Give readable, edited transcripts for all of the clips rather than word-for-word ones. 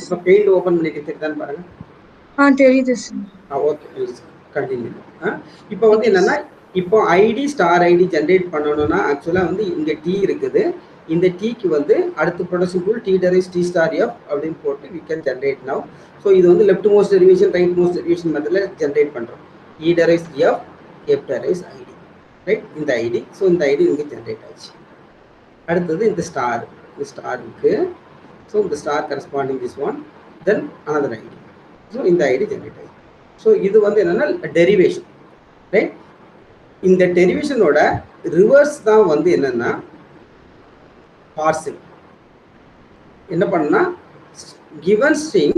இப்போ paint open பண்ணிட்டு தெரியுதான்னு பாருங்க. தெரியுது சார். Okay continue. இப்போ வந்து என்னன்னா இப்போ ஐடி ஸ்டார் ஐடி ஜென்ரேட் பண்ணணும்னா ஆக்சுவலா வந்து இங்க டி இருக்குது. இந்த டீக்கு வந்து அடுத்த production rule T derives T star F அப்படின்னு போட்டு we can generate now. So இது வந்து leftmost derivation rightmost derivation மெத்தட்ல ஜென்ரேட் பண்றோம். E derives F F derives id, right? இந்த ஐடி. ஸோ இந்த ஐடி இங்கே ஜென்ரேட் ஆச்சு. அடுத்தது இந்த ஸ்டார் இருக்கு. ஸோ இந்த star corresponding this one, then another id. So இந்த ஐடி ஜென்ரேட் ஆயிடுச்சு. ஸோ இது வந்து என்னன்னா டெரிவேஷன், ரைட்? இந்த டெரிவேஷனோட ரிவர்ஸ் தான் வந்து என்னன்னா பார்சிங். என்ன பண்ணா given string,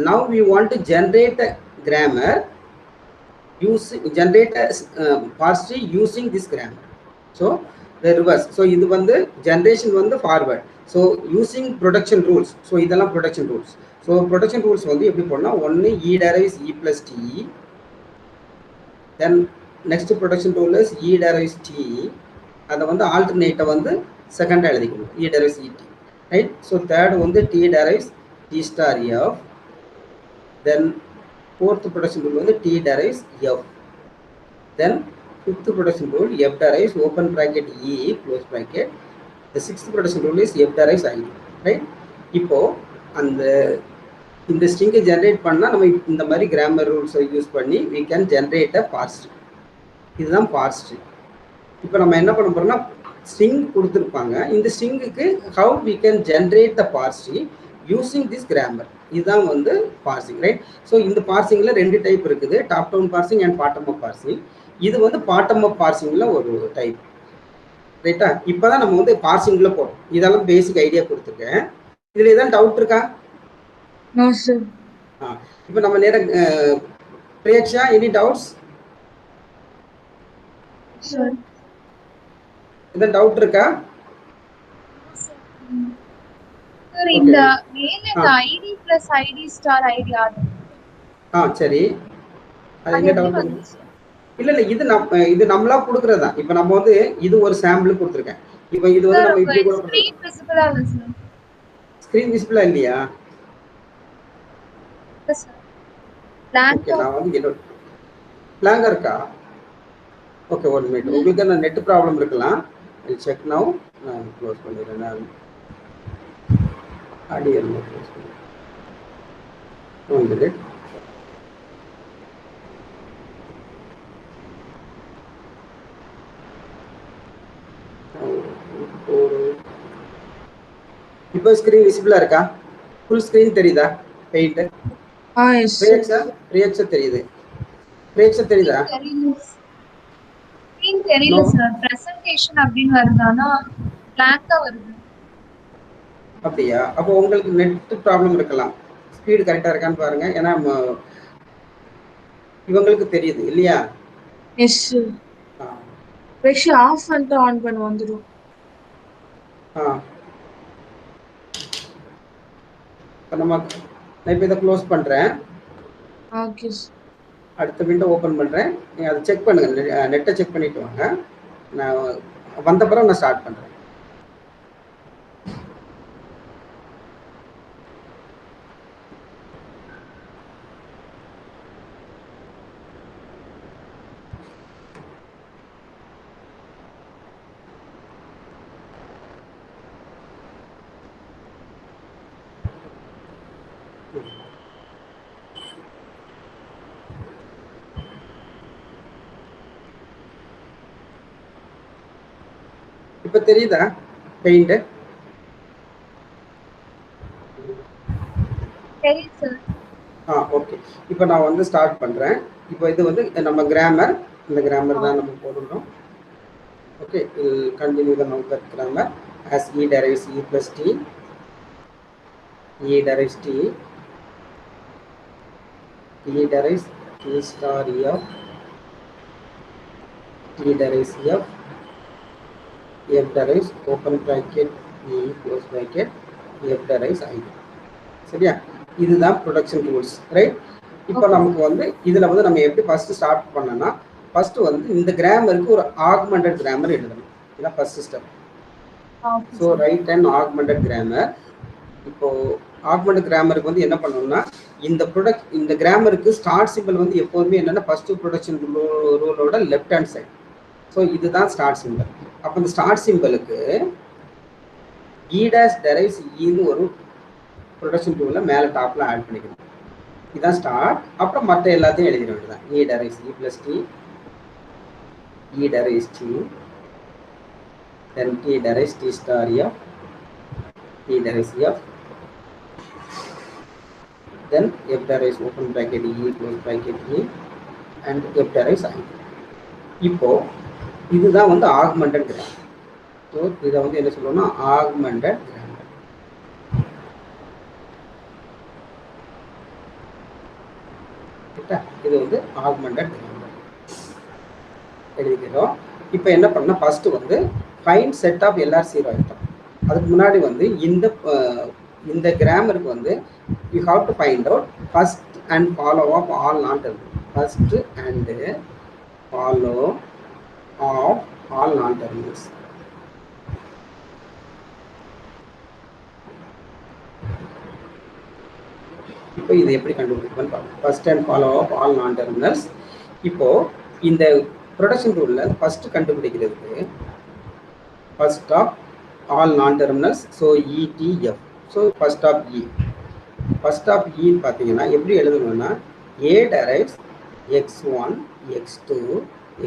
now we want to generate a grammar generate a parse tree using this grammar. So the reverse. So இது வந்து generation வந்து forward. So using production rules. So இதெல்லாம் production rules. So production rules வந்து எப்படி போடனா, ஒன்னு e derives e plus t, then next production rule is e derives t. அதை வந்து alternate வந்து second எழுதிக்கணும், e derives et, right? So third வந்து t derives t star f, then fourth production rule வந்து t derives f, then fifth production rule f derives open bracket e close bracket, the sixth production rule is f derives id, right? இப்போ அந்த இந்த ஸ்ட்ரிங்கை generate பண்ணால் நம்ம இந்த மாதிரி grammar ரூல்ஸை use பண்ணி we can generate a parse tree. இதுதான் parse tree. இப்போ நம்ம என்ன பண்ண போறோம்னா ஸ்ட்ரிங் கொடுத்துருப்பாங்க, இந்த ஸ்ட்ரிங்குக்கு how we can generate the parse tree using this grammar. இதுதான் வந்து பார்சிங், ரைட்? ஸோ இந்த பார்சிங்ல ரெண்டு டைப் இருக்குது, top down parsing and bottom up parsing. இது வந்து பாட்டம் அப் பார்சிங்ல ஒரு டைப், ரைட்டா? இப்போதான் நம்ம வந்து பார்சிங்ல போறோம். இதெல்லாம் பேசிக் ஐடியா கொடுத்துருக்கேன். இதுல ஏதாவது டவுட் இருக்கா? No sir. இப்போ நம்ம நேரா பிரேக்ஷா, எனி டவுட்ஸ்? சார் ஏதாவது டவுட் இருக்கா? சார் இந்த மேல இந்த ID plus ID star ID add. சரி, அது என்ன டவுட்? இல்ல இது நம்மளா கொடுக்கறதா. இப்போ நம்ம வந்து இது ஒரு சாம்பிள் கொடுத்துருக்கேன். இப்போ இது வந்து நம்ம இப்படி கூட ஸ்கிரீன் விசிபிளா இல்ல சார். ஸ்கிரீன் விசிபிளா இல்லையா? சார் blank நான் வந்து blank இருக்கா? ஓகே, ஒரு மினிட். உங்களுக்கு என்ன நெட் ப்ராப்ளம் இருக்கலாம். I'll check now. நான் க்ளோஸ் பண்ணிடுறேன். நான் ஆடியோ க்ளோஸ் பண்ணிடுறேன். ஒரு மினிட். இப்போ ஸ்கிரீன் விசிபிளா இருக்கா? ஃபுல் ஸ்கிரீன் தெரியுதா? பெயிண்ட் ரியாக்ஷா தெரியுது? ரியாக்ஷா தெரியுதா? ஸ்கிரீன் தெரியல சார். பிரசன்டேஷன் அப்படினு வருதானா blank-ஆ வருது. அப்படியே அப்போ உங்களுக்கு நெட் ப்ராப்ளம் இருக்கலாம். ஸ்பீடு கரெக்ட்டா இருக்கான்னு பாருங்க. ஏனா இவங்களுக்கு தெரியுது இல்லையா? Yes sir. வெஷ் ஆஃப் பண்ணிட்டு ஆன் பண்ண வந்துரும். நான் இப்போ இதை க்ளோஸ் பண்ணுறேன். Okay sir. அடுத்த விண்டோ ஓப்பன் பண்ணுறேன். நீங்கள் அதை செக் பண்ணுங்கள், நெட்டை செக் பண்ணிட்டு வாங்க. நான் வந்த பிறகு நான் ஸ்டார்ட் பண்ணுறேன். இப்போ தெரியுதா பெயிண்ட்? தெரியுது சார். ஓகே. இப்போ நான் வந்து ஸ்டார்ட் பண்ணுறேன். இப்போ இது வந்து நம்ம கிராமர், இந்த கிராமர் தான் நம்ம போடுறோம். Okay, continue the number grammar as e derives e plus t, e derives t, e derives t star f, t derives f, f derives open bracket e close bracket, f derives id. சரியா? இதுதான் production rules, right? இப்போ நமக்கு வந்து இதில் வந்து நம்ம எப்படி first start பண்ணோம்னா, ஃபர்ஸ்ட் வந்து இந்த கிராமருக்கு ஒரு ஆக்மெண்டட் கிராமர் எழுதணும். இதான் first step. So right and augmented grammar. இப்போ ஆக்மெண்ட் கிராமருக்கு வந்து என்ன பண்ணணும்னா இந்த கிராமருக்கு ஸ்டார்ட் சிம்பிள் வந்து எப்போதுமே என்னன்னா ஃபர்ஸ்ட் ப்ரொடக்ஷன் ரூலோட லெஃப்ட் ஹேண்ட் சைடு. ஸோ இதுதான் ஸ்டார்ட் சிம்பிள். அப்போ இந்த ஸ்டார்ட் சிம்பிளுக்கு இ டேஷ் டெரைவ்ஸ் ஈன்னு ஒரு ப்ரொடக்ஷன் ரூலில் மேலே டாப்பில் ஆட் பண்ணிக்கணும். இதுதான் ஸ்டார்ட். அப்புறம் மற்ற எல்லாத்தையும் எழுதிட வேண்டியதான். இ டெரைவ்ஸ் இ plus D, E டெரைவ்ஸ் D, then t derives t star f, t derives f, then f derives open bracket e close bracket e and f derives I. இப்போ இதுதான் வந்து augmented grammar. ஸோ இதை வந்து என்ன சொல்லுவோம்னா augmented grammar. இது வந்து augmented grammar எழுதிக்கிறோம். இப்போ என்ன பண்ணா ஃபர்ஸ்ட் வந்து find set of LR 0 item. அதுக்கு முன்னாடி வந்து இந்த கிராமருக்கு வந்து you have to find out first and follow of all non terminal. First and follow of all non terminals. இப்போ இது எப்படி கண்டுபிடிக்கணும்னு பார்ப்போம். First and follow of all non terminals. இப்போ இந்த ப்ரொடக்ஷன் ரூலில் ஃபர்ஸ்ட் கண்டுபிடிக்கிறதுக்கு first of all non-terminals, so ETF. So first of E பார்த்தீங்கன்னா எப்படி எழுதணும்னா A derives x1, x2,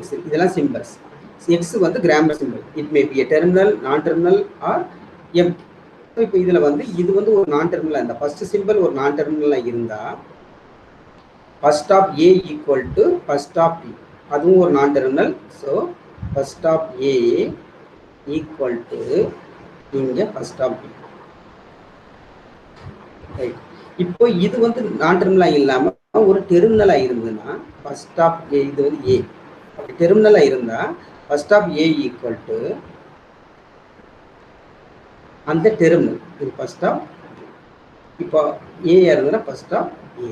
x3. இதெல்லாம் சிம்பிள்ஸ். x வந்து grammar simple. It may be a terminal, non-terminal or empty. So இப்போ இதில் வந்து இது வந்து ஒரு நான் டெர்மினலாக இருந்தால் ஃபர்ஸ்ட் சிம்பிள் ஒரு நான் டெர்மினலாக இருந்தால் first of A equal to first of B, அதுவும் ஒரு non terminal. So first of A equal to இங்க first of B. ரைட். இப்போ இது வந்து நான் டெர்மினலா இல்லாம ஒரு டெர்மினலா இருந்ததுன்னா first of A இது வந்து A. அப்படி டெர்மினலா இருந்தா first of A equal to அந்த டெர்மினல் இது first of B. இப்போ A இருந்ததுன்னா first of A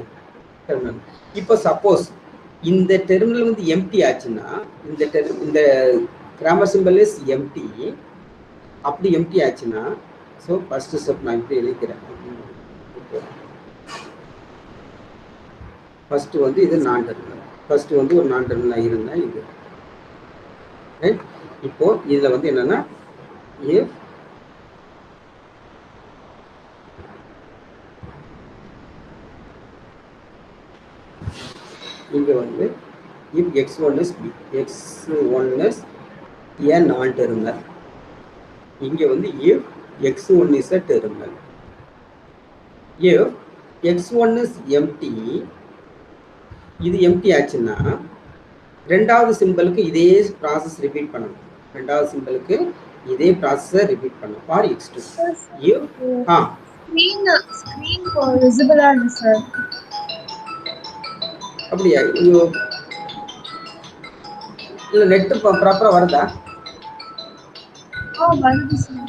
டெர்மினல். இப்போ சப்போஸ் இந்த டெர்மினல் வந்து எம்டி ஆச்சுன்னா இந்த கிராமர் சிம்பிள் இஸ் எம்டி. அப்படி எம்டி ஆச்சுன்னா ஸோ ஃபர்ஸ்ட் ஸ்டெப் நான் இப்படி எழுதிக்கிறேன். ஃபர்ஸ்ட் வந்து இது நான் டெர்மினல். ஃபர்ஸ்ட் வந்து ஒரு நான் டெர்மினல் இருந்தா இது ரைட். இப்போ இதுல வந்து என்னன்னா if இங்க வந்து if x1 is B, x1 is a non-terminal. இங்க வந்து if x1 is a terminal. if x1 is empty, இது empty ஆச்சுன்னா ரெண்டாவது சிம்பிளுக்கு இதே ப்ராசஸ் ரிப்பீட் பண்ணணும். ரெண்டாவது சிம்பிளுக்கு இதே ப்ராசஸை ரிப்பீட் பண்ணணும் for x2. if screen visible ஆ இருக்கு சார். அப்படியா? இல்ல நெட் ப்ராப்பரா வருதா? வருது சார்.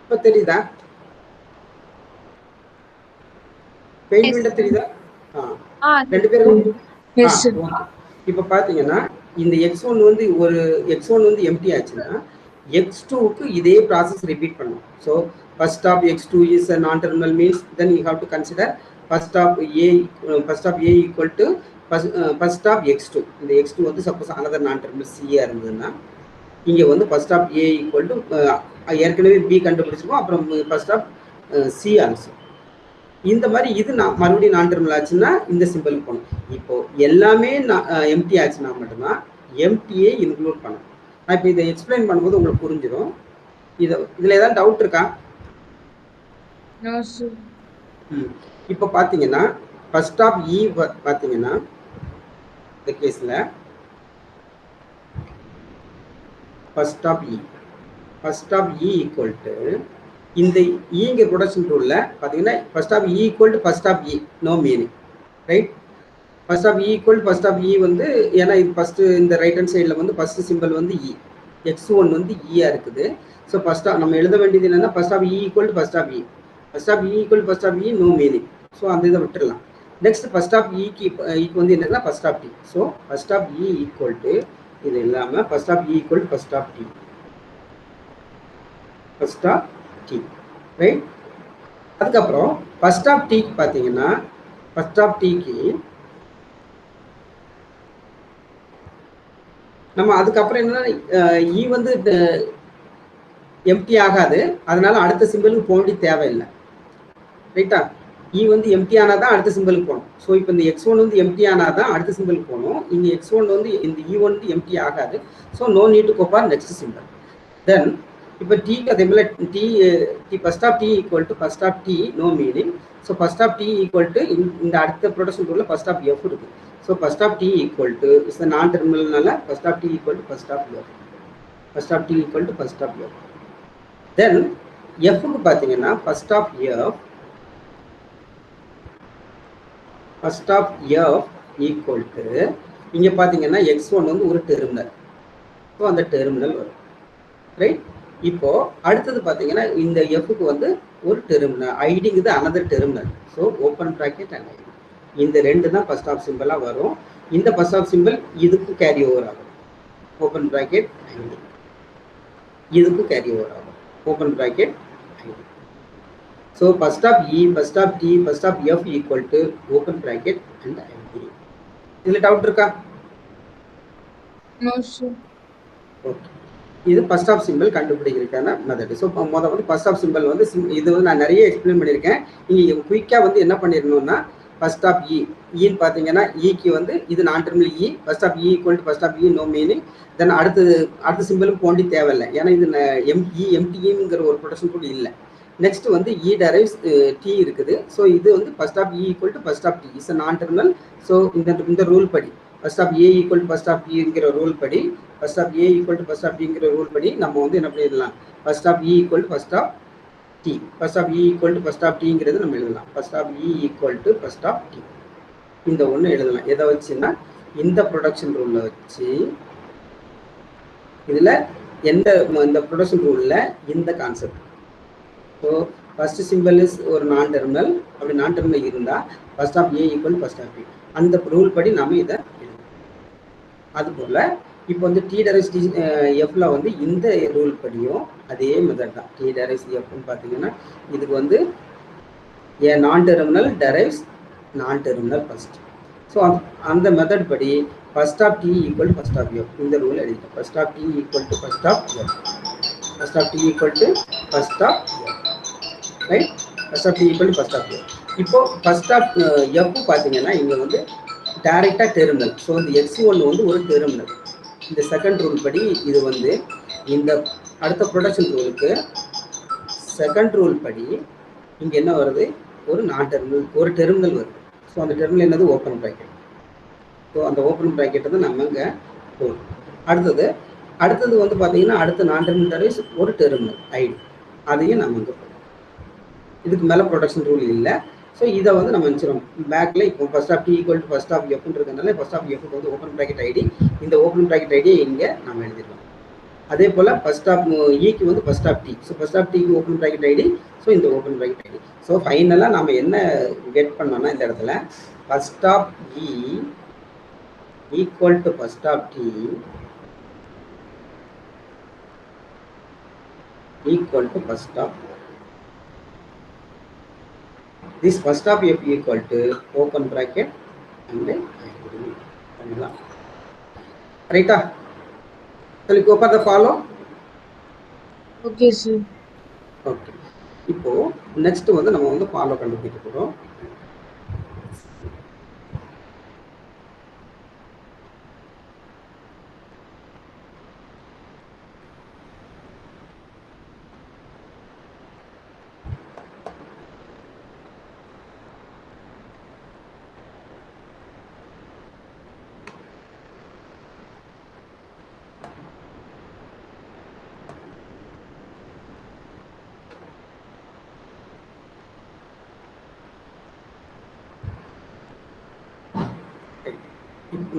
இப்போ தெரியுதா? பெயிண்ட் விண்டோ தெரியுதா? ரெண்டு பேரும். இப்போ பார்த்தீங்கன்னா இந்த x1 வந்து x1 வந்து எம்டி ஆச்சுன்னா x2க்கு இதே ப்ராசஸ் ரிப்பீட் பண்ணும். So first of x2 is a non-terminal means then you have to consider first of A equal to first of x2. இந்த x2 வந்து சப்போஸ் another non-terminal C இருந்ததுன்னா இங்கே வந்து first of A equal to ஏற்கனவே B கண்டுபிடிச்சிருக்கோம், அப்புறம் first of C also. இந்த மாதிரி இது நான் மறுபடியும் நான் டெர்மினல் ஆச்சுன்னா இந்த சிம்பிளுக்கு போகணும். இப்போ எல்லாமே எம்டி ஆச்சுன்னா மட்டும்தான் எம்டிஏ இன்க்ளூட் பண்ணணும். நான் இப்போ இதை எக்ஸ்பிளைன் பண்ணும்போது உங்களுக்கு புரிஞ்சிடும். இதில் ஏதாவது டவுட் இருக்கா? இப்போ பார்த்தீங்கன்னா ஃபர்ஸ்ட் ஆஃப் இ பார்த்தீங்கன்னா இந்த கேஸில் first of E equal to இந்த ஈங்க ப்ரொடக்ஷன் ரூலில் பார்த்தீங்கன்னா first of E equal to first of E no meaning, right? First of E equal first of E வந்து ஏன்னா இது ஃபஸ்ட்டு இந்த ரைட் ஹேண்ட் சைடில் வந்து ஃபஸ்ட்டு சிம்பிள் வந்து இ, x1 வந்து ஈயாக இருக்குது. ஸோ ஃபர்ஸ்ட் ஆஃப் நம்ம எழுத வேண்டியது என்னென்னா first of E equal to first of E, first of E equal first of E no meaning. So அந்த இதை விட்டுடலாம். நெக்ஸ்ட் ஃபர்ஸ்ட் ஆஃப் ஈக்கு வந்து என்னன்னா first of T. So first of E equal to இது இல்லாமல் first of E equal to first of T, first of T, right? அதுக்கப்புறம் first of டிக்கு பார்த்தீங்கன்னா ஃபர்ஸ்ட் ஆஃப் டிக்கு நம்ம அதுக்கப்புறம் என்னன்னா இ வந்து எம்டி ஆகாது, அதனால அடுத்த சிம்பிளுக்கு போக வேண்டிய தேவையில்லை, ரைட்டா? இ வந்து எம்டி ஆனால் தான் அடுத்த சிம்பிளுக்கு போகணும். ஸோ இப்போ இந்த x1 வந்து எம்டி ஆனால் தான் அடுத்த சிம்பிளுக்கு போகணும். இங்கே x1 வந்து இந்த இ வந்து எம்டி ஆகாது. So no need to go for next simple. Then இப்போ டிக்கு அதே மாதிரி T first of T equal to first of T no meaning. So first of T equal to இந்த அடுத்த ப்ரொடக்ஷன் ரூலில் ஃபர்ஸ்ட் ஆஃப் எஃப் இருக்குது. So first of T equal to is non டெர்மினல்னால first of T equal to first of F, first of T equal to first of F. Then எஃப்க்கு பார்த்தீங்கன்னா first of F equal to இங்கே பார்த்தீங்கன்னா x1 வந்து ஒரு terminal. So அந்த terminal வரும், right? இப்போ அடுத்தது பார்த்தீங்கன்னா இந்த எஃப்க்கு வந்து ஒரு டெர்மினல், ஐடிங்கிறது another terminal. So open bracket and ID, இந்த ரெண்டு தான் ஃபர்ஸ்ட் ஆஃப் சிம்பிளாக வரும். இந்த ஃபர்ஸ்ட் ஆஃப் சிம்பிள் இதுக்கு கேரி ஓவர் ஆகும், ஓப்பன் ப்ராக்கெட் ஐடி, இதுக்கு கேரி ஓவர் ஆகும், open bracket ID. So first of E, first of T, first of F equal to open bracket and ID. இதில் doubt இருக்கா? Okay, இது first of simple கண்டுபிடிக்கிறதுக்கான method. So முதல் வந்து first of simple வந்து இது வந்து நான் நிறைய எக்ஸ்பிளைன் பண்ணியிருக்கேன். நீங்கள் குயிக்காக வந்து என்ன பண்ணிடணும்னா ஃபர்ஸ்ட் ஆஃப் ஈன்னு பார்த்தீங்கன்னா ஈக்கு வந்து இது non terminal E, first of E equal to first of E no meaning. Then அடுத்த சிம்பிளுக்கு போண்டி தேவையில்லை, ஏன்னா இது எம்டிங்கிற ஒரு ப்ரொடக்ஷன் கூட இல்லை. நெக்ஸ்ட் வந்து இ டெரைவ்ஸ் டி இருக்குது. ஸோ இது வந்து first of E equal to first of T is non terminal. So இந்த ரூல் படி first of A equal to first of டிங்கிற ரூல் படி, first of A equal to first of டிங்கிற rule படி நம்ம வந்து என்ன பண்ணிடலாம், first of E equal to first of T, first of E equal to first of டிங்கிறது நம்ம எழுதலாம். First of E equal to first of T இந்த ஒன்று எழுதலாம். எதை வச்சுன்னா இந்த ப்ரொடக்ஷன் ரூலில் வச்சு, இதில் இந்த ப்ரொடக்ஷன் ரூலில் இந்த concept. So first symbol is ஒரு நான் டெர்மினல், அப்படி நான் டெர்மினல் இருந்தால் first of A equal first of T, அந்த ரூல் படி நம்ம இதை எழுதலாம். அதுபோல் இப்போ வந்து டி டெரைவ்ஸ் டி எஃப்ல வந்து இந்த ரூல் படியும் அதே மெத்தட் தான். டி டெரைவ்ஸ் எஃப்னு பார்த்தீங்கன்னா இதுக்கு வந்து ஏ நான் terminal derives non terminal first. So அந்த மெத்தட் படி first of T equal to first of F இந்த ரூல் எழுதிட்டோம். First of T equal to first of F, first of T equal to first of F, right? First of T equal to first of F. இப்போ first of F பார்த்தீங்கன்னா இங்கே வந்து டைரெக்டாக terminal. So இந்த x1 வந்து ஒரு terminal. இந்த second rule படி இது வந்து இந்த அடுத்த ப்ரொடக்ஷன் ரூலுக்கு செகண்ட் ரூல் படி இங்கே என்ன வருது, ஒரு நான் டெர்மினல், ஒரு டெர்மினல் வருது. ஸோ அந்த டெர்மினல் என்னது, ஓப்பன் ப்ராக்கெட். ஸோ அந்த ஓப்பன் ப்ராக்கெட் வந்து நம்ம இங்கே போகும். அடுத்தது வந்து பார்த்தீங்கன்னா அடுத்த நான் டெர்மினல் ஒரு டெர்மினல் ஐடி, அதையும் நம்ம இங்கே போகும். இதுக்கு மேலே ப்ரொடக்ஷன் ரூல் இல்லை. ஸோ இதை வந்து நம்ம நினச்சிடும் பேக்கில். இப்போ first of T equal to first of எஃப்ன்றதுனால ஃபர்ஸ்ட் ஆஃப் எஃப்க்கு வந்து ஓப்பன் ப்ராக்கெட் ஐடி, இந்த ஓப்பன் ப்ராக்கெட் ஐடியை இங்கே நம்ம எழுதிடலாம். அதே போல் ஃபர்ஸ்ட் ஆஃப் ஈக்கு வந்து first of T, so first of டிக்கு ஓப்பன் ப்ராக்கெட் ஐடி, ஸோ இந்த ஓப்பன் ப்ராக்கெட் ஐடி. ஸோ ஃபைனலாக நம்ம என்ன கெட் பண்ணோம்னா இந்த இடத்துல first of E equal to first of T equal to first of this first of f equal to open bracket and பண்ணலாம், ரைட்டா? Shall we go for the follow? Okay, sir. Okay. இப்போ next வந்து நம்ம வந்து follow கண்டுபிடிக்க போறோம்.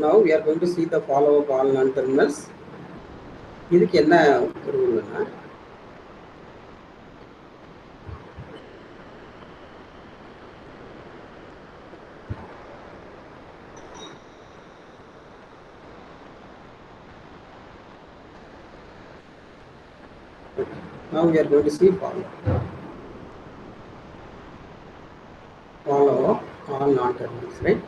Now we are going to see the follow of all non-terminals. இதுக்கு என்ன ரூல்னா, now we are going to see follow of all non-terminals, right?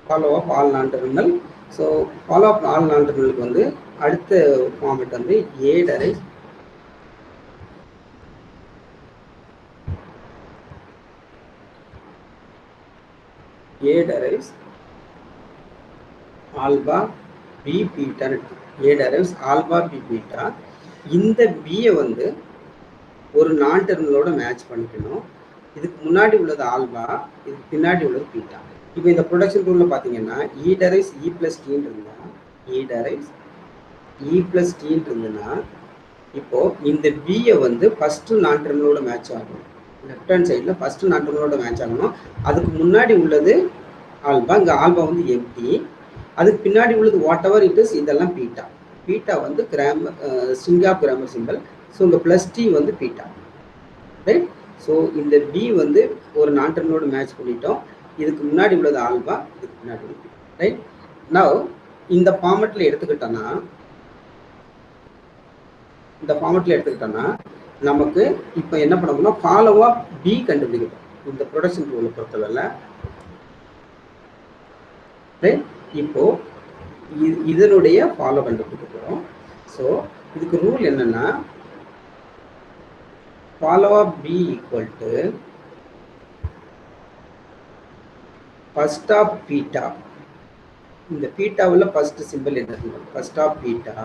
Follow of all non-terminal. So follow of all non-terminal வந்து அடுத்த format வந்து A derives alpha b beta. A derives alpha b beta. இந்த B வந்து ஒரு நான் டெர்மினலோட match பண்ணிக்கணும். இதுக்கு முன்னாடி உள்ளது ஆல்பா, இதுக்கு பின்னாடி உள்ளது பீட்டா. இப்போ இந்த ப்ரொடக்ஷன் ரூல்ல பார்த்தீங்கன்னா E derives E plus T இருந்தா, E derives E plus T இருந்ததுன்னா, இப்போ இந்த B வந்து ஃபர்ஸ்ட் நான் டெர்மினலோட மேட்ச் ஆகும். லெஃப்ட் ஹேண்ட் சைடில் ஃபர்ஸ்ட் நான் டெர்மினலோட மேட்ச் ஆகணும். அதுக்கு முன்னாடி உள்ளது ஆல்பா, இங்கே ஆல்பா வந்து எம்டி. அதுக்கு பின்னாடி உள்ளது வாட் எவர் இட் இஸ், இதெல்லாம் பீட்டா. பீட்டா வந்து grammar string of grammar symbol. So இங்கே ப்ளஸ் டி வந்து பீட்டா, ரைட்? ஸோ இந்த பி வந்து ஒரு நான் டெர்மினலோட மேட்ச் பண்ணிட்டோம். இதுக்கு முன்னாடி உள்ளது ஆல்பா, இதுக்கு பின்னாடி உள்ளது, ரைட்? நவ் இந்த ஃபார்மேட்டில் எடுத்துக்கிட்டோன்னா நமக்கு இப்போ என்ன பண்ணணும்னா ஃபாலோவா பி கண்டுபிடிக்கணும். இந்த ப்ரொடக்ஷன் ரூலை பொறுத்தவரை ரைட். இப்போ இதனுடைய ஃபாலோ கண்டுபிடிக்க போகிறோம். ஸோ இதுக்கு ரூல் என்னன்னா, follow of b equal to first of beta. இந்த பீட்டாவில் ஃபர்ஸ்ட் சிம்பிள் என்ன? First of beta.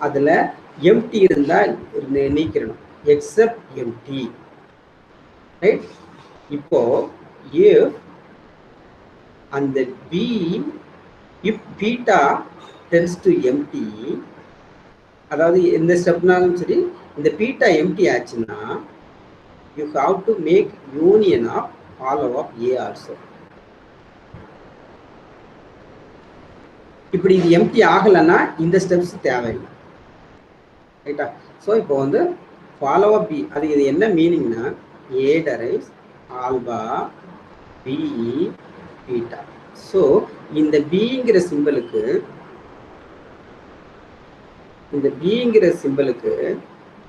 அதில் எம்டி இருந்தால் நீக்கிறணும், எக்ஸப்ட் எம்டி, ரைட்? இப்போ if அந்த b if beta tends to empty, அதாவது எந்த ஸ்டெப்னாலும் சரி இந்த பீட்டா எம்டி ஆச்சுன்னா you have to make union of follow of A also. இப்படி இது எம்டி ஆகலைன்னா இந்த ஸ்டெப்ஸ் தேவையில்லை, ரைட்டா? ஸோ இப்போ வந்து ஃபாலோ ஆஃப் பி, அது இது என்ன மீனிங்னா, ஏ டரைவ்ஸ் ஆல்பா பி பீட்டா. ஸோ இந்த பிங்கிற சிம்பிளுக்கு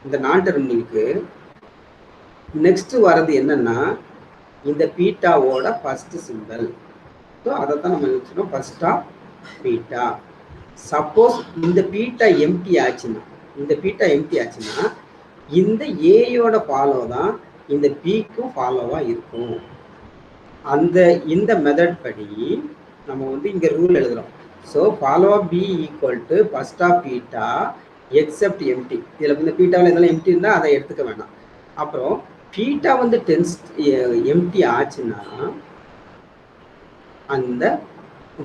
இந்த நான் டெர்மினலுக்கு நெக்ஸ்ட் வர்றது என்னன்னா இந்த பீட்டாவோட ஃபர்ஸ்ட் சிம்பிள். ஸோ அதை தான் நம்ம நினைச்சோம் ஃபர்ஸ்ட் ஆஃப் பீட்டா. சப்போஸ் இந்த பீட்டா எம்டி ஆச்சுன்னா இந்த ஏயோட ஃபாலோ தான் இந்த பிக்கும் ஃபாலோவா இருக்கும். இந்த மெத்தட் படி நம்ம வந்து இங்க ரூல் எழுதுறோம். So follow of B equal to first of beta except empty. இதில் இந்த பீட்டாவில் இதெல்லாம் எம்டி இருந்தால் அதை எடுத்துக்க வேணாம். அப்புறம் பீட்டா வந்து எம்டி ஆச்சுன்னா அந்த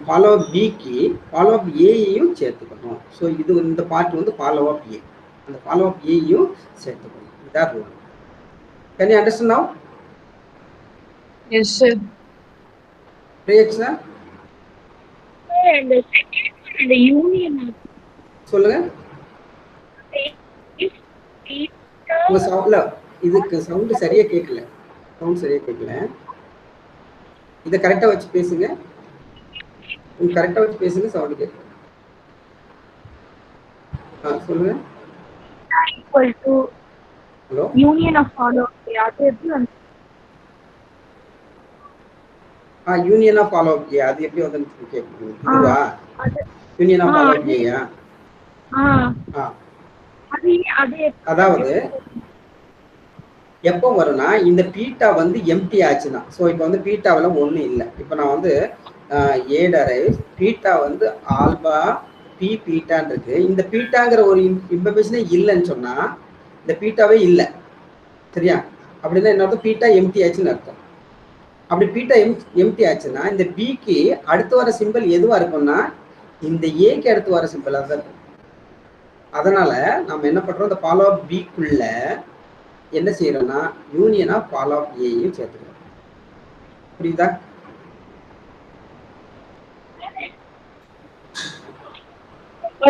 ஃபாலோ ஆஃப் பிக்கு ஃபாலோ ஆஃப் ஏயையும் சேர்த்துக்கணும். ஸோ இது இந்த பார்ட் வந்து ஃபாலோ ஆஃப் ஏ, அந்த ஃபாலோ ஆஃப் ஏயையும் சேர்த்துக்கணும். இதான் rule. Can you understand now? Yes, sir. பிரியக்ஷா And the second one, the union of சொல்லுங்க. beta. உங்க சவுண்ட்ல இதுக்கு சவுண்ட் சரியா கேட்கல. இதை கரெக்டா வச்சு பேசுங்க. சவுண்ட் கேட்கல. சொல்லுங்க. Equal to hello union of follow அது எப்படி வந்து union of follow of A அது எப்படி வந்து கேட்குறீங்க? இதுவா அது யூனியன் ஆஃப் ஃபாலோ அப் ஏயா? அது அது அதாவது எப்போ வரும்னா இந்த பீட்டா வந்து எம்டி ஆச்சுன்னா, ஸோ இப்போ வந்து பீட்டாவில் ஒன்றும் இல்லை. இப்போ நான் வந்து ஏ டரைவ்ஸ் பீட்டா வந்து ஆல்பா பி பீட்டான் இருக்கு. இந்த பீட்டாங்கிற ஒரு இன்ஃபர்மேஷனே இல்லைன்னு சொன்னா இந்த பீட்டாவே இல்லை. சரியா? அப்படின்னா என்ன அர்த்தம்? பீட்டா எம்டி ஆச்சுன்னு அர்த்தம். அப்படி பீட்டா எம்டி ஆச்சுன்னா இந்த பிக்கு அடுத்து வர சிம்பிள் எதுவா இருக்கும்னா இந்த ஏக்கு அடுத்து வர சிம்பிளாக தான் இருக்கும். அதனால நம்ம என்ன பண்றோம், இந்த ஃபாலோ அப் பிக்குள்ள என்ன செய்யறோம்னா யூனியன் ஆஃப் ஃபாலோ அப் ஏயும் சேர்த்துக்கிறோம். புரியுதா?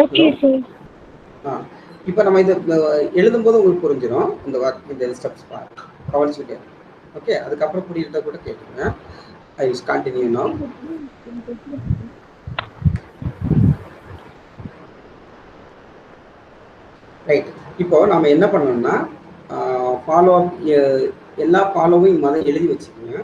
Okay sir. இப்போ நம்ம இதை எழுதும்போது உங்களுக்கு புரிஞ்சிடும். இந்த ஸ்டெப்ஸ் பாருங்க, கவனிச்சுக்கிட்டே. ஓகே, அதுக்கப்புறம் புரியுறத கூட கேட்டுங்க. I will continue now. Right, இப்போ நம்ம என்ன பண்ணோம்னா ஃபாலோ அப் எல்லா ஃபாலோவையும் முதல்ல எழுதி வச்சுக்கோங்க.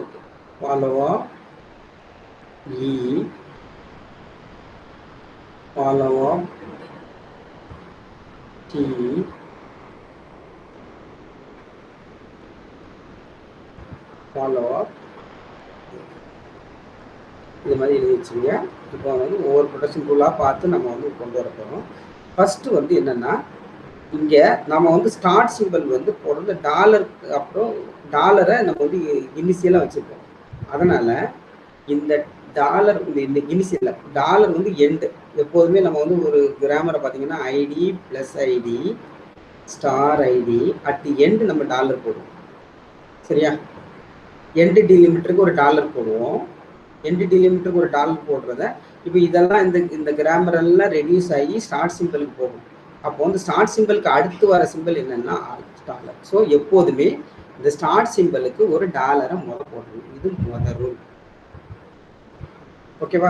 Okay, follow up E, follow up T, follow up இது மாதிரி எழுதி வச்சுங்க. இப்போ வந்து ஒவ்வொரு ப்ரொடக்ஷன் ரூலாக பார்த்து நம்ம வந்து கொண்டு வர போகிறோம். ஃபஸ்ட்டு வந்து என்னென்னா இங்கே நம்ம வந்து ஸ்டார்ட் சிம்பிள் வந்து போடுறது டாலருக்கு, அப்புறம் டாலரை நம்ம வந்து இனிஷியலாக வச்சுருக்கோம். அதனால் இந்த டாலர் இந்த இனிஷியல் டாலர் வந்து எண்டு. எப்போதுமே நம்ம வந்து ஒரு கிராமரை பார்த்தீங்கன்னா ID plus ID star ID at the end நம்ம டாலர் போடுவோம். சரியா? எண்டு டிலிமிட்டருக்கு ஒரு டாலர் போடுவோம். எண்டு டிலிமிட்டருக்கு ஒரு டாலர் போடுறத இப்போ இதெல்லாம் இந்த கிராமர் எல்லாம் ரெடியூஸ் ஆகி ஸ்டார்ட் சிம்பிளுக்கு போகும். அப்போ வந்து ஸ்டார்ட் சிம்பிளுக்கு அடுத்து வர சிம்பிள் என்னன்னா டாலர். ஸோ எப்போதுமே இந்த ஸ்டார்ட் சிம்பிளுக்கு ஒரு டாலரை போடணும். இது முதல் ரூல். ஓகேவா?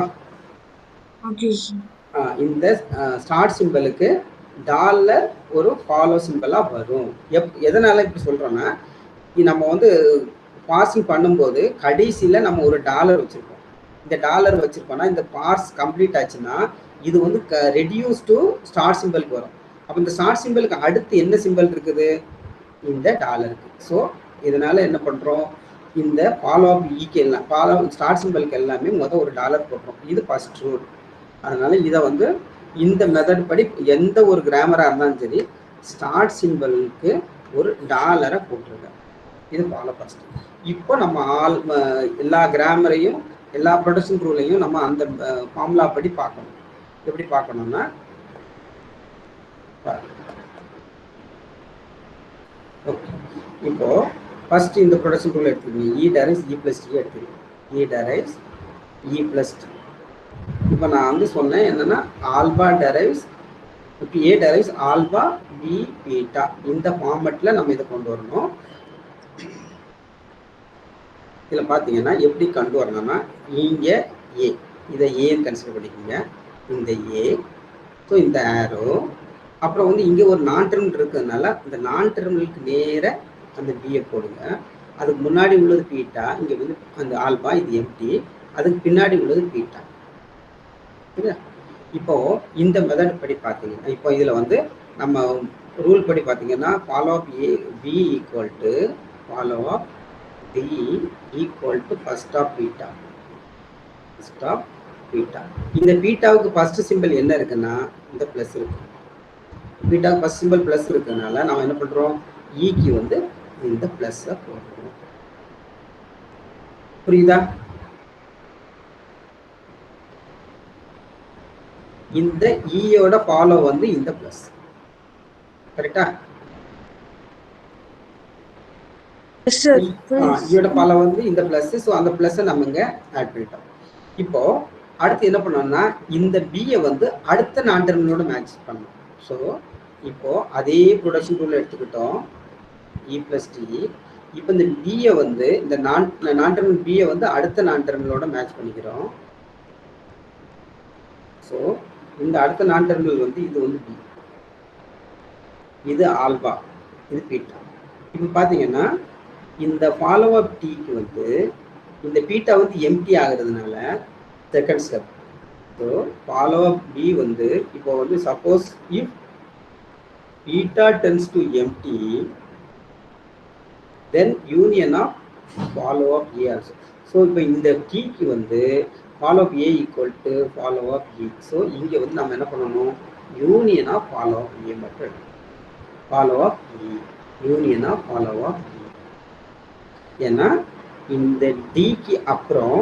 இந்த ஸ்டார்ட் சிம்பிளுக்கு டாலர் ஒரு ஃபாலோ சிம்பிளாக வரும். எதனால இப்படி சொல்கிறோன்னா, நம்ம வந்து பாசிங் பண்ணும்போது கடைசியில் நம்ம ஒரு டாலர் வச்சுருக்கோம். இந்த டாலர் வச்சுருக்கோன்னா இந்த பார்ஸ் கம்ப்ளீட் ஆச்சுன்னா இது வந்து ரெடியூஸ் டு ஸ்டார்ட் சிம்பிளுக்கு வரும். அப்போ இந்த ஸ்டார்ட் சிம்பிளுக்கு அடுத்து என்ன சிம்பிள் இருக்குது? இந்த டாலருக்கு. ஸோ இதனால் என்ன பண்ணுறோம், இந்த ஃபாலோ அப் ஈக்கு எல்லாம் ஃபாலோ ஸ்டார்ட் சிம்பிளுக்கு எல்லாமே ஒரு டாலர் போடுறோம். இது ஃபர்ஸ்ட் ரூல். அதனால இதை வந்து இந்த மெத்தட் படி எந்த ஒரு கிராமராக இருந்தாலும் சரி ஸ்டார்ட் சிம்பிளுக்கு ஒரு டாலரை போட்டுருங்க. இது ஃபாலோ ஃபர்ஸ்ட். இப்போ நம்ம எல்லா கிராமரையும் எல்லா ப்ரொடக்ஷன் ரூலையும் நம்ம அந்த ஃபார்முலா படி பார்க்கணும். எப்படி பார்க்கணும்னா ஓகே, இப்போ ஃபர்ஸ்ட் இந்த ப்ரொடக்ஷன் ரூல் எடுத்துக்கோங்க. இ டைரக்ஸ் இ பிளஸ் டி எடுத்துக்கோங்க. இ டைரக்ஸ் இ பிளஸ் டி. இப்போ நான் வந்து சொன்னேன் என்னன்னா ஆல்பா டைரக்ஸ் இப்போ ஏ டைரக்ஸ் ஆல்பா பி பீட்டா இந்த ஃபார்மேட்டில் நம்ம இதை கொண்டு வரணும். இதில் பார்த்தீங்கன்னா எப்படி கொண்டு வரணும்னா இங்கே ஏ, இதை ஏன்னு கன்சிடர் பண்ணிக்கோங்க. இந்த ஏ, ஸோ இந்த ஆரோ, அப்புறம் வந்து இங்கே ஒரு நான் டெர்மினல் இருக்கிறதுனால இந்த நான் டெர்மினலுக்கு நேர அந்த பியை போடுங்க. அதுக்கு முன்னாடி உள்ளது பீட்டா, இங்கே வந்து அந்த ஆல்பா, இது எம்டி, அதுக்கு பின்னாடி உள்ளது பீட்டா. சரியா? இப்போ இந்த மெத்தட் படி பார்த்தீங்கன்னா இப்போ இதில் வந்து நம்ம ரூல் படி பார்த்தீங்கன்னா follow of A B equal to follow of T equal to first of beta. First of beta. இந்த பீட்டாவுக்கு ஃபர்ஸ்ட் சிம்பிள் என்ன இருக்குன்னா இந்த ப்ளஸ் இருக்கு. பீட்டாவுக்கு ஃபர்ஸ்ட் சிம்பிள் ப்ளஸ் இருக்கிறதுனால நம்ம என்ன பண்ணுறோம், ஈக்கு வந்து இந்த ப்ளஸ்ஸை போடுறோம். புரியுதா? இந்த ஈயோட ஃபாலோ வந்து இந்த ப்ளஸ். கரெக்டா? ஈயோட ஃபாலோ வந்து இந்த ப்ளஸ். ஸோ அந்த ப்ளஸ்ஸை நம்ம இங்கே ஆட் பண்ணிட்டோம். இப்போ அடுத்து என்ன பண்ணோம்னா இந்த பியை வந்து அடுத்த நான் டெர்மினலோட மேட்ச் பண்ணணும். ஸோ இப்போ அதே ப்ரொடக்ஷன் ரூல் எடுத்துக்கிட்டோம். இ பிளஸ் டி. இப்போ இந்த பியை வந்து இந்த நான் டெர்மினல் பியை வந்து அடுத்த நான் டெர்மினலோட மேட்ச் பண்ணிக்கிறோம். ஸோ இந்த அடுத்த நான் டெர்மினல் வந்து இது வந்து பி, இது ஆல்பா, இது பீட்டா. இப்போ பார்த்தீங்கன்னா இந்த ஃபாலோ அப் டீக்கு வந்து இந்த பீட்டா வந்து எம்டி ஆகுறதுனால second step. So follow of B வந்து இப்போ வந்து suppose if beta tends to empty then union of follow of A also. So இப்போ இந்த டீக்கு வந்து follow of A equal to follow of E. So இங்கே வந்து நம்ம என்ன பண்ணணும், union of follow of A மட்டும் follow of E, union of follow of E. ஏன்னா இந்த டிக்கு அப்புறம்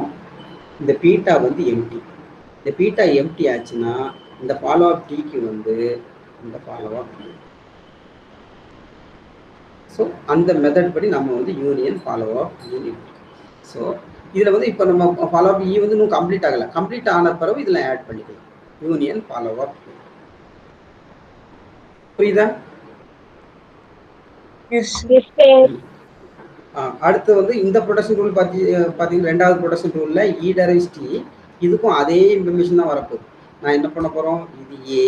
இந்த பீட்டா வந்து எம்டி, இந்த பீட்டா எம்டி ஆச்சுன்னா இந்த ஃபாலோ அப் டிக்கு வந்து இந்த ஃபாலோ அப் இ. ஸோ அந்த மெத்தட் படி நம்ம வந்து யூனியன் ஃபாலோ அப் யூனியன். ஸோ இதில் வந்து இப்போ நம்ம ஃபாலோ அப் இ வந்து இன்னும் கம்ப்ளீட் ஆகலை, கம்ப்ளீட் ஆன பிறகு இதில் ஆட் பண்ணிக்கலாம் யூனியன் ஃபாலோ அப். புரியுதா? அடுத்து வந்து இந்த ப்ரொடக்ஷன் ரூல் பார்த்தீங்கன்னா ரெண்டாவது ப்ரொடக்ஷன் ரூலில் இ டெரைவ்ஸ் டி, இதுக்கும் அதே இன்ஃபர்மேஷன் தான் வரப்போகுது. நான் என்ன பண்ண போகிறோம், இது ஏ,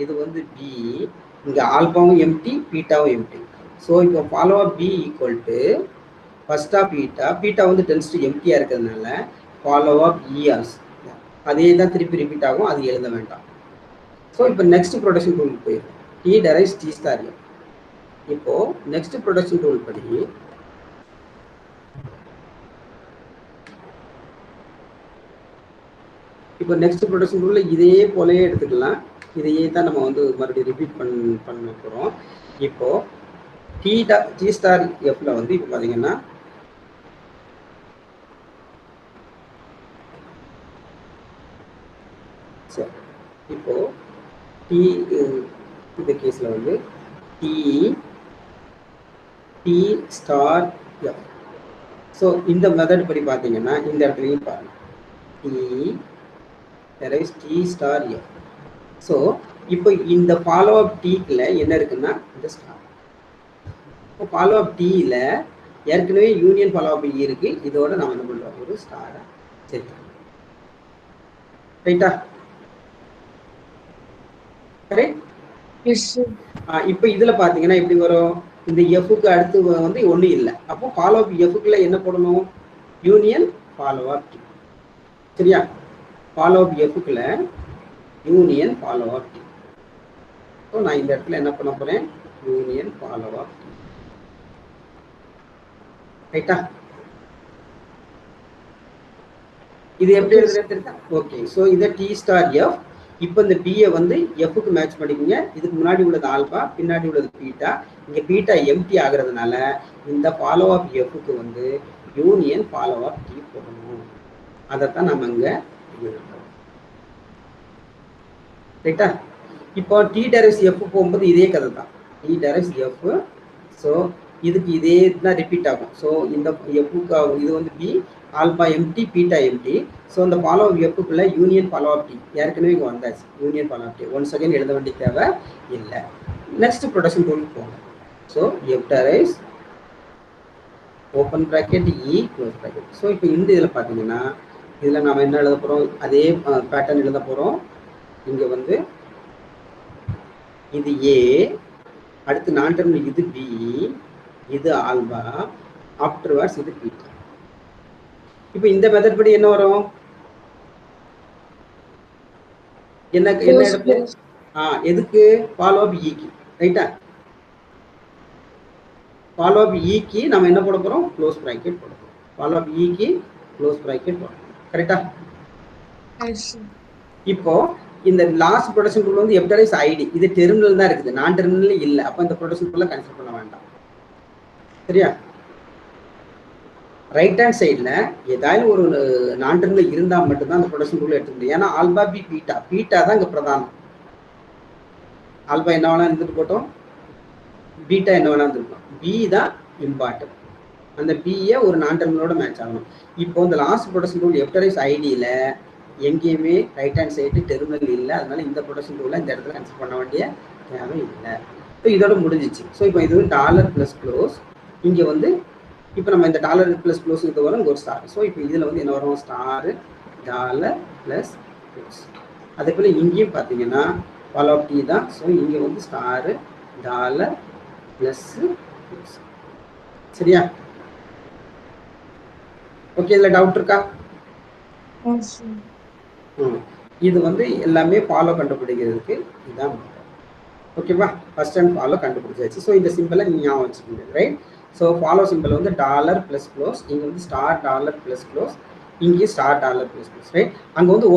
இது வந்து பி, இங்கே ஆல்பாவும் எம்டி பீட்டாவும் எம்டி. ஸோ இப்போ follow of B equal to first of beta, beta வந்து டென்ஸ் டு எம்டியாக இருக்கிறதுனால ஃபாலோ அப் இ ஆல்சோ, அதே தான் திருப்பி ரிப்பீட் ஆகும், அது எழுத வேண்டாம். ஸோ இப்போ நெக்ஸ்ட் ப்ரொடக்ஷன் ரூலுக்கு போயிடும், டி டெரைவ்ஸ் டி ஸ்டார். இப்போ நெக்ஸ்ட் ப்ரொடக்ஷன் ரூல் படி இப்போ நெக்ஸ்ட் ப்ரொடக்ஷன் ரூலில் இதே போலயே எடுத்துக்கலாம், இதையே தான் நம்ம வந்து மறுபடியும் ரிப்பீட் பண்ண போகிறோம். இப்போ டி ஸ்டார் எஃப்ல வந்து இப்போ பார்த்தீங்கன்னா சரி, இப்போ டி இந்த கேஸில் வந்து டி ஸ்டார் எஃப். ஸோ இந்த மெத்தட் படி பார்த்தீங்கன்னா இந்த இடத்துலையும் பாருங்கள் டி ஸ்டார் எஃப். ஸோ இப்போ இந்த ஃபாலோ அப் டீக்கில் என்ன இருக்குன்னா இந்த ஸ்டார். இப்போ ஃபாலோ அப் டீயில் ஏற்கனவே யூனியன் ஃபாலோ அப் இருக்கு, இதோட நம்ம என்ன பண்ணுறோம், ஒரு ஸ்டாரை சேர்த்துக்கணும். ரைட்டா? கரெக்ட். இப்போ இதில் பார்த்தீங்கன்னா எப்படி வரும், இந்த எஃப்க்கு அடுத்து வந்து ஒன்றும் இல்லை, அப்போ ஃபாலோ அப் எஃப்க்குள்ள என்ன போடணும், யூனியன் ஃபாலோ அப் டி. சரியா? ஃபாலோ அப் எஃப்க்குள்ள union follow of T. So நான் இந்த இடத்துல என்ன பண்ண போகிறேன், யூனியன் ஃபாலோ அப் டி. ரைட்டா? இது எப்படி எழுதுறது தெரியுதா? ஓகே. ஸோ இதை டி ஸ்டார் எஃப். இப்போ இந்த பியை வந்து எஃப்க்கு மேட்ச் பண்ணிக்கோங்க. இதுக்கு முன்னாடி உள்ளது ஆல்பா, பின்னாடி உள்ளது பீட்டா. இங்கே பீட்டா எம்டி ஆகுறதுனால இந்த ஃபாலோ அப் எஃப்க்கு வந்து யூனியன் ஃபாலோ அப் டி போடணும். அதைத்தான் நம்ம இங்கே எழுதுறோம். ரைட்டா? இப்போ டி டெரைவ்ஸ் எஃப் போகும்போது இதே கதை தான், டி டெரைவ்ஸ் எஃப். ஸோ இதுக்கு இதே தான் ரிப்பீட் ஆகும். ஸோ இந்த எஃப்க்கு இது வந்து B, alpha empty beta empty. So இந்த ஃபாலோ அப் எஃப்க்குள்ள யூனியன் ஃபாலோ அப் டி ஏற்கனவே இங்கே வந்தாச்சு, union follow of T. One second எழுத வேண்டிய தேவை இல்லை. நெக்ஸ்ட் ப்ரொடக்ஷன் ரூலுக்கு போகணும். So F derives open bracket E close bracket. So இப்போ இந்த இதில் பார்த்தீங்கன்னா இதில் நாம் என்ன எழுத போகிறோம், அதே பேட்டர்ன் எழுத போகிறோம். இங்கே வந்து இது ஏ, அடுத்து நான் டெர்மினல் இது பி, இது ஆல்பா, ஆஃப்டர்வர்ட்ஸ் இது பீட்டா. இப்போ இந்த மெத்தட் படி என்ன வரும், என்ன இடத்துல எதுக்கு, ஃபாலோ அப் ஈக்கு. ரைட்டா? ஃபாலோ அப் ஈக்கு நம்ம என்ன போட போகிறோம், க்ளோஸ் ப்ராக்கெட் போட போகிறோம். ஃபாலோ அப் ஈக்கு க்ளோஸ் ப்ராக்கெட் போட போகிறோம். கரெக்டா? இப்போ இந்த லாஸ்ட் ப்ரொடக்ஷன் ரூல் வந்து எஃப் டெரைவ்ஸ் ஐடி, இது டெர்மினல் தான் இருக்குது, நான் டெர்மினல் இல்லை. அப்போ இந்த ப்ரொடக்ஷன் ரூலை கன்சிடர் பண்ண வேண்டாம். சரியா? ரைட் ஹேண்ட் சைடில் ஏதாவது ஒரு நான் டெர்மினல் இருந்தால் மட்டும்தான் அந்த ப்ரொடக்ஷன் ரூல் எடுத்துக்க முடியும். ஏன்னா ஆல்பா பி பீட்டா, பீட்டா தான் இங்கே பிரதானம். ஆல்பா என்ன வேணா இருந்துட்டு போட்டோம், பீட்டா என்ன வேணா இருந்துருக்கோம், பி தான் இம்பார்ட்டன்ட். அந்த பியை ஒரு நான் டெர்மினலோட மேட்ச் ஆகணும். இப்போ இந்த லாஸ்ட் ப்ரொடக்ஷன் ரூல் எஃப் டெரைவ்ஸ் ஐடியில் எங்கேயுமே ரைட் ஹேண்ட் சைடு டெர்மினல் இல்லை, அதனால இந்த ப்ரொடக்ஷன் ரூலை இந்த இடத்துல கன்சிடர் பண்ண வேண்டிய தேவை இல்லை. இப்போ இதோட முடிஞ்சிச்சு. ஸோ இப்போ இது டாலர் ப்ளஸ் க்ளோஸ் இங்கே வந்து இப்போ நம்ம இந்த டாலர் ப்ளஸ் க்ளோஸ் இது வரும் இங்கே ஒரு ஸ்டார். ஸோ இப்போ இதில் வந்து என்ன வரும், ஸ்டாரு டாலர் ப்ளஸ் க்ளோஸ். அதே போல் இங்கேயும் பார்த்தீங்கன்னா ஃபாலோ ஆஃப் டி தான். ஸோ இங்கே வந்து ஸ்டாரு டாலர் ப்ளஸ்ஸு க்ளோஸ். சரியா? ஓகே, இதில் டவுட் இருக்கா? இது வந்து எல்லாமே ஃபாலோ கண்டுபிடிக்கிறதுக்கு இதுதான். ஓகேவா? ஃபர்ஸ்ட் அண்ட் ஃபாலோ கண்டுபிடிச்சாச்சு. ஸோ இந்த சிம்பிளை நீங்கள் ஞாபகம் வச்சுக்கோங்க, ரைட்? ஸோ ஃபாலோ சிம்பிள் வந்து டாலர் ப்ளஸ் க்ளோஸ், இங்கே வந்து ஸ்டார் டாலர் ப்ளஸ் க்ளோஸ், இங்கே star dollar plus close, right? அங்கே வந்து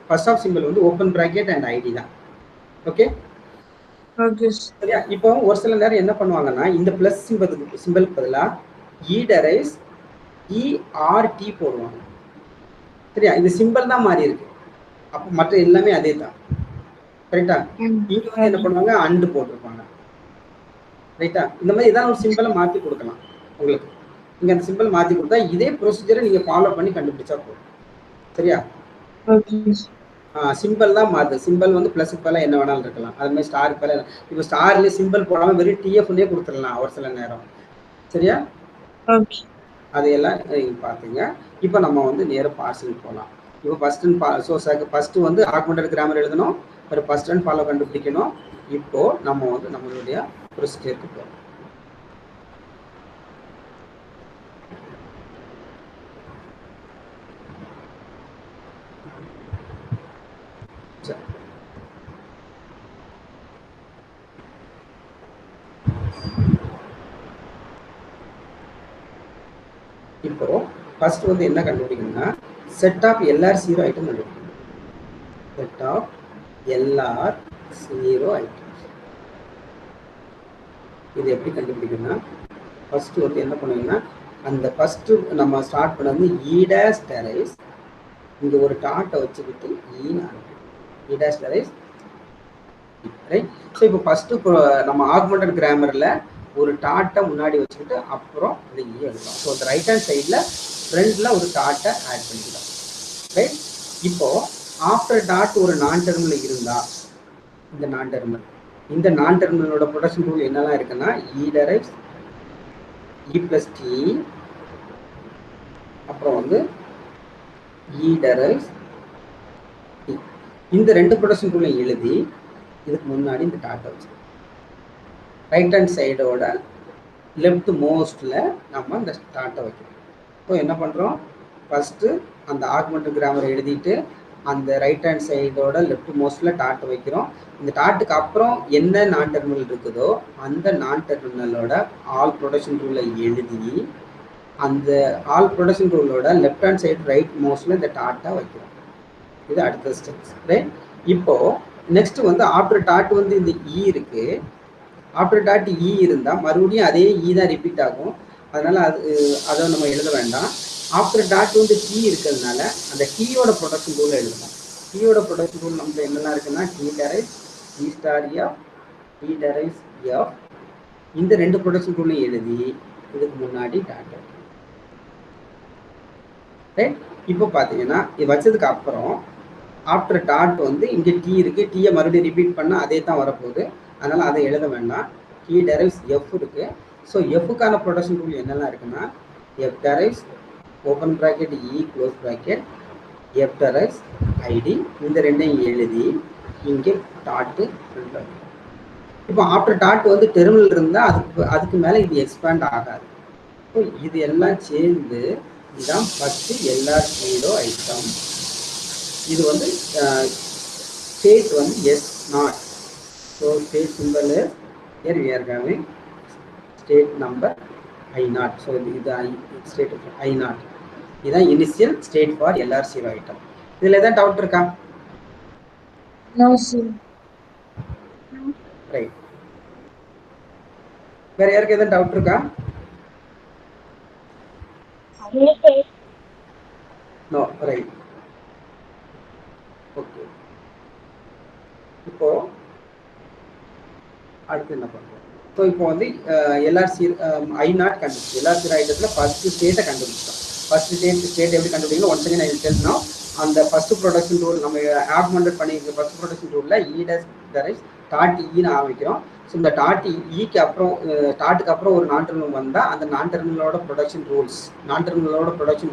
ஃபர்ஸ்ட் ஆஃப் சிம்பிள் வந்து ஓப்பன் ப்ராக்கெட் அண்ட் ஐடி தான். ஓகே சரியா? இப்போ ஒரு சில நேரம் என்ன பண்ணுவாங்கன்னா இந்த ப்ளஸ் சிம்பிளுக்கு பதிலாக இ டெரைவ்ஸ் இஆர்டி போடுவாங்க. சரியா? இந்த சிம்பிள் தான் மாறி இருக்கு, அப்போ மற்ற எல்லாமே அதே தான். கரெக்டா? இங்க வந்து என்ன பண்ணுவாங்க, அண்டு போட்டிருப்பாங்க. ரைட்டா? இந்த மாதிரி ஏதாவது ஒரு சிம்பிளை மாற்றி கொடுக்கலாம் உங்களுக்கு. நீங்க அந்த சிம்பிள் மாற்றி கொடுத்தா இதே ப்ரொசீஜரை நீங்க ஃபாலோ பண்ணி கண்டுபிடிச்சா போதும். சரியா? சிம்பிள் தான் மாறுது. சிம்பிள் வந்து பிளஸுக்கு பதிலாக என்ன வேணாலும் இருக்கலாம். அது மாதிரி ஸ்டாருக்கு பதிலாக இப்போ ஸ்டார்லேயே சிம்பிள் போடாமல் வெறும் டிஎஃப்னே கொடுத்துடலாம் ஒரு சில நேரம். சரியா? அதையெல்லாம் பார்த்தீங்க. இப்போ நம்ம வந்து நேராக பார்சல் போகலாம். இப்போ ஃபர்ஸ்ட் வந்து ஆக்மெண்டட் கிராமர் எழுதணும், ஒரு ஃபர்ஸ்ட் அண்ட் ஃபாலோ கண்டுபிடிக்கணும். இப்போ நம்ம வந்து நம்மளுடைய ப்ரொசீஜருக்கு போகிறோம். இப்போ ஃபர்ஸ்ட் வந்து என்ன கண்டுபிடிக்கணும்னா செட் ஆஃப் எல்ஆர் 0 ஐட்டம் கண்டுபிடிக்கணும். செட் ஆஃப் எல்ஆர் 0 ஐட்டம் இது எப்படி கண்டுபிடிக்கணும்னா ஃபர்ஸ்ட் வந்து என்ன பண்ணுவீங்கன்னா அந்த ஃபர்ஸ்ட் நம்ம ஸ்டார்ட் பண்ணது இ டேஷ் டெரைஸ், இங்க ஒரு டாட்டை வச்சுக்கிட்டு இ டேஷ் டெரைஸ், ரைட்? ஸோ இப்போ ஃபர்ஸ்ட் நம்ம ஆக்மெண்டட் கிராமர்ல ஒரு டாட்டை முன்னாடி வச்சுக்கிட்டு அப்புறம் இந்த இ எழுதலாம். ஸோ அந்த ரைட் ஹேண்ட் சைடில் ஃப்ரண்ட்ல ஒரு டாட்டை ஆட் பண்ணிக்கலாம், ரைட்? இப்போ ஆஃப்டர் டாட் ஒரு நான் டெர்மினல் இருந்தா இந்த நான் டெர்மினலோட ப்ரொடக்ஷன் ரூல் என்னெல்லாம் இருக்குன்னா இ டெரைவ்ஸ் இ பிளஸ் டி, அப்புறம் வந்து இ டெரைவ்ஸ் டி. இந்த ரெண்டு ப்ரொடக்ஷன் ரூலையும் எழுதி இதுக்கு முன்னாடி இந்த டாட்டை வச்சு ரைட் ஹேண்ட் சைடோட லெஃப்ட் மோஸ்ட்ல நம்ம இந்த டாட்டை வைக்கிறோம். இப்போ என்ன பண்ணுறோம், ஃபர்ஸ்ட்டு அந்த ஆக்மெண்டட் கிராமரை எழுதிட்டு அந்த ரைட் ஹேண்ட் சைடோட லெஃப்ட் மோஸ்ட்ல டாட்டை வைக்கிறோம். இந்த டாட்டுக்கு அப்புறம் என்ன நான் டெர்மினல் இருக்குதோ அந்த நான் டெர்மினலோட ஆல் ப்ரொடக்ஷன் ரூலை எழுதி அந்த ஆல் ப்ரொடக்ஷன் ரூலோட லெஃப்ட் ஹேண்ட் சைடு ரைட் மோஸ்ட்ல இந்த டாட்டை வைக்கிறோம். இது அடுத்த ஸ்டெப்ஸ், ரைட்? இப்போ நெக்ஸ்ட் வந்து ஆஃப்டர் டாட் வந்து இந்த இ இருக்கு, ஆஃப்டர் டாட் இ இருந்தால் மறுபடியும் அதே இ தான் ரிப்பீட் ஆகும். அதனால அதை நம்ம எழுத வேண்டாம். ஆஃப்டர் டாட் வந்து டி இருக்கிறதுனால அந்த டீயோட ப்ரொடக்ஷன் ரூல் எழுதணும். டீயோட ப்ரொடக்ஷன் ரூல் நம்ம என்னெல்லாம் இருக்குன்னா T derives T star F, T derives F, இந்த ரெண்டு ப்ரொடக்ஷன் ரூலையும் எழுதி இதுக்கு முன்னாடி டாட், ரைட்? இப்போ பார்த்தீங்கன்னா இது வச்சதுக்கு அப்புறம் ஆஃப்டர் டாட் வந்து இங்கே டி இருக்கு, டீயை மறுபடியும் ரிப்பீட் பண்ணால் அதே தான் வரப்போகுது. அதனால அதை எழுத வேண்டாம். டி டெரைவ்ஸ் எஃப் இருக்கு. ஸோ எஃப்க்கான ப்ரொடக்ஷன் ரூல் என்னெல்லாம் இருக்குன்னா F derives open bracket E close bracket F டெரைவ்ஸ் ID, இந்த ரெண்டையும் எழுதி இங்கே டாட்டு. இப்போ ஆஃப்டர் டாட் வந்து டெர்மினல் இருந்தால் அதுக்கு மேலே இது எக்ஸ்பேண்ட் ஆகாது. ஸோ இது எல்லாம் சேர்ந்து இதுதான் ஃபர்ஸ்ட் எல்ஆர் 0 ஐட்டம். இது வந்து ஸ்டேட் வந்து எஸ் நாட். So state symbol here we are having state number I0. So இது ஸ்டேட் I0. இதுதான் initial state for LR 0 item. இதில் எதாவது டவுட் இருக்கா? No sir. ரைட். வேற யாருக்கு எதாவது டவுட் இருக்கா? No, right. ஓகே, இப்போ அடுத்து என்ன பண்ணுறோம்? ஸோ இப்போ வந்து எல்ஆர்சி I0 கண்டுபிடிச்சு எல்ஆர் 0 ஐட்டத்தில் ஃபர்ஸ்ட் ஸ்டேட்டை கண்டுபிடிச்சோம். ஃபர்ஸ்ட் ஸ்டேட் எப்படி கண்டுபிடிக்கணும் once again I will tell now. அந்த ஃபர்ஸ்ட் ப்ரொடக்ஷன் ரூல் நம்ம ஆக்மெண்டட் பண்ணியிருக்க ஃபர்ஸ்ட் ப்ரொடக்ஷன் ரூலில் இ டேஷ் டெரைவ்ஸ் டாட் இன்னு ஆரம்பிக்கிறோம். ஸோ இந்த டாட் ஈக்கு அப்புறம் டாட்டுக்கு அப்புறம் ஒரு நான் டெர்மினல் வந்தால் அந்த நான் டெர்மினலோட ப்ரொடக்ஷன்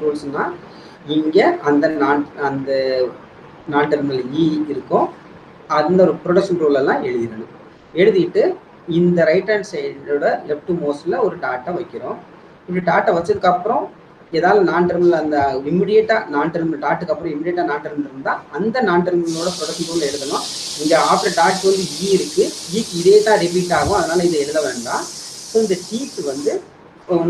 ரூல்ஸ்னால் இங்கே அந்த நான் டெர்மினல் இ இருக்கும், அந்த ஒரு ப்ரொடக்ஷன் ரூல் எல்லாம் எழுதிடணும். எழுதிட்டு இந்த ரைட் ஹேண்ட் சைடோட லெஃப்ட் மோஸ்ட்ல ஒரு டாட்டை வைக்கிறோம். இப்படி டாட்டை வச்சதுக்கப்புறம் ஏதாவது நான் டெர்மினல் அந்த இமிடியேட்டாக நான் டெர்மினல் டாட்டுக்கு அப்புறம் இமிடியேட்டாக நான் டெர்மினல் இருந்தால் அந்த நான் டெர்மினலோட ப்ரொடக்ஷன் ரூல் எழுதணும். இங்கே ஆஃப்டர் டாட் வந்து இ இருக்குது, ஈக்கு இதே தான் ரிப்பீட் ஆகும், அதனால் இதை எழுத வேண்டாம். ஸோ இந்த டீக்கு வந்து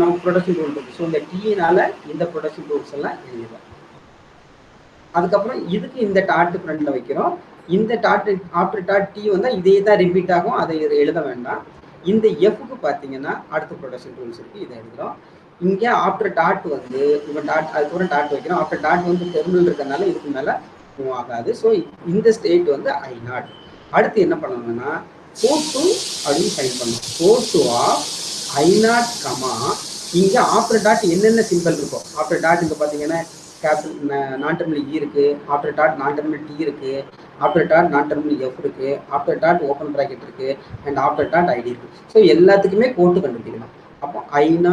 நம்ம ப்ரொடக்ஷன் ரூல் இருக்குது. ஸோ இந்த டீனால இந்த ப்ரொடக்ஷன் ரூல்ஸ் எல்லாம் எழுதிடும். அதுக்கப்புறம் இதுக்கு இந்த டாட்டு ஃப்ரண்ட்ல வைக்கிறோம். இந்த டாட்டு ஆஃப்டர் டாட் டி வந்தால் இதே தான் ரிப்பீட் ஆகும், அதை எழுத வேண்டாம். இந்த எஃப்க்கு பார்த்தீங்கன்னா அடுத்த ப்ரொடக்ஷன் ரூல்ஸ் இருக்குது, இதை எழுதுகிறோம். இங்கே ஆஃப்டர் டாட் வந்து இப்போ டாட் அதுக்கப்புறம் டாட் வைக்கிறோம். ஆஃப்டர் டாட் வந்து டெர்மினல் இருக்கிறதுனால இதுக்கு மேலே மூவ் ஆகாது. ஸோ இந்த ஸ்டேட் வந்து I0. அடுத்து என்ன பண்ணணும்னா கோட்டு அப்படின்னு சைன் பண்ணணும். கோட்டு ஆஃப் I0, இங்கே ஆஃப்டர் டாட் என்னென்ன சிம்பிள் இருக்கும். ஆஃப்டர் டாட் இங்கே பார்த்தீங்கன்னா நான் டெர்மினல் இ இருக்குது, ஆஃப்டர் டாட் நான் டெர்மினல் டி இருக்குது, ஆஃப்டர் டாட் நான் டெர்மினல் எஃப் இருக்குது, ஆஃப்டர் டாட் ஓப்பன் ப்ராக்கெட் இருக்குது, அண்ட் ஆஃப்டர் டாட் ஐடி இருக்குது. ஸோ எல்லாத்துக்குமே கோட்டு கண்டுபிடிக்கணும். அப்போ I0,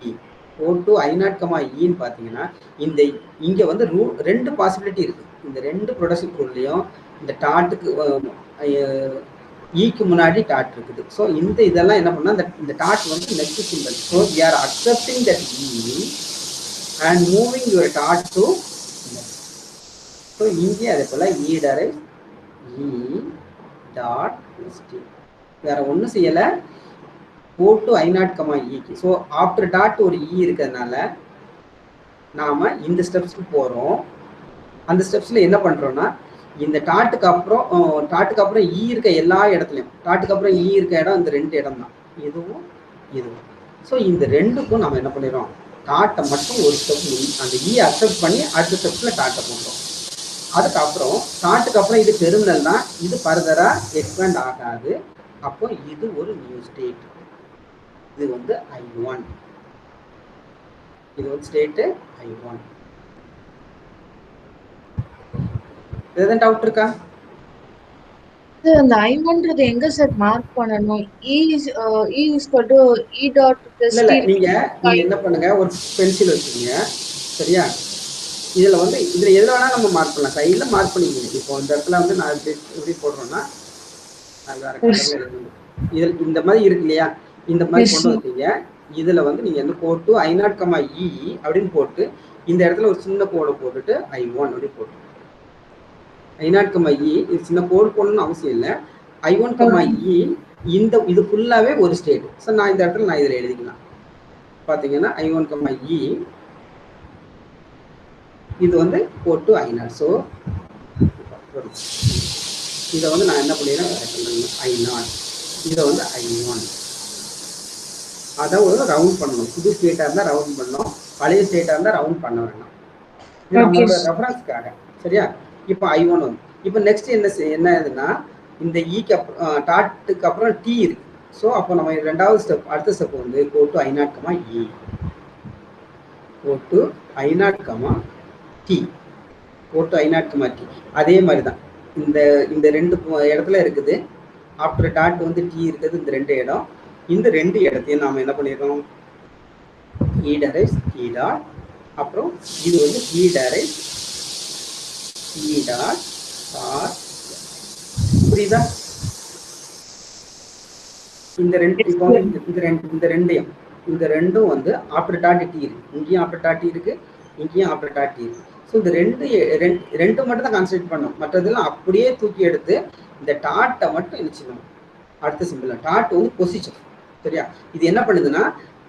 E. கோட்டு I0, ஈன்னு பார்த்தீங்கன்னா இந்த இங்கே வந்து ரெண்டு பாசிபிலிட்டி இருக்குது. இந்த ரெண்டு ப்ரொடக்ஷன் ரூல்லையும் இந்த டாட்டுக்கு ஈக்கு முன்னாடி டாட் இருக்குது. ஸோ இதெல்லாம் என்ன பண்ணால் இந்த டாட் வந்து next symbol. So we are accepting that E and moving your dot to next. So இங்கே அதே போல் E derives E dot next. வேற ஒன்றும் செய்யலை, go to I0, E. So after dot ஒரு E இருக்கிறதுனால நாம் இந்த ஸ்டெப்ஸ்க்கு போகிறோம். அந்த ஸ்டெப்ஸில் என்ன பண்ணுறோன்னா இந்த டாட்டுக்கு அப்புறம் E இருக்க எல்லா இடத்துலையும் டாட்டுக்கு அப்புறம் E இருக்க இடம் இந்த ரெண்டு இடம் தான், இதுவும் இதுவும். ஸோ இந்த ரெண்டுக்கும் நம்ம என்ன பண்ணிடுறோம், டாட்டை மட்டும் ஒரு ஸ்டெப் அந்த இ அக்செப்ட் பண்ணி அடுத்த ஸ்டெப்ஸில் டாட்டை போடுறோம். அதுக்கப்புறம் டாட்டுக்கு அப்புறம் இது டெர்மினல் தான், இது ஃபர்தராக எக்ஸ்பேண்ட் ஆகாது. அப்போ இது ஒரு நியூ ஸ்டேட். இது வந்து I1, இது வந்து ஸ்டேட்டு I1. எதுவும் டவுட் இருக்கா? அந்த I1ன்றது எங்க சார் மார்க் பண்ணனும்? E is equal to E dot plus இல்ல நீங்க என்ன பண்ணுங்க, ஒரு பென்சில் வச்சுக்கீங்க, சரியா? இதுல வந்து இதுல எது வேணா நம்ம மார்க் பண்ணலாம், சைடுல மார்க் பண்ணிக்கோங்க. இப்போ இந்த இடத்துல வந்து நான் எப்படி போடுறேன்னா இதில் இந்த மாதிரி இருக்கு இல்லையா, இந்த மாதிரி கொண்டு வந்தீங்க. இதுல வந்து நீங்க என்ன போட்டு I0, E அப்படின்னு போட்டு இந்த இடத்துல ஒரு சின்ன கோடை போட்டுட்டு I1 அப்படி போட்டு I0, E இது சின்ன கோடு போடணும்னு அவசியம் இல்லை. I1, E இது ஃபுல்லாவே ஒரு ஸ்டேட். ஸோ நான் இந்த இடத்துல நான் இதில் எழுதிக்கலாம். பார்த்தீங்கன்னா I1, E இது வந்து போட்டு I0. ஸோ இதை வந்து நான் என்ன பண்ணிடுறேன், I0, இதை வந்து I1. அதை ஒரு ரவுண்ட் பண்ணணும். புது ஸ்டேட்டாக இருந்தால் ரவுண்ட் பண்ணணும், பழைய ஸ்டேட்டாக இருந்தால் ரவுண்ட் பண்ண வேண்டாம். இது நம்மளோட ரெஃபரன்ஸ்க்காக, சரியா? இப்போ I1 வந்து இப்போ நெக்ஸ்ட் என்ன ஆகுதுன்னா இந்த ஈக்கு டாட்டுக்கு அப்புறம் டி இருக்கு. ஸோ அப்போ நம்ம ரெண்டாவது ஸ்டெப், அடுத்த ஸ்டெப் வந்து கோட்டு I0, E, கோட்டு I0, T, கோட்டு I0, T. அதே மாதிரி தான் இந்த ரெண்டு இடத்துல இருக்குது. ஆஃப்டர் டாட் வந்து டி இருக்குது இந்த ரெண்டு இடம். இந்த ரெண்டு இடத்தையும் நாம் என்ன பண்ணிடுறோம், E derives E dot, அப்புறம் இது வந்து E derives E dot or, புரியுதா? இந்த ரெண்டும் வந்து ஆஃப்டர் டாட் டி இருக்கு, இங்கேயும் ஆஃப்டர் டாட் இருக்கு, இங்கேயும் ஆஃப்டர் டாட் இருக்கு. ஸோ இந்த ரெண்டு மட்டும் தான் கான்சன்ட்ரேட் பண்ணணும், மற்றதெல்லாம் அப்படியே தூக்கி எடுத்து இந்த டாட்டை மட்டும் என்ன செய்யணும், அடுத்த சிம்பிள் டாட் வந்து பொசிஷன், சரியா? இது என்ன பண்ணுதுன்னா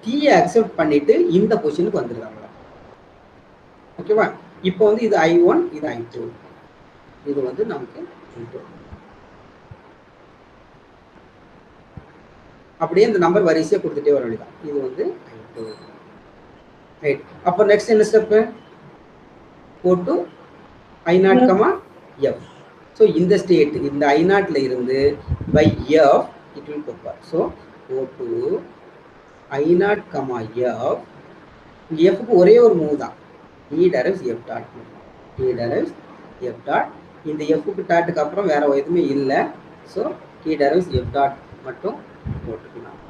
டீயை அக்செப்ட் பண்ணிட்டு இந்த பொசிஷனுக்கு வந்துருக்காங்க. ஓகேவா? இப்போ வந்து இது I1, இது I2, இது வந்து நமக்கு I2. அப்படியே இந்த நம்பர் வரிசையாக கொடுத்துட்டே வர வேண்டியதான். இது வந்து I2, ரைட். அப்போ நெக்ஸ்ட் என்ன ஸ்டெப்பு, போட்டு I0, F. ஸோ இந்த ஸ்டேட் இந்த I0ல இருந்து பை F இட் வில் கோப்பர். ஸோ போட்டு I0, F. எஃப்க்கு ஒரே ஒரு மூவ் தான், E derives F dot. E derives F dot. இந்த எஃப்க்கு டாட்டுக்கு அப்புறம் வேற எதுவுமே இல்லை. So T derives f dot மட்டும் போட்டுக்கலாம்.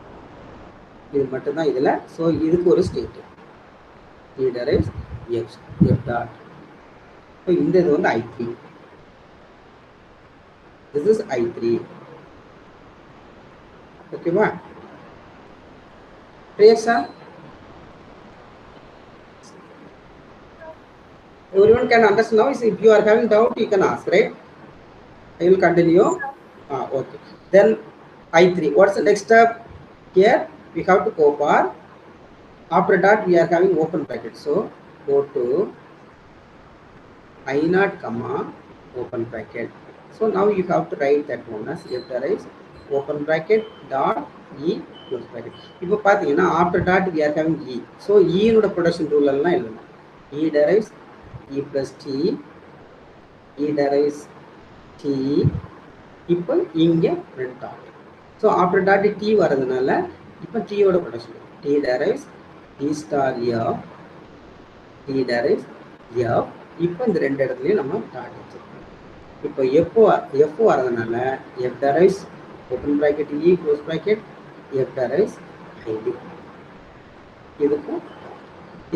இது மட்டும் தான் இதுல. ஸோ இதுக்கு ஒரு state T derives f dot. So இந்த இது வந்து I3. This is I3. ஓகேவா? clear sir? Everyone can understand now. If you are having doubt, you can ask, right? I will continue. Okay. Then I3. What's the next step? Here we have to go for, after that we are having open bracket. So go to I0 comma open bracket. So now you have to write that one as f derives open bracket dot e close bracket. இப்போ பார்த்தீங்கன்னா after dot we are having e. So e நோட production rule எல்லாம் எழுதணும். E derives e plus t, e derives t. இப்போ இங்க print dot. So after dot t வரதுனால இப்போ t ஓட production t derives t star f, t derives f. இப்போ இந்த ரெண்டு இடத்துலயும் நம்ம டாட் வச்சிருக்கோம். இப்போ f வரதுனால f derives open bracket e close bracket f derives id.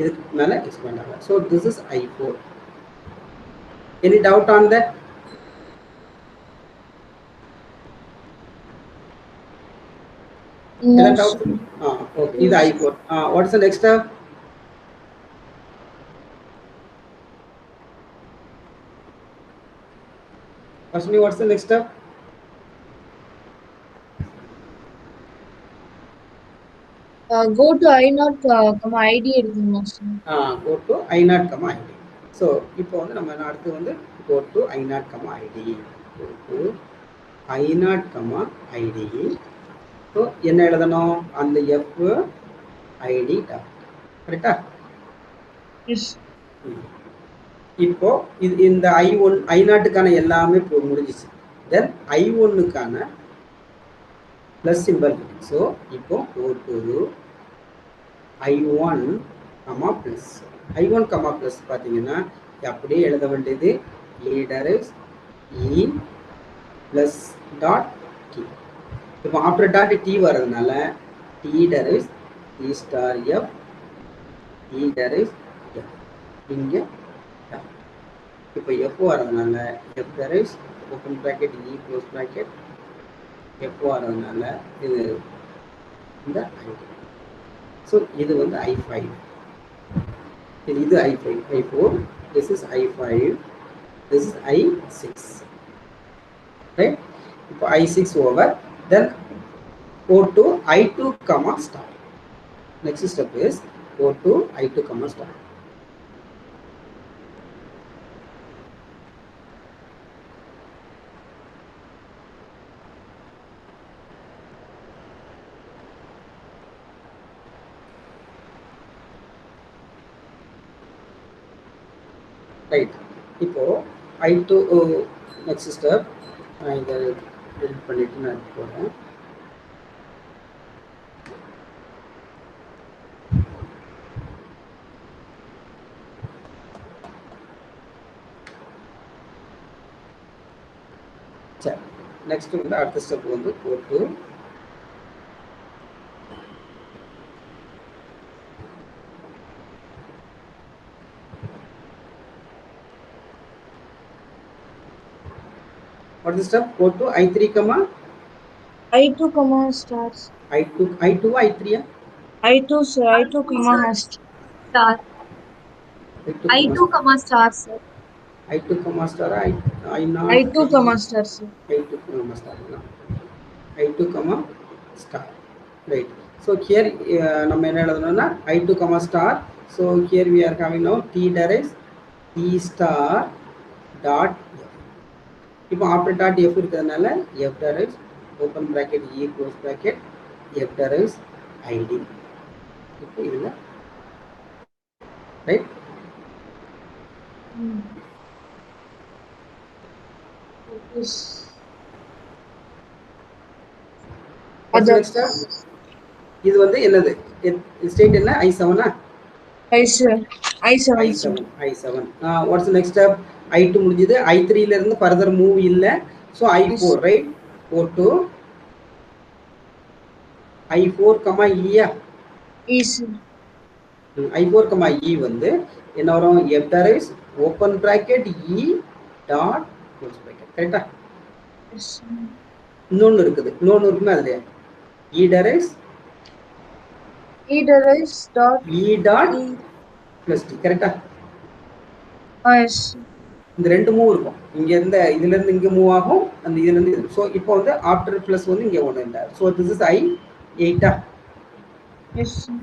இதுக்கு மேல எக்ஸ்பேண்ட் ஆகும். So this is I4. Any doubt on that? No, doubt? Okay. This is I4. What is the next step? Ashwini, what's the next step? Go to I0, ID எடுக்கணும் sir. Go to I0, ID. So இப்போ வந்து நம்ம அடுத்து வந்து go to I0, ID. Go to I0, ID. So என்ன எழுதணும்? அந்த f id dot. கரெக்ட்டா? Yes. இப்போ இந்த I0 க்கான எல்லாமே முடிஞ்சிச்சு. தென் I1 க்கான plus symbol. So இப்போ go to I1, plus. I1, plus பார்த்தீங்கன்னா அப்படியே எழுத வேண்டியது e derives e plus dot t. இப்போ after dot t வரதுனால t derives t star f, e derives f. இங்க இப்போ f வரதுனால f derives open bracket e close bracket f வரதுனால இது இந்த id. ஸோ இது வந்து I5. இது I5, I4. This is I5. This is I6. Right? இப்போ I6 over. Then go to I2, star. Next step is go to I2, star. Right. இப்போ I2 next step நான் இதை delete பண்ணிட்டு நான் போறேன். சரி, நெக்ஸ்ட் வந்து அடுத்த ஸ்டெப் வந்து go to what is the step? Go to I3, I2, stars. I2, I3, I2 sir, I2, Star. I2, star sir. I2, star, I0, I2, star sir. I2, star, I2, star. Right. So here நம்ம என்ன எழுதணும்னா I2, star. So here we are having now t derives t star dot f. இப்போ after dot f இருக்கிறதுனால f derives open bracket e close bracket f derives id. இப்போ இதுல right? Yes. What's the next step? இது வந்து என்னது? State என்ன? I7 ah? I7. I7. What's the next step? I2 முடிஞ்சது. I3 ல இருந்து further move இல்ல. So I4, right? go to I4, E. E sir. I4, E வந்து என்ன வரும்? F derives open bracket E dot close bracket. கரெக்டா? Yes sir. இன்னொன்று இருக்குமே அதுல E derives E derives dot E dot E. plus T. கரெக்டா? Yes sir. இந்த ரெண்டு மூவ் இருக்கும். இங்க இருந்த இதுல இருந்து இங்க மூவ் ஆகும், அந்த இதுல இருந்து இது. ஸோ இப்போ வந்து ஆஃப்டர் பிளஸ் வந்து இங்க ஒன்று இல்லை. So this is I8. Yes sir.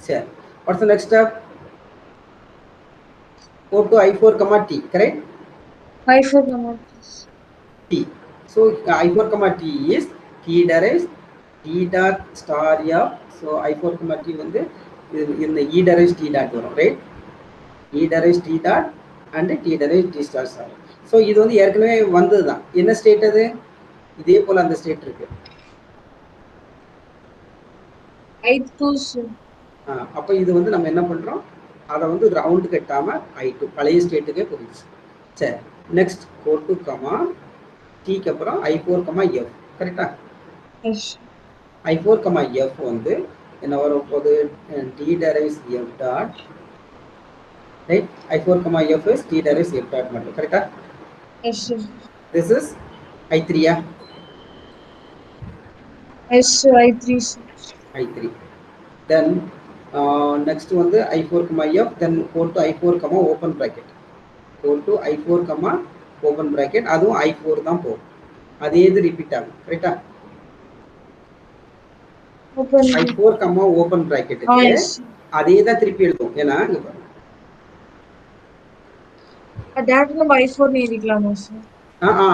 சரி, what's the next step? Go to I4, T. Correct? I4, T. So I4, T is T derives T dot star F. So I4, T வந்து இந்த E derives T dot வரும், right? E derives T dot and T derives T star star. So இது வந்து ஏற்கனவே வந்தது தான். என்ன state அது? இதே போல அந்த ஸ்டேட் இருக்கு. I2 sir. அப்போ இது வந்து நம்ம என்ன பண்றோம்? அதை வந்து ரவுண்டு கட்டாம I2 பழைய ஸ்டேட்டுக்கே போயிடுச்சு. சரி, நெக்ஸ்ட் go to கமா Tக்கு அப்புறம் I4, F. கரெக்டா? Yes. I4, F வந்து என்ன வரும் போது? T derives F dot, right? I4, F is T derives F dot மட்டும். கரெக்டா? Yes sir. This is I3. Yes sir. I3 sir. I3. Then next வந்து I4, F. Then go to I4, open bracket. Go to I4, open bracket. அதுவும் I4 தான் போகும். அதே இது repeat ஆகும். கரெக்டா? Open. I4, open bracket. Yes. அதே தான் திருப்பி எழுதும். ஏன்னா இங்க பாருங்க. டேரக்டா நம்ம I4 னு எழுதிக்கலாமா சார்?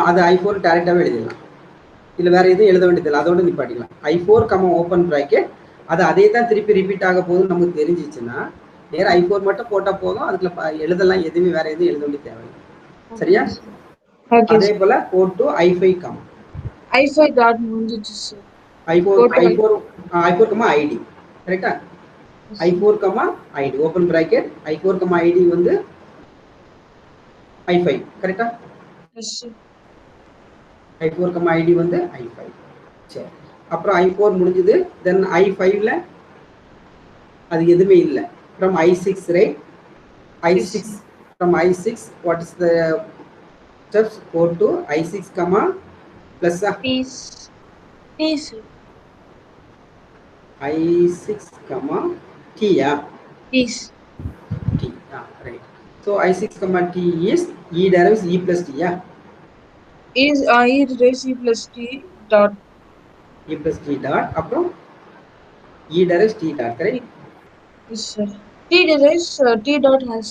அது I4 டைரக்டாவே எழுதிடலாம். இல்ல வேற எதுவும் எழுத வேண்டியதில்லை, அதோட நிப்பாட்டிக்கலாம். I4, ஓப்பன் பிராக்கெட், அது அதே தான் திருப்பி ரிப்பீட் ஆக போகுதுன்னு நமக்கு தெரிஞ்சிச்சுன்னா நேரம் I4 மட்டும் போட்டா போதும். அதுக்குள்ள எழுதலாம், எதுவுமே வேற எதுவும் எழுத வேண்டிய தேவையில்லை. சரியா? அதே போல go to I5, I5 dot முடிஞ்சிச்சு சார். I4, ID. கரெக்டா? I4, ID open bracket. I4, ID வந்து I5. கரெக்டா? Yes sir. I4, ID வந்து I5. சரி, அப்புறம் I4 முடிஞ்சது. தென் I5ல அது எதுவுமே இல்லை. from I6, right? I6, from I6 what is the steps? Go to I6, plus Peace. I6, T. Peace. T. Right. So I6, T is E derives E plus T. Is E derives E plus T dot. E plus T dot. அப்புறம் E derives T dot. Correct? Yes sir. T derives T dot has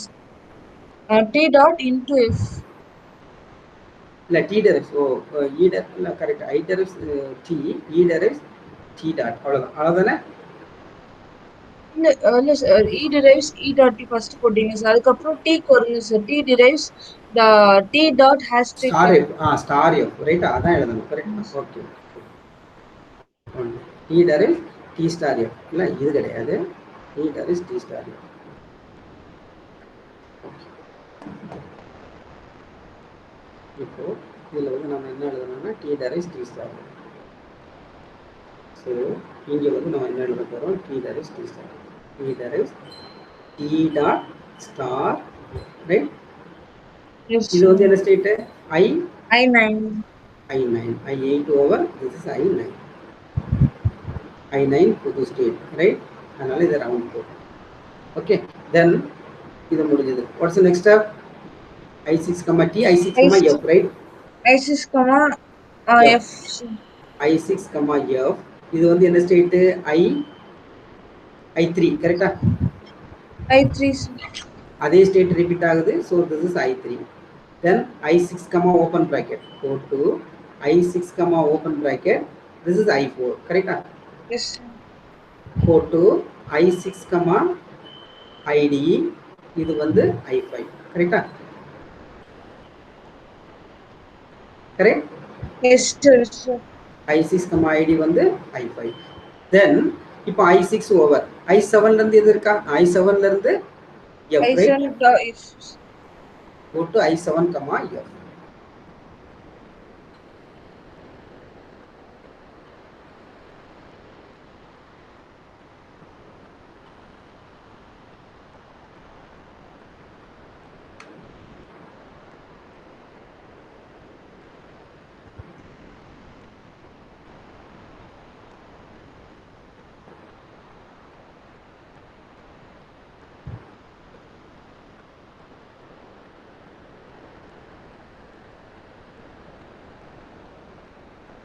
T dot into F. இல்லை, T derives E derives இல்லை, correct. I derives T, E derives T dot. அவ்வளோதானே? இல்லை sir, E derives E dot T first போட்டீங்க sir. அதுக்கப்புறம் T வருங்க sir. T derives the T dot has star F. Star F, right? அதான் எழுதணும். Correct. Okay. T derives T star F. இல்லை, இது கிடையாது. T derives T star F. இப்போ இதில் வந்து நம்ம என்ன எழுதணும்னா T derives T star F. So இங்கே வந்து நம்ம என்ன எழுத போகிறோம்? T derives T star F. T derives T dot star, right? இது வந்து என்ன state? I9. I8 over this is I9. I9 புது ஸ்டேட், ரைட்? அதனால இதை ரவுண்ட் போடும். ஓகே, தென் இது முடிஞ்சது. What's the next step? I6, T, I6, F, right? I6, F. I6, F. இது வந்து என்ன ஸ்டேட்? I3. கரெக்டா? I3. அதே ஸ்டேட் ரிப்பீட் ஆகுது. So this is I3. Then I6, open bracket. Go to I6, open bracket. This is I4. கரெக்டா? Yes sir. Go to I6, ID. இது வந்து I5. கரெக்டா? Correct? Yes sir. I6, ID வந்து I5. தென் இப்போ I6 over I7ல இருந்து எது இருக்கா? I7ல இருந்து F, right? Go to I7, F.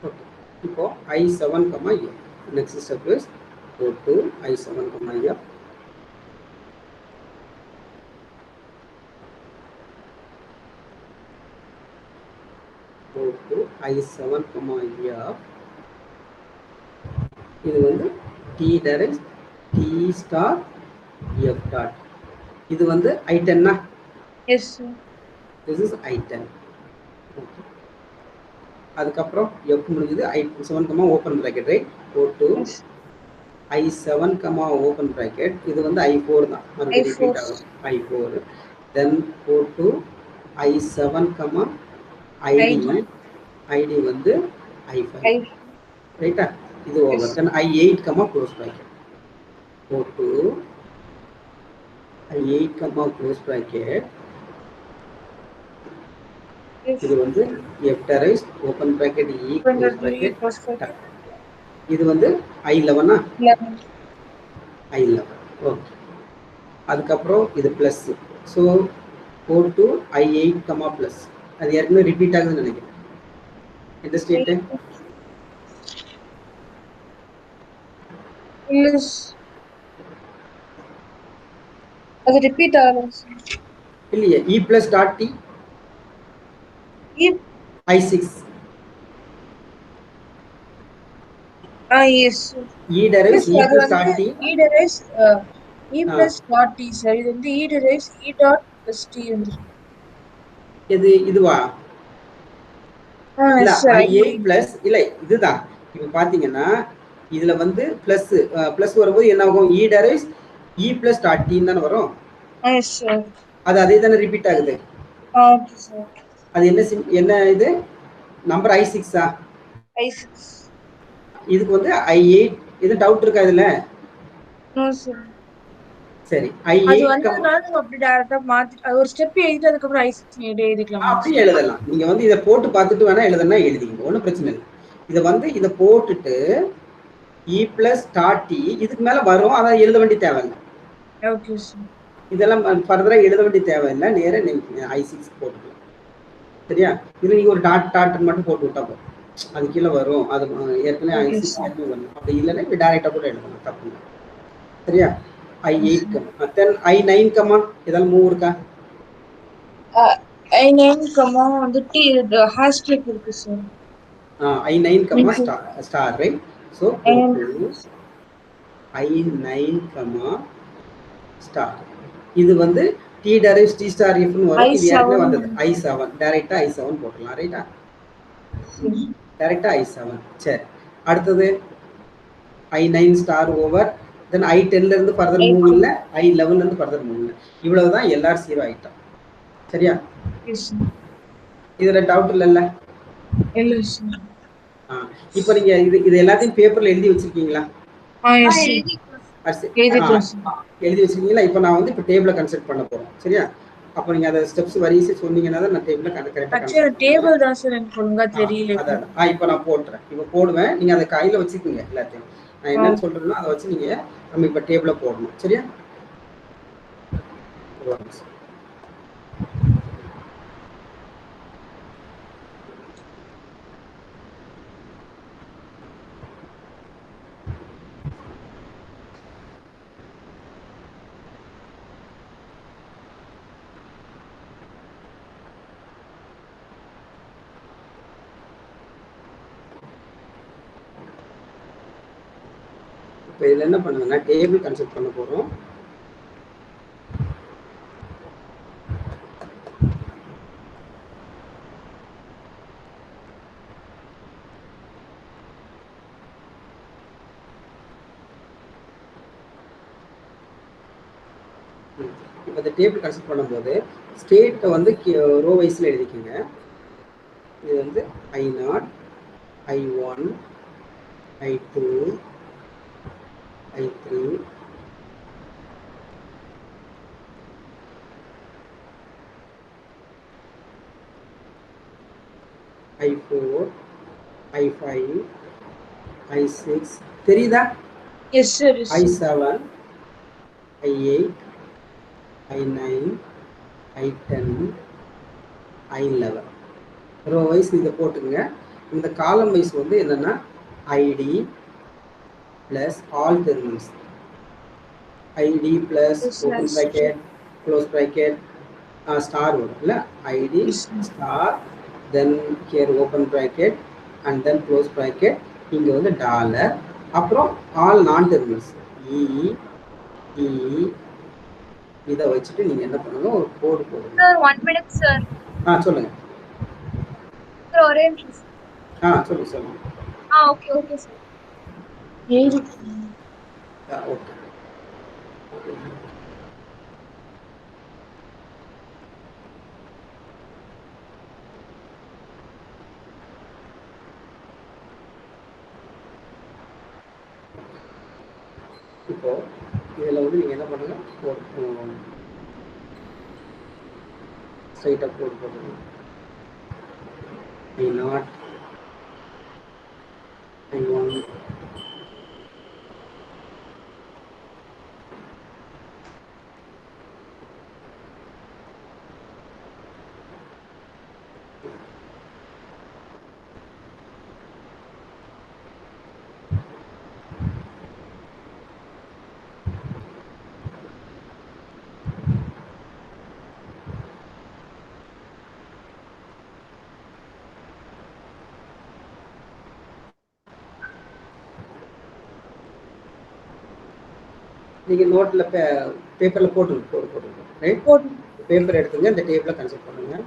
Okay. இப்போ I7, F. Next step is go to I7, F. Go to I7, F. இது வந்து T direct T star F dot. இது வந்து I10 னா? Yes, sir. This is I10. Okay. அதுக்கப்புறம் F முடிஞ்சது. I7, open bracket, right? Go to Yes. I7, open bracket. இது வந்து I4 தான். மறுபடியும் I4. repeat ஆகும். I4. Then go to I7, ID. ID வந்து I5. ரைட்டா? இது over. Then I8, close bracket. Go to I8, close bracket. இது வந்து F direct open bracket E close bracket. இது வந்து I11 ஆ? I11. ஓகே. அதுக்கப்புறம் இது plus. So go to I8, plus. அது ஏற்கனவே ரிப்பீட் ஆகுதுன்னு நினைக்கிறேன். எந்த ஸ்டேட்டு? அது ரிப்பீட் ஆகும் இல்லையே. E plus dot T I6. yes. E derives E plus dot T. E derives E plus dot T, sir. இது வந்து E derives E dot plus T வந்துரும். இதுவா? இல்ல sir. I8 plus இல்ல இதுதான். இப்போ பாத்தீங்கன்னா இதுல வந்து பிளஸ் வரும்போது என்ன ஆகும்? E derives E plus dot T தான வரும். yes sir. அது அதே தான ரிப்பீட் ஆகுது. okay sir. அது என்ன இது? நம்பர் I6 ஆ? I6. இதுக்கு வந்து I8. இது டவுட் இருக்கா இதுல? no sir. சரி. அது I8 வந்ததுனால நம்ம அப்படி டைரக்டா மாத்தி அது ஒரு ஸ்டெப் எழுதி அதுக்கு அப்புறம் I6 எழுதிக்கலாம். அப்படியே எழுதலாம். நீங்க வந்து இத போட்டு பார்த்துட்டு வேணா எழுதனா எழுதிங்க. ஒண்ணும் பிரச்சனை இல்லை. இத வந்து இத போட்டுட்டு E plus dot T இதுக்கு மேல வரும். அத எழுத வேண்டிய தேவையில்லை. Okay sir. இதெல்லாம் ஃபர்தரா எழுத வேண்டிய தேவையில்லை. நேரா நீங்க I6 போட்டுக்கலாம். சரியா? இது நீங்க ஒரு டாட் மட்டும் போட்டு விட்டா போதும். அது கீழே வரும். அது ஏற்கனவே I6 ஏற்கனவே வரும். அப்படி இல்லைன்னா இப்படி டைரக்டா கூட எழுதலாம். தப்பு இல்லை. சரியா? I8 then I9 ஏதாவது மூவ் இருக்கா? I9 வந்து T ஹேஷ்டேக் இருக்கு sir. I9 star, right? So go to I9 star. இது வந்து T derives T star if னு வரும். இது ஏற்கனவே வந்தது. I7 டைரக்டா I7 போடலாம். ரைட்டா? டைரக்டா I7. சரி. அடுத்தது I9 star over. Then I10 ல இருந்து ஃபர்தர் மூவ் இல்ல. I11 ல இருந்து ஃபர்தர் மூவ் இல்ல. இவ்வளவுதான் LR 0 ஐட்டம். சரியா? இதுல டவுட் இல்லல்ல? இல்ல சார். இப்போ நீங்க இது எல்லாத்தையும் பேப்பர்ல எழுதி வச்சிருக்கீங்களா? எழுதி வச்சிருக்கீங்களா? இப்போ நான் வந்து இப்போ டேபிளை கன்ஸ்ட்ரக்ட் பண்ண போறோம். சரியா? அப்போ நீங்க அந்த ஸ்டெப்ஸ் வரிசை சொன்னீங்கன்னா தான் நான் டேபிளை கரெக்டா கன்ஸ்ட்ரக்ட் டேபிள் தான் சார் எனக்கு ஒழுங்கா தெரியல. அதான் இப்போ நான் போடுறேன். இப்போ போடுவேன். நீங்க அதை கையில வச்சுக்கோங்க எல்லாத்தையும். நான் என்னன்னு சொல்றேன்னா அதை வச்சு நீங்க நம்ம இப்போ டேபிளை போடணும். சரியா? இப்போ இதில் என்ன பண்ணுங்கன்னா டேபிள் கன்ஸ்ட்ரக்ட் பண்ண போகிறோம். இப்போ இந்த டேபிள் கன்ஸ்ட்ரக்ட் பண்ணும்போது ஸ்டேட்டை வந்து ரோ வைஸில் எழுதிக்கோங்க. இது வந்து I0, I1, I2, I3, I4, I5, I6. தெரியுதா? Yes sir. I7, I8, I9, I10, I11. Row wise இதை போட்டுங்க. இந்த காலம் வைஸ் வந்து என்னன்னா ID plus all terminals, ID plus open bracket close bracket star வரும் இல்லை, ID star then here open bracket and then close bracket, இங்கே வந்து டாலர், அப்புறம் ஆல் நான் டெர்மினல்ஸ் இதை வச்சுட்டு நீங்கள் என்ன பண்ணணும், ஒரு கோடு போடுங்க. Sir 1 minute sir. சொல்லுங்க சார் ஒரே நிமிஷம். சொல்லுங்க. Okay okay sir. ஓகே. இப்போ இதில் வந்து நீங்கள் என்ன பண்ணுங்க, ஸ்ட்ரைட்டாக கோடு போட்டுருங்க. I0 I1 நீங்கள் நோட்டில் பேப்பரில் போட்டுருங்க ரைட். பேப்பர் எடுத்துங்க, இந்த டேபிளை கன்சல்ட் பண்ணுங்க.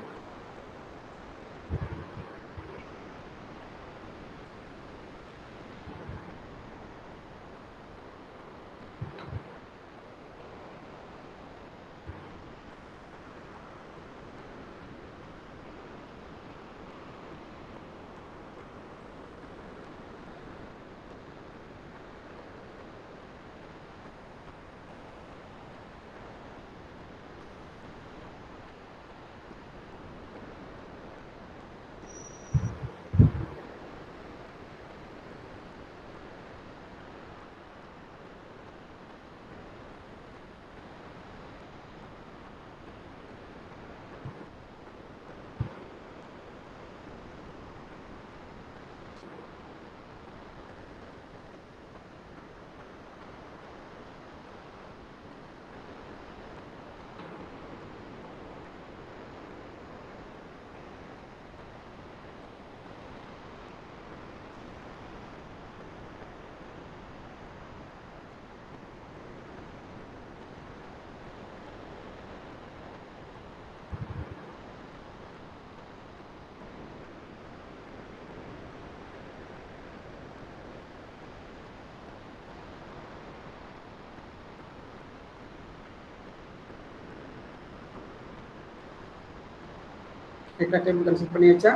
டேட்டா டேபிள் கன்சல்ட் பண்ணியாச்சா?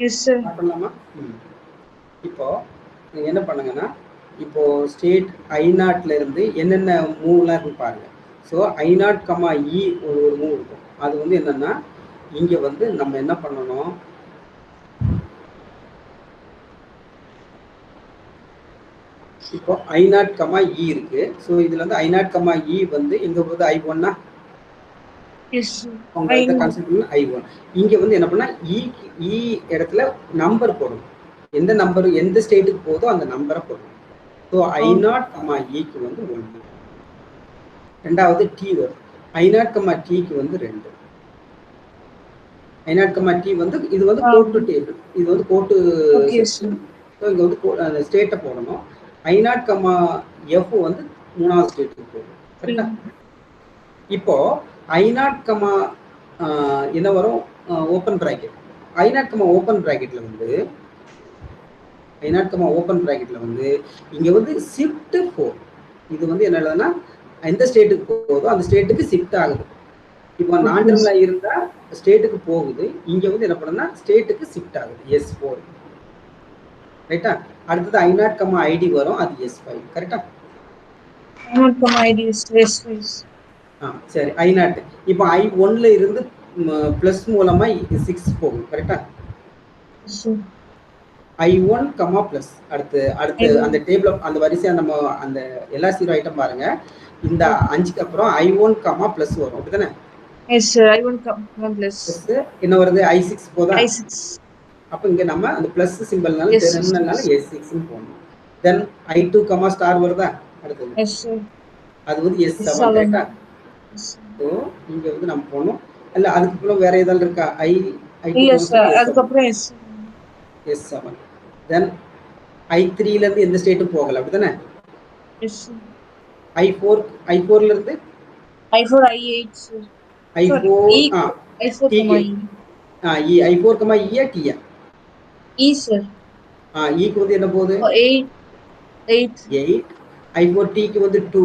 Yes sir. பண்ணலாமா? இப்போ நீங்கள் என்ன பண்ணுங்கன்னா, இப்போ ஸ்டேட் I0 இருந்து என்னென்ன மூவ்லாம் இருக்குன்னு பாருங்க. ஸோ I0, E ஒரு மூவ் இருக்கும். அது வந்து என்னன்னா, இங்கே வந்து நம்ம என்ன பண்ணணும், இப்போ I0, E இருக்கு. ஸோ இதுல வந்து I0, E வந்து எங்க போகுது, I1 I1. இங்க வந்து என்ன பண்ணா, E இடத்துல நம்பர் போடணும். எந்த நம்பர் எந்த ஸ்டேட்டுக்கு போதோ அந்த நம்பரை போடணும். ஸோ I0, Eக்கு வந்து 1. ரெண்டாவது T வரும். I0, Tக்கு வந்து 2. I0, T வந்து இது வந்து கோட்டு டேபிள், இது வந்து கோட்டு. ஸோ இங்க வந்து ஸ்டேட்டை போடணும். I0, F வந்து 3வது ஸ்டேட்டுக்கு போகும். கரெக்டா? இப்போ I0, என்ன வரும், ஓப்பன் ப்ராக்கெட். I0, ஓப்பன் ப்ராக்கெட்ல வந்து இங்க வந்து ஷிஃப்ட் 4. இது வந்து என்ன எழுதுனா, எந்த ஸ்டேட்டுக்கு போகுதோ அந்த ஸ்டேட்டுக்கு ஷிஃப்ட் ஆகுது. இப்போ நான் டெர்மினலா இருந்தா ஸ்டேட்டுக்கு போகுது, இங்க வந்து என்ன பண்ணுன்னா ஸ்டேட்டுக்கு ஷிஃப்ட் ஆகுது, S4. ரைட்டா? அடுத்தது I0, ID வரும், அது S5. கரெக்டா? I0, ID S5. சரி. I0 இப்போ I1ல இருந்து பிளஸ் மூலமா 6 போகும். கரெக்டா? I1, பிளஸ் அடுத்து அந்த டேபிள் அந்த வரிசையா நம்ம அந்த எல்லா 0 ஐட்டம் பாருங்க. இந்த 5க்கு அப்புறம் I1, பிளஸ் வரும். அப்படிதானே? Yes sir. I1, பிளஸ் என்ன வருது, I6 போதா? I6. அப்போ இங்க நம்ம அந்த பிளஸ் சிம்பிள்னால Yes, தெரிஞ்சனால S6 ன்னு போடணும். தென் I2 கமா ஸ்டார் வருதா அடுத்தது yes sir. அது வந்து S7 S7. கரெக்டா? Yes, sir. ஸோ இங்க வந்து நம்ம போடணும். இல்ல அதுக்கப்புறம் வேற ஏதாவது இருக்கா? I2 இல்ல கமா சார் S7 அதுக்கப்புறம் எஸ் S7 தென் I3ல இருந்து எந்த ஸ்டேட்டும் போகல அப்படிதானே? எஸ் I4ல இருந்து I4 I8 sir I4 I4 T comma I4 comma E T E sir Eக்கு வந்து என்ன போகுது 8 8 I4 Tக்கு வந்து 2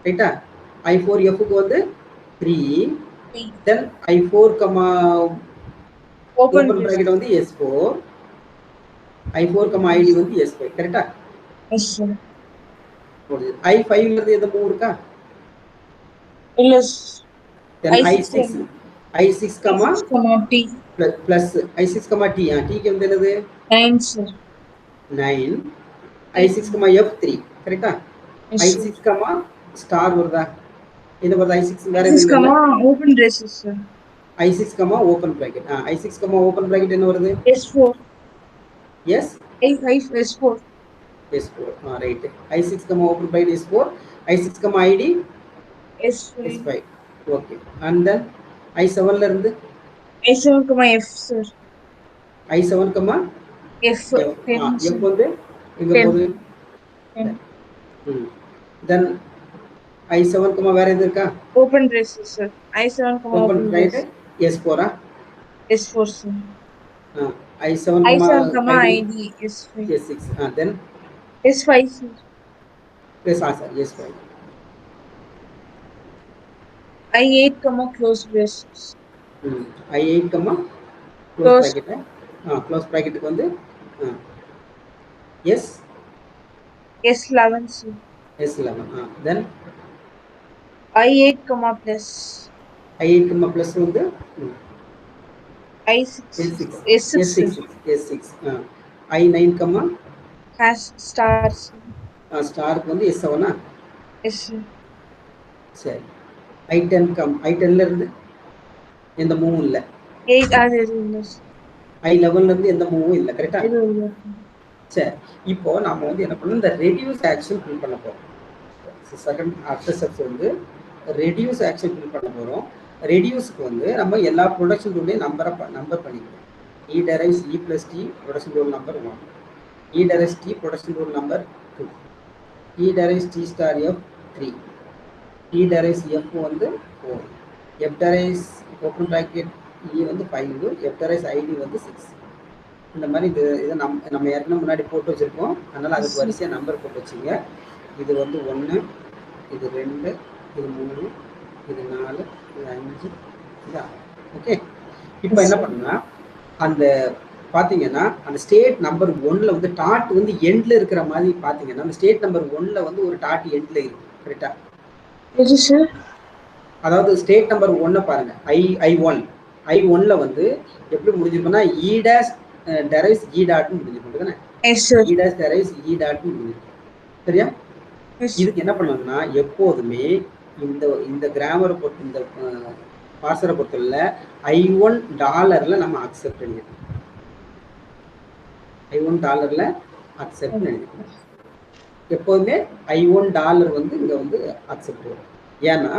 ரைட்டா? I4 Fக்கு வந்து 3 தென் I4 comma open open bracket வந்து S4 I4 கமா ID வந்து S5 கரெக்டா? எஸ் சார் I5ல இருந்து எந்த மூவ் இருக்கா? இல்ல தென் I6 I6 comma T plus I6 comma T Tக்கு வந்து என்னது 9 சார் 9 I6 கமா F3 கரெக்டா? I6 கமா ஸ்டார் வருதா? என்ன வருது I6 வேற எதுவும் இல்ல open braces sir I6 comma open bracket I6 comma open bracket என்ன வருது? S4 yes I5 S4 S4 right I6 comma open bracket S4 I6 comma ID S5 okay and then I7ல இருந்து I7 comma F sir I7 comma F F வந்து எங்க போகுது? தென் I7 comma வேற எது இருக்கா? Open braces sir I7 comma open open bracket S4 S4 sir I7 comma ID ID S6 then S5 sir S5 I8 comma close braces I8 comma close bracket close பிராக்கெட்டுக்கு வந்து S11 sir S11 then I8 comma plus I8 comma plus வந்து S6 I9 comma hash star ஸ்டாருக்கு வந்து S7 S சரி I10ல இருந்து எந்த மூவும் இல்லை 8 அது இல்ல I11ல இருந்து எந்த மூவும் இல்லை கரெக்டா? இது இல்ல சரி இப்போ நாம வந்து என்ன பண்ணோம் இந்த ரெடியூஸ் ஆக்ஷன் ஃபில் பண்ண போறோம். செகண்ட் அடுத்த ஸ்டெப்ஸ் வந்து ரெடியூஸ் ஆக்ஷன் ஃபில் பண்ண போறோம். ரெடியூஸ்க்கு வந்து நம்ம எல்லா ப்ரொடக்ஷன் ரூல்லையும் நம்பர் பண்ணிக்கிறோம். E derives E plus T production rule number 1. E derives T production rule number 2. E derives T star F 3. E derives F வந்து 4. F derives open bracket E வந்து 5. F derives ID வந்து 6. இந்த மாதிரி இதை நம்ம ஏற்கனவே முன்னாடி போட்டு வச்சுருக்கோம். அதனால் அதுக்கு வரிசையாக நம்பர் போட்டு வச்சுங்க. இது வந்து 1, இது 2, இது 3, இது 4, இது 5, இது 6. ஓகே இப்போ என்ன பண்ணுன்னா அந்த பார்த்தீங்கன்னா அந்த ஸ்டேட் நம்பர் 1ல் வந்து டாட் வந்து எண்டில் இருக்கிற மாதிரி பார்த்தீங்கன்னா அந்த ஸ்டேட் நம்பர் 1ல் வந்து ஒரு டாட் எண்டில் இருக்கும் கரெக்டாக? அதாவது ஸ்டேட் நம்பர் 1 பாருங்க I1ல வந்து எப்படி முடிஞ்சிருக்குன்னா E dash derives E டாட்னு முடிஞ்சிருக்கும் தானே? E dash derives E டாட்னு முடிஞ்சிருக்கும் சரியா? இதுக்கு என்ன பண்ணணும்னா எப்போதுமே இந்த கிராமரை பொறுத்து இந்த பார்சரை பொறுத்தவரை $1 நம்ம அக்செப்ட் பண்ணிக்கணும். $1 அக்செப்ட் பண்ணிக்கணும். எப்போதுமே $1 வந்து இங்கே வந்து அக்செப்ட் வரும். ஏன்னா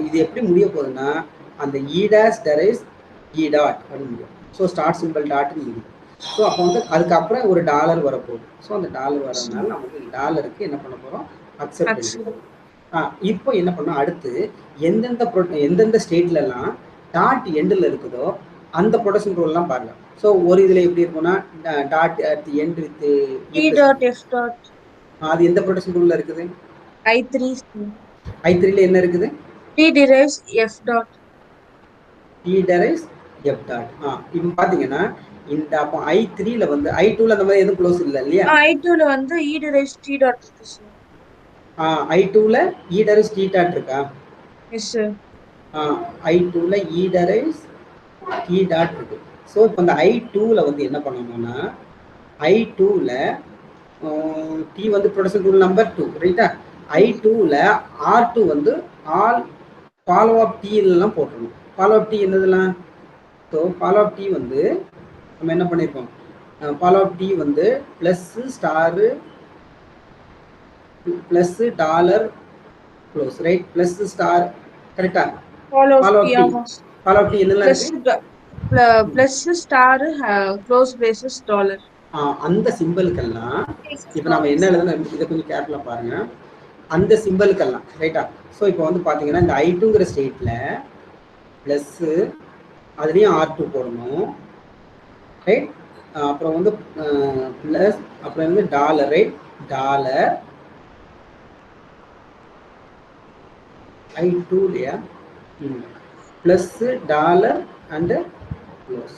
இது எப்படி முடிய போகுதுன்னா அந்த E dash derives E dot அப்படின்னு முடியும். ஸோ ஸ்டார்ட் சிம்பிள் டாட்னு முடியும். ஸோ அப்போ வந்து அதுக்கப்புறம் ஒரு $1 வரப்போகுது. ஸோ அந்த $1 வரதுனால நமக்கு $க்கு என்ன பண்ண போகிறோம்? அக்செப்ட் பண்ணிக்கிறோம். இப்போ என்ன பண்ணோம் அடுத்து எந்தெந்த ஸ்டேட்லலாம் டாட் எண்டில் இருக்குதோ அந்த ப்ரொடக்ஷன் ரூல்லாம் பாருங்க. ஸோ ஒரு இதில் எப்படி இருக்கும்னா dot at the end with E dot F dot அது எந்த ப்ரொடக்ஷன் ரூலில் இருக்குது? I3ல என்ன இருக்குது? T derives F dot இப்போ பார்த்தீங்கன்னா இந்த அப்போ I3ல வந்து I2ல அந்த மாதிரி எதுவும் க்ளோஸ் இல்லை இல்லையா? I2ல வந்து E derives T dot இருக்கு சார். I2ல E derives T dot இருக்கா? Yes sir. I2ல E derives T dot இருக்கு. ஸோ இப்போ இந்த I2ல வந்து என்ன பண்ணணும்னா I2ல T வந்து ப்ரொடக்ஷன் ரூல் நம்பர் 2 ரைட்டா? I2ல R2 வந்து ஆல் ஃபாலோ அப் T எல்லாம் போட்டுருணும். ஃபாலோ அப் T என்னதெல்லாம்? ஸோ ஃபாலோ அப் T வந்து நம்ம என்ன பண்ணியிருக்கோம், ஃபாலோ ஆஃப் டி வந்து plus star plus dollar close, right? Plus star, கரெக்டா? ஃபாலோ ஃபாலோ ஆஃப் டி, ஆமா ஃபாலோ ஆஃப் டி என்னெல்லாம் ப்ளஸ் இருக்கு? Plus star close braces dollar. அந்த சிம்பிளுக்கெல்லாம் இப்போ நம்ம என்ன எழுதணும், இதை கொஞ்சம் கேர்ஃபுல்லாக பாருங்க. அந்த சிம்பிளுக்கெல்லாம் ரைட்டா? ஸோ இப்போ வந்து பார்த்தீங்கன்னா இந்த I2ங்கிற ஸ்டேட்டில் ப்ளஸ்ஸு அதுலேயும் R2 போடணும், ரைட்? அப்புறம் வந்து ப்ளஸ், அப்புறம் வந்து டாலர், ரைட்? டாலர் I2 இல்லையா, plus dollar and close.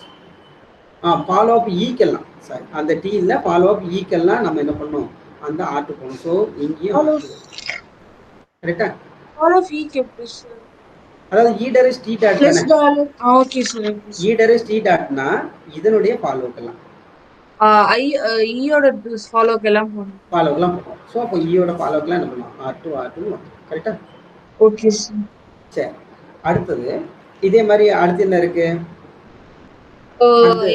Follow of ஈக்கெல்லாம், சாரி அந்த டி இல்லை, ஃபாலோ ஆஃப் ஈக்கெல்லாம் நம்ம என்ன பண்ணோம், அந்த R2 போகணும். ஸோ இங்கேயும் R2, கரெக்டா? ஃபாலோ ஆஃப் ஈ எப்படி சார்? அதாவது E direct T dot plus தானே. Dollar. Okay sir. E direct T டாட்னா இதனுடைய ஃபாலோக்கெல்லாம் ஈயோட ஃபாலோக்கெல்லாம் போகணும். ஃபாலோக்கெல்லாம் போகும். ஸோ அப்போ ஈயோட ஃபாலோக்கெல்லாம் என்ன பண்ணலாம், R2 கரெக்டா? Okay sir. சரி, அடுத்தது இதே மாதிரி அடுத்து என்ன இருக்கு,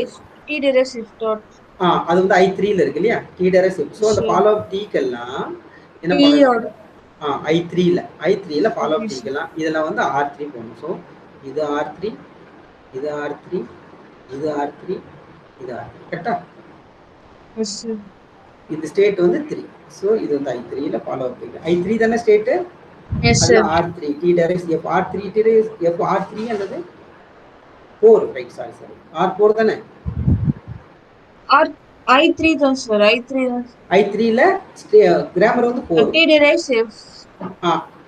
F T directs F dot, அது வந்து I3ல இருக்கு இல்லையா, டி டைரக்ட் இஃப். ஸோ அந்த ஃபாலோ ஆஃப் டீக்கெல்லாம் என்ன ஈயோட பண்ணணும், I3ல ஃபாலோ ஆஃப் டீக்கெல்லாம் இதில் வந்து R3 போகணும். ஸோ இது R3, இது R3, இது R3, இது R3, கரெக்டா? Yes sir. இந்த ஸ்டேட் வந்து 3. ஸோ இது வந்து I3ல ஃபாலோ அப் இருக்கு. I3 தானே ஸ்டேட்டு, எஸ் அது sir. R3 T direct F R3 அல்லது 4, ரைட்? சாரி R4 தானே. I3 தான் சார். I3ல கிராமர் வந்து 4, T directs F,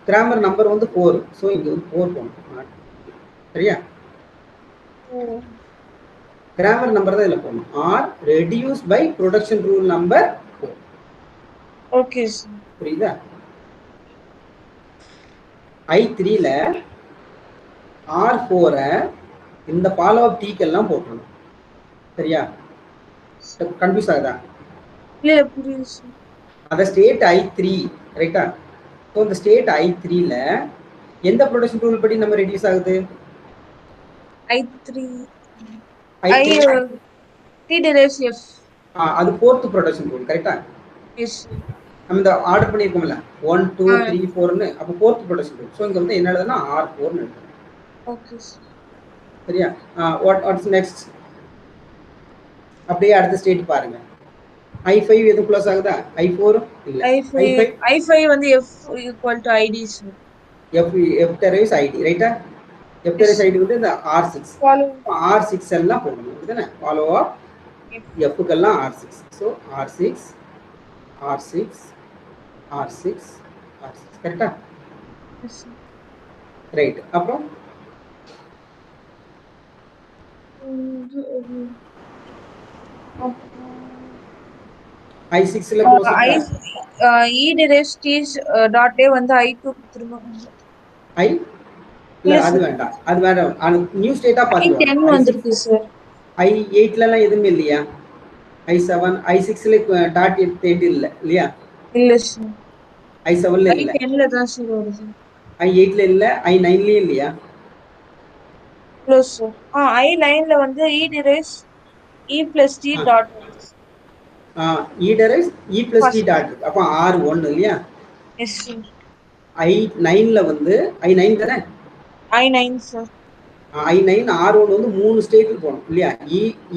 grammar number வந்து 4. ஸோ இங்க வந்து 4 போகணும், சரியா? கிராமர் நம்பர் தான் இதில் போகணும். R reduce by production rule number 4. Okay sir. புரியுதா? I3ல R4 இந்த ஃபாலோ ஆஃப் டீக்கெல்லாம் போட்டுருணும், சரியா? கன்ஃபியூஸ் ஆகுதா? இல்ல புரியுது சார். அந்த ஸ்டேட் I3, ரைட்டா? ஸோ இந்த ஸ்டேட் I3ல எந்த ப்ரொடக்ஷன் ரூல் படி நம்ம ரெடியூஸ் ஆகுது, I3 டி டைரக்ட்ஸ் எஃப், அது 4th ப்ரொடக்ஷன் ரூல், கரெக்டா? எஸ். நம்ம இந்த ஆர்டர் பண்ணியிருக்கோம்ல 1 2 3 4ன்னு, அப்போ 4th ப்ரொடக்ஷன் ரூல். ஸோ இங்கே வந்து என்ன எழுதுனா R4ன்னு எழுதுறோம். Okay sir. சரியா? What's next? அப்படியே அடுத்த ஸ்டேட் பாருங்க. I5 எதுவும் க்ளோஸ் ஆகுதா, I4 இல்ல, I5 வந்து F equal to ID sir. F டெரைவ்ஸ் ID, ரைட்டா? F டெரைவ்ஸ் ID வந்து இந்த R6, R6 எல்லாம் போடணும், இதுதானே? Follow of Fக்கெல்லாம் R6. So R6 R6 R6 R6, கரெக்டா? ரைட். அப்புறம் I6ல close E derives T dot A வந்து I2 திரும்ப I இல்ல, அது வேண்டாம், அது வேண்டாம். நியூ ஸ்டேட்டா பாத்துக்கலாம். I10 வந்திருக்கு சார். I8ல எல்லாம் எதுவுமே இல்லையா? I7 I6ல டாட் 8 இல்ல இல்லையா? இல்ல சார். I7ல இல்ல, I10ல தான் சார் வருது. I8ல இல்ல, I9லயும் இல்லையா? Close sir. I9ல வந்து E derives E plus T dot E derives E plus T dot, அப்ப R1 இல்லையா? Yes sir. I9ல வந்து I9 தானே, I9 சார். I9 R1 வந்து 3 ஸ்டேட்ல போகணும் இல்லையா?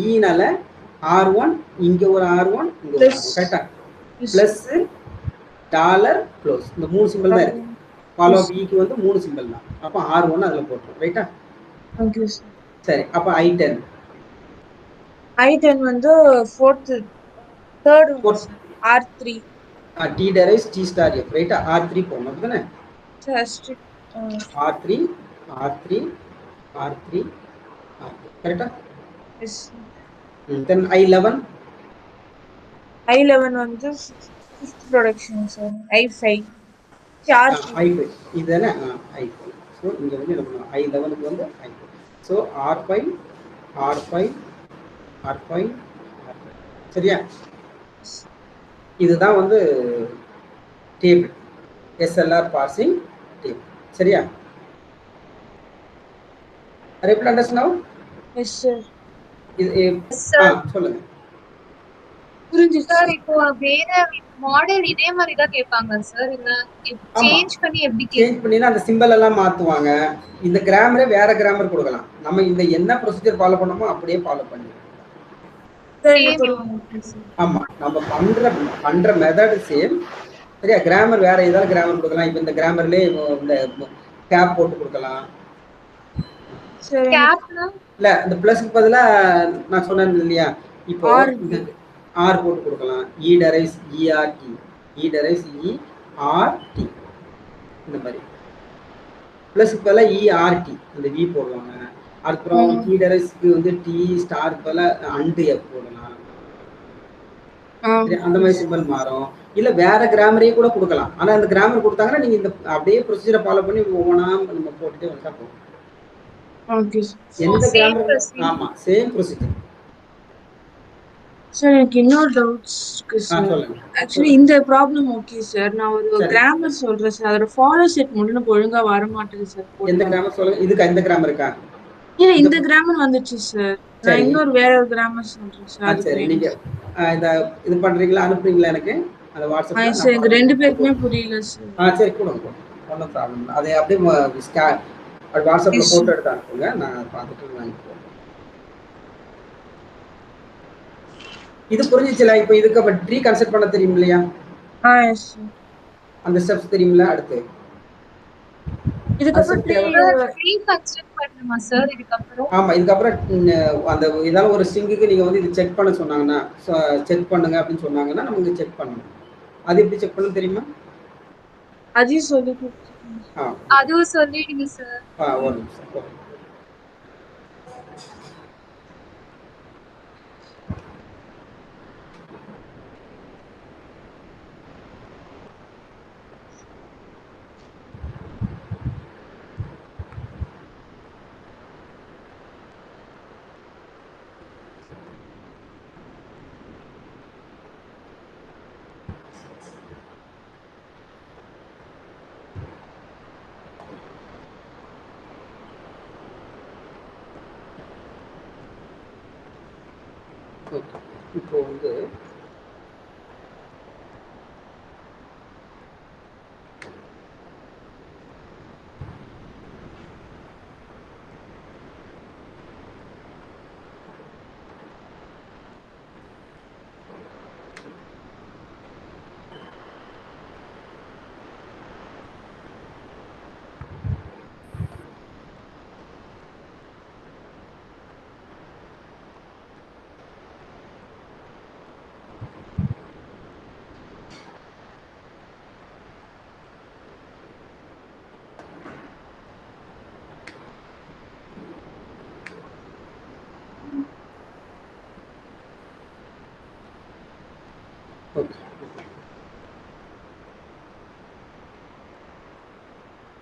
ஈனால R1, இங்க ஒரு R1, இங்க ஒரு R1, கரெக்டா? பிளஸ் டாலர் க்ளோஸ், இந்த 3 சிம்பிள் தான் இருக்கு. ஃபாலோ ஆஃப் ஈக்கு வந்து 3 சிம்பிள் தான். அப்ப R1 அதுல போட்டுரும், ரைட்டா? Okay sir. சரி, அப்ப I10 வந்து 4th 3rd R3 T derives T star F, ரைட்டா? R3 போகணும், அப்படிதானே? R3 R3 R3 கரெக்டா? எஸ். தென் I11 வந்து 5th ப்ரொடக்ஷன் சார். I5 இதுதானே, I5. ஸோ இங்க வந்து என்ன பண்ணலாம், I11க்கு வந்து I5. So R5 R5 R5 R5, சரியா? இதுதான் வந்து டேபிள், SLR parsing டேபிள், சரியா? Are you able to understand now? Yes sir. இது சொல்லுங்க. புரிஞ்சுச்சு சார். இப்போ வேற மாடல் இதே மாதிரி தான் கேட்பாங்க சார். இல்ல சேஞ்ச் பண்ணி எப்படி சேஞ்ச் பண்ணினா அந்த சிம்பல் எல்லாம் மாத்துவாங்க. இந்த கிராமரே வேற கிராமர் கொடுக்கலாம். நம்ம இந்த என்ன ப்ரொசீஜர் ஃபாலோ பண்ணோமோ அப்படியே ஃபாலோ பண்ணிடலாம். ஆமா, நம்ம பண்ற மெத்தட் சேம். சரியா? கிராமர் வேற ஏதாவது கிராமர் கொடுக்கலாம். இப்போ இந்த கிராமர்லயே இந்த கேப் போட்டு கொடுக்கலாம். இல்ல இந்த பிளஸ்க்கு பதிலா நான் சொன்னேன் இல்லையா, இப்போ இந்த ஆர் போட்டு கொடுக்கலாம். இ டெரைவ்ஸ் இஆர்டி, இ டெரைவ்ஸ் இஆர்டி, இந்த மாதிரி பிளஸ்க்கு பதிலா இஆர்டி அந்த வி போடுவாங்க. அப்புறம் டி டெரைவ்ஸ்க்கு வந்து டி ஸ்டாருக்கு பதிலா அண்டு எஃப் போடலாம். அந்த மாதிரி சிம்பிள் மாறும். இல்ல வேற கிராமரே கூட கொடுக்கலாம். ஆனா அந்த கிராமர் கொடுத்தாங்கன்னா நீங்க இந்த அப்படியே ப்ரொசீஜரை ஃபாலோ பண்ணி ஒவ்வொன்றா நம்ம போட்டுட்டே வந்தா போதும். எந்த கிராமர்? ஆமா, சேம் ப்ரொசீஜர். சார் எனக்கு இன்னொரு டவுட்ஸ் இருக்கு சார். ஆக்சுவலி இந்த ப்ராப்ளம் ஓகே சார். நான் ஒரு கிராமர் சொல்றேன் சார். அதோட ஃபாலோ செட் மட்டும் ஒழுங்கா வர மாட்டேங்குது சார். எந்த கிராமர் சொல்லுங்க? இதுக்கு இந்த கிராமர் இருக்கா? இல்ல இந்த கிராமர் வந்துச்சு சார். நான் இன்னொரு வேற ஒரு கிராமர் சொல்றேன் சார். சரி, நீங்க இது பண்றீங்களா? அனுப்புறீங்களா எனக்கு அந்த வாட்ஸ்அப்ல? சார் எங்க ரெண்டு பேருக்குமே புரியல சார். சரி, கொடுங்க. ஒன்றும் ப்ராப்ளம் இல்லை. அதை அப்படியே வாட்ஸ்அப்ல போட்டோ எடுத்து அனுப்புங்க. நான் பார்த்துட்டு வாங்கிப்போம். இது புரிஞ்சிச்சுல? இப்போ இதுக்கு அப்ப ட்ரீ கன்ஸ்ட்ரக்ட் பண்ண தெரியும் இல்லையா? அந்த ஸ்டெப்ஸ் தெரியும்ல? அடுத்து ஆமா, இதுக்கப்புறம் அந்த ஏதாவது ஒரு ஸ்ட்ரிங்குக்கு நீங்க வந்து இது செக் பண்ண சொன்னாங்கன்னா செக் பண்ணுங்க அப்படின்னு சொன்னாங்கன்னா நமக்கு செக் பண்ணணும். அது எப்படி செக் பண்ணணும் தெரியுமா? அதையும் சொல்லி அதுவும் சொல்லிடுங்க சார். ஒரு நிமிஷம். இப்போ வந்து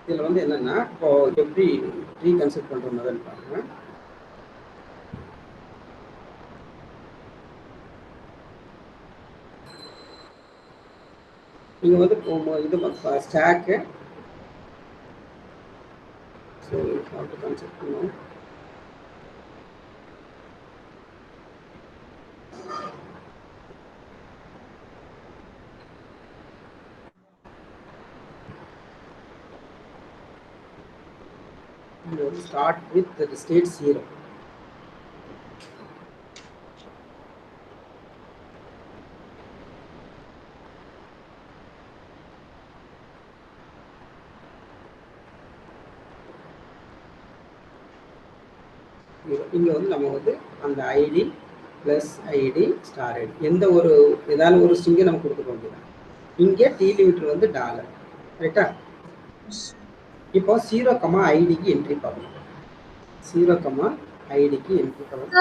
இதில் வந்து என்னன்னா, இப்போ எப்படி ட்ரீ கன்ஸ்ட்ரக்ட் பண்ற மாதிரி பாருங்க. நீங்க வந்து இது ஸ்டாக்கு கன்ஸ்ட்ரக்ட் பண்ணுவோம். Start with the state 0. இங்க வந்து நம்ம வந்து அந்த id plus ID star id எந்த ஒரு ஏதாவது ஒரு ஸ்ட்ரிங்கை நம்ம கொடுக்க வேண்டியதான். இங்கே டி லிமிட்டர் வந்து டாலர். ரைட்டா? இப்போ 0, ஐடிக்கு என்ட்ரி பண்ணணும். 0, ஐடிக்கு என்ட்ரி பண்ணணும்.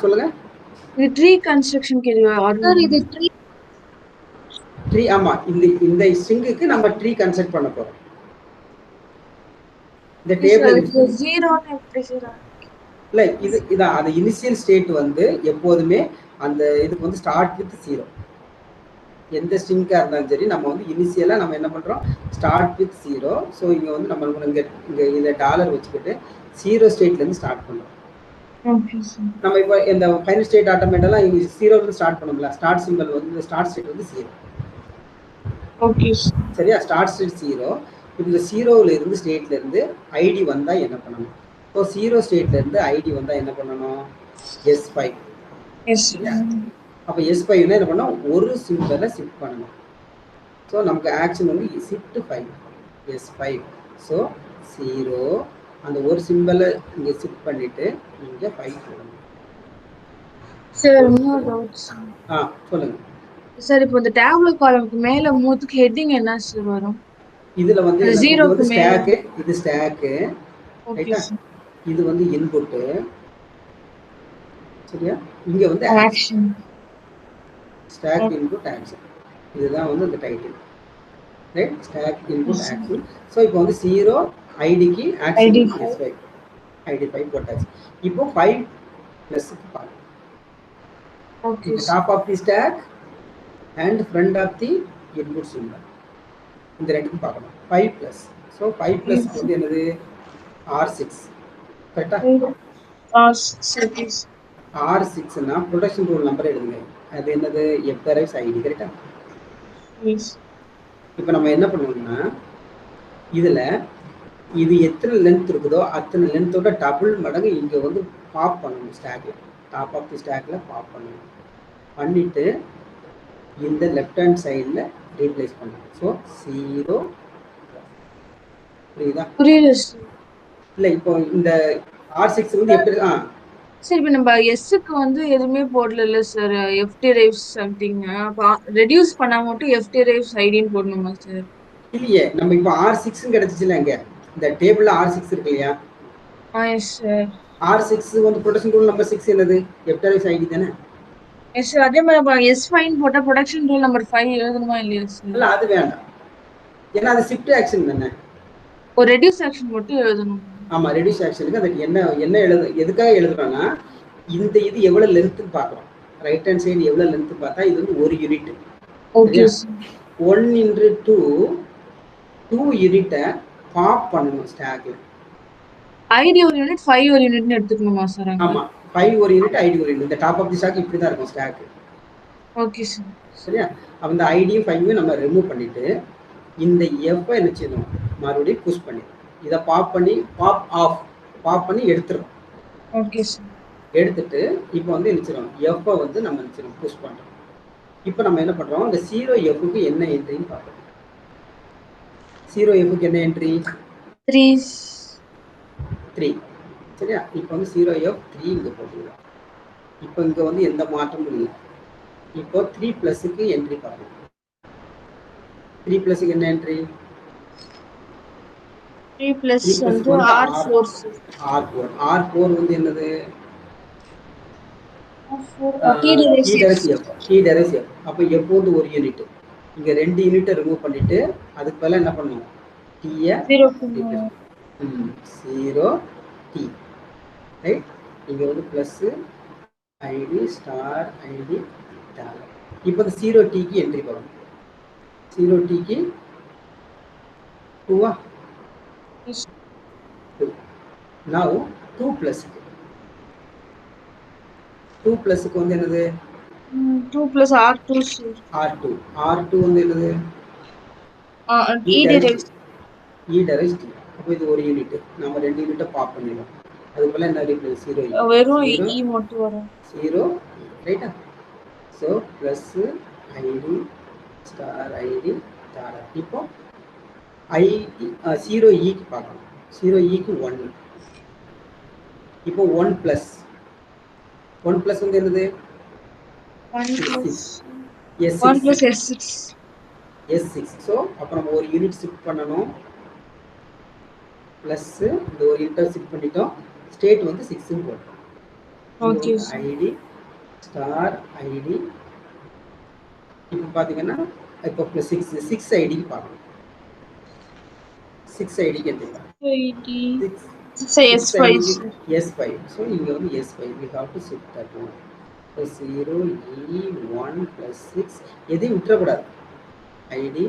சொல்லுங்க. இது ட்ரீ கன்ஸ்ட்ரக்ஷனுக்கு இது ட்ரீ. ஆமா, இந்த ஸ்ட்ரிங்குக்கு நம்ம ட்ரீ கன்ஸ்ட்ரக்ட் பண்ண போறோம். இந்த டேபிள் 0 எப்படி 0 இல்ல, இதான் அது இனிஷியல் ஸ்டேட் வந்து எப்போதுமே அந்த இதுக்கு வந்து ஸ்டார்ட் வித் 0. எந்த ஸ்ட்ரிங்கா இருந்தாலும் சரி நம்ம வந்து இனிஷியலா நம்ம என்ன பண்றோம், ஸ்டார்ட் வித் 0. ஸோ இங்க வந்து நம்ம இங்க இதை டாலர் வச்சுக்கிட்டு 0 ஸ்டேட்ல இருந்து ஸ்டார்ட் பண்றோம். Okay sir. நம்ம இப்போ இந்த ஃபைனல் ஸ்டேட் ஆட்டோமேட்டெல்லாம் இங்கே 0லேருந்து ஸ்டார்ட் பண்ணோம்ல, ஸ்டார்ட் சிம்பிள் வந்து இந்த ஸ்டார்ட் ஸ்டேட் வந்து 0. Okay sir. சரியா? Start state 0. இப்போ இந்த 0ல இருந்து ஸ்டேட்ல இருந்து ஐடி வந்தால் என்ன பண்ணணும்? ஸோ 0 ஸ்டேட்ல இருந்து ஐடி வந்தால் என்ன பண்ணணும்? S5. எஸ். அப்போ S5னா என்ன பண்ணணும்? ஒரு சிம்பிளை ஷிஃப்ட் பண்ணணும். ஸோ நமக்கு ஆக்ஷன் வந்து ஷிஃப்ட் 5 S5. ஸோ 0 அந்த ஒரு சிம்பிளை இங்கே ஷிஃப்ட் பண்ணிட்டு இங்கே 5 போடணும். சார் இன்னொரு டவுட் சார். சொல்லுங்க சார். இப்போ இந்த டேப்லெட் காலம்க்கு மேல மூணுக்கு ஹெட்டிங் என்ன சார் வரும்? இதுல வந்து ஜீரோக்கு ஸ்டாக், இது ஸ்டாக், ரைட்டா? இது வந்து இன்புட், சரியா? இங்க வந்து ஆக்ஷன். Stock input action. இதுதான் வந்து இந்த title, right? Stack input action. So இப்போ வந்து 0 ஐடிக்கு ஆக்ஷன் S5, ஐடி 5 போட்டாச்சு. இப்போ 5 பிளஸ்க்கு பாருங்க. Okay. Top of the stack and front of the input symbol. இந்த ரெண்டுக்கும் பார்க்கணும். 5 plus. So 5 plus வந்து என்னது? R6. கரெக்டா? R6 னா ப்ரொடக்ஷன் ரூல் நம்பர் எழுதுங்க. அது என்னது? F derives ID. கரெக்டா? எஸ். இப்போ நம்ம என்ன பண்ணுவோம்னா இதுல இது எத்தனை லென்த் இருக்குதோ அத்தனை லென்த்தோட டபுள் மடங்கு இங்க வந்து பாப் பண்ணணும். ஸ்டாக்ல டாப் ஆஃப் தி ஸ்டாக்ல பாப் பண்ணணும். பண்ணிட்டு இந்த லெஃப்ட் ஹேண்ட் சைடில் ரீப்ளேஸ் பண்ணணும். ஸோ 0. புரியுதா? புரியல. இல்லை இப்போ இந்த R6 வந்து எப்படி? சார் இப்போ நம்ம எஸ்க்கு வந்து எதுவுமே போடல sir. F drives something reduce பண்ணா மட்டும் எஃப் டிரைவ்ஸ் ஐடின்னு போடணுமா சார்? இல்லையே, நம்ம இப்போ R6 கிடைச்சிச்சுல, இங்க இந்த டேபிள்ல R6 இருக்கு இல்லையா? Yes sir. R6 வந்து ப்ரொடக்ஷன் ரூல் நம்பர் 6 என்னது? எஃப் டிரைவ்ஸ் ஐடி தானே? Yes sir. அதே மாதிரி S5 போட்டா ப்ரொடக்ஷன் ரூல் நம்பர் 5 எழுதணுமா இல்லையா சார்? இல்ல, அது வேண்டாம். ஏன்னா அது ஷிஃப்ட் ஆக்ஷன் தானே. ஒரு ரெடியூஸ் ஆக்ஷன் மட்டும் எழுதணும். ஆமா, ரெடியூஸ் ஆக்ஷனுக்கு அதுக்கு என்ன எதுக்காக எழுதுறோம்னா இந்த இது எவ்வளவு லென்த்னு பார்க்குறோம். ரைட் ஹேண்ட் சைடு எவ்வளவு லென்த் பார்த்தா இது வந்து 1 யூனிட். ஓகே. 1 × 2 யூனிட்டை பாப் பண்ணணும் ஸ்டாக்ல. ஐடி ஒரு யூனிட், 5 ஒரு யூனிட்னு எடுத்துக்கணுமா சார்? ஆமா, 5 ஒரு யூனிட், ஐடி ஒரு யூனிட். இந்த டாப் ஆஃப் தி ஸ்டாக் இப்படி தான் இருக்கும் ஸ்டாக். Okay sir. சரியா? அந்த ஐடியும் 5 நம்ம ரிமூவ் பண்ணிட்டு இந்த எஃப் என்ன செய்யணும்? மறுபடியும் புஷ் பண்ணி இதை பாப் பண்ணி எடுத்துரும். Okay sir. எடுத்துட்டு இப்போ வந்து நினைச்சிடும் எஃப் வந்து நம்ம நினைச்சிடும் புஷ் பண்றோம். இப்போ நம்ம என்ன பண்றோம்? இந்த 0Fக்கு என்ன என்ட்ரின்னு பார்க்கணும். 0Fக்கு என்ன என்ட்ரி? 3. சரியா? இப்போ வந்து 0F3 இங்க போட்டுக்கலாம். இப்போ இங்க வந்து எந்த மாற்றமும் இல்லை. இப்போ 3 பிளஸ்க்கு என்ட்ரி பார்க்கணும். 3 பிளஸ்க்கு என்ன என்ட்ரி? 3 பிளஸ் வந்து R4. R4 வந்து என்னது? T derives F. அப்போ F வந்து ஒரு யூனிட். இங்க 2 யூனிட்டை ரிமூவ் பண்ணிட்டு அதுக்கு பதிலா என்ன பண்ணணும்? T-ய 0T. ரைட்? இங்க வந்து plus ID star id dollar. இப்போ இந்த 0Tக்கு என்ட்ரி பண்ணணும். 0Tக்கு 2. Now 2 பிளஸ்க்கு 2 பிளஸ்க்கு வந்து என்னது? 2 plus R2 R2 வந்து என்னது? E derives T. அப்போ இது ஒரு யூனிட். நம்ம 2 யூனிட்டை பாப் பண்ணிடலாம். அதுக்கு பதிலா என்ன ரீப்ளேஸ்? 0 வெறும் E மட்டும் வரும். 0 ரைட்டா? So plus ID star id dollar. இப்போ ஐடி 0Eக்கு பார்க்கணும். 0Eக்கு 1. இப்போ 1 பிளஸ் வந்து என்னது? 1 plus S6. ஸோ அப்போ நம்ம ஒரு யூனிட் ஷிஃப்ட் பண்ணணும். ப்ளஸ் இந்த ஒரு யூனிட்டை ஷிஃப்ட் பண்ணிட்டோம். ஸ்டேட் வந்து 6ன்னு போட்டோம். ஓகே. Id star id. இப்போ பார்த்தீங்கன்னா இப்போ ப்ளஸ் 6 ஐடிக்கு பார்க்கணும். 6 ஐடிக்கு எடுத்துக்கலாம். S5. ஸோ இங்கே வந்து S5 we have to shift that one. 0E1 plus 6 எதையும் விட்டுறக்கூடாது. ஐடி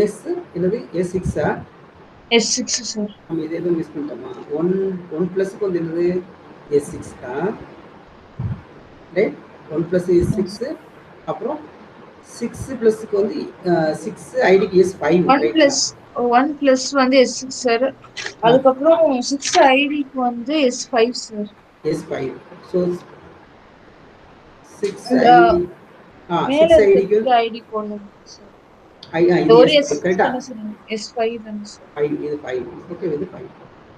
S என்னது? S6 S6 sir. நம்ம இது எதுவும் மிஸ் பண்ணிட்டோமா? 1 ப்ளஸ்க்கு வந்து என்னது S6 தான், ரைட்? 1 ப்ளஸ் S6, அப்புறம் 6 ப்ளஸ்க்கு வந்து 6 ஐடிக்கு S5, 1 பிளஸ் வந்து S6 சார். அதுக்கப்புறம் 6 ஐடிக்கு வந்து S5 சார். S5. ஸோ 6 அந்த ஐடி மேல 6 ஐடிக்கு இருக்கிற ஐடி போடணும் சார். இது ஒரு S5 S6 கரெக்டா? தானே சார்? S5 தானே சார்? 5 இது 5. ஓகே, இது 5,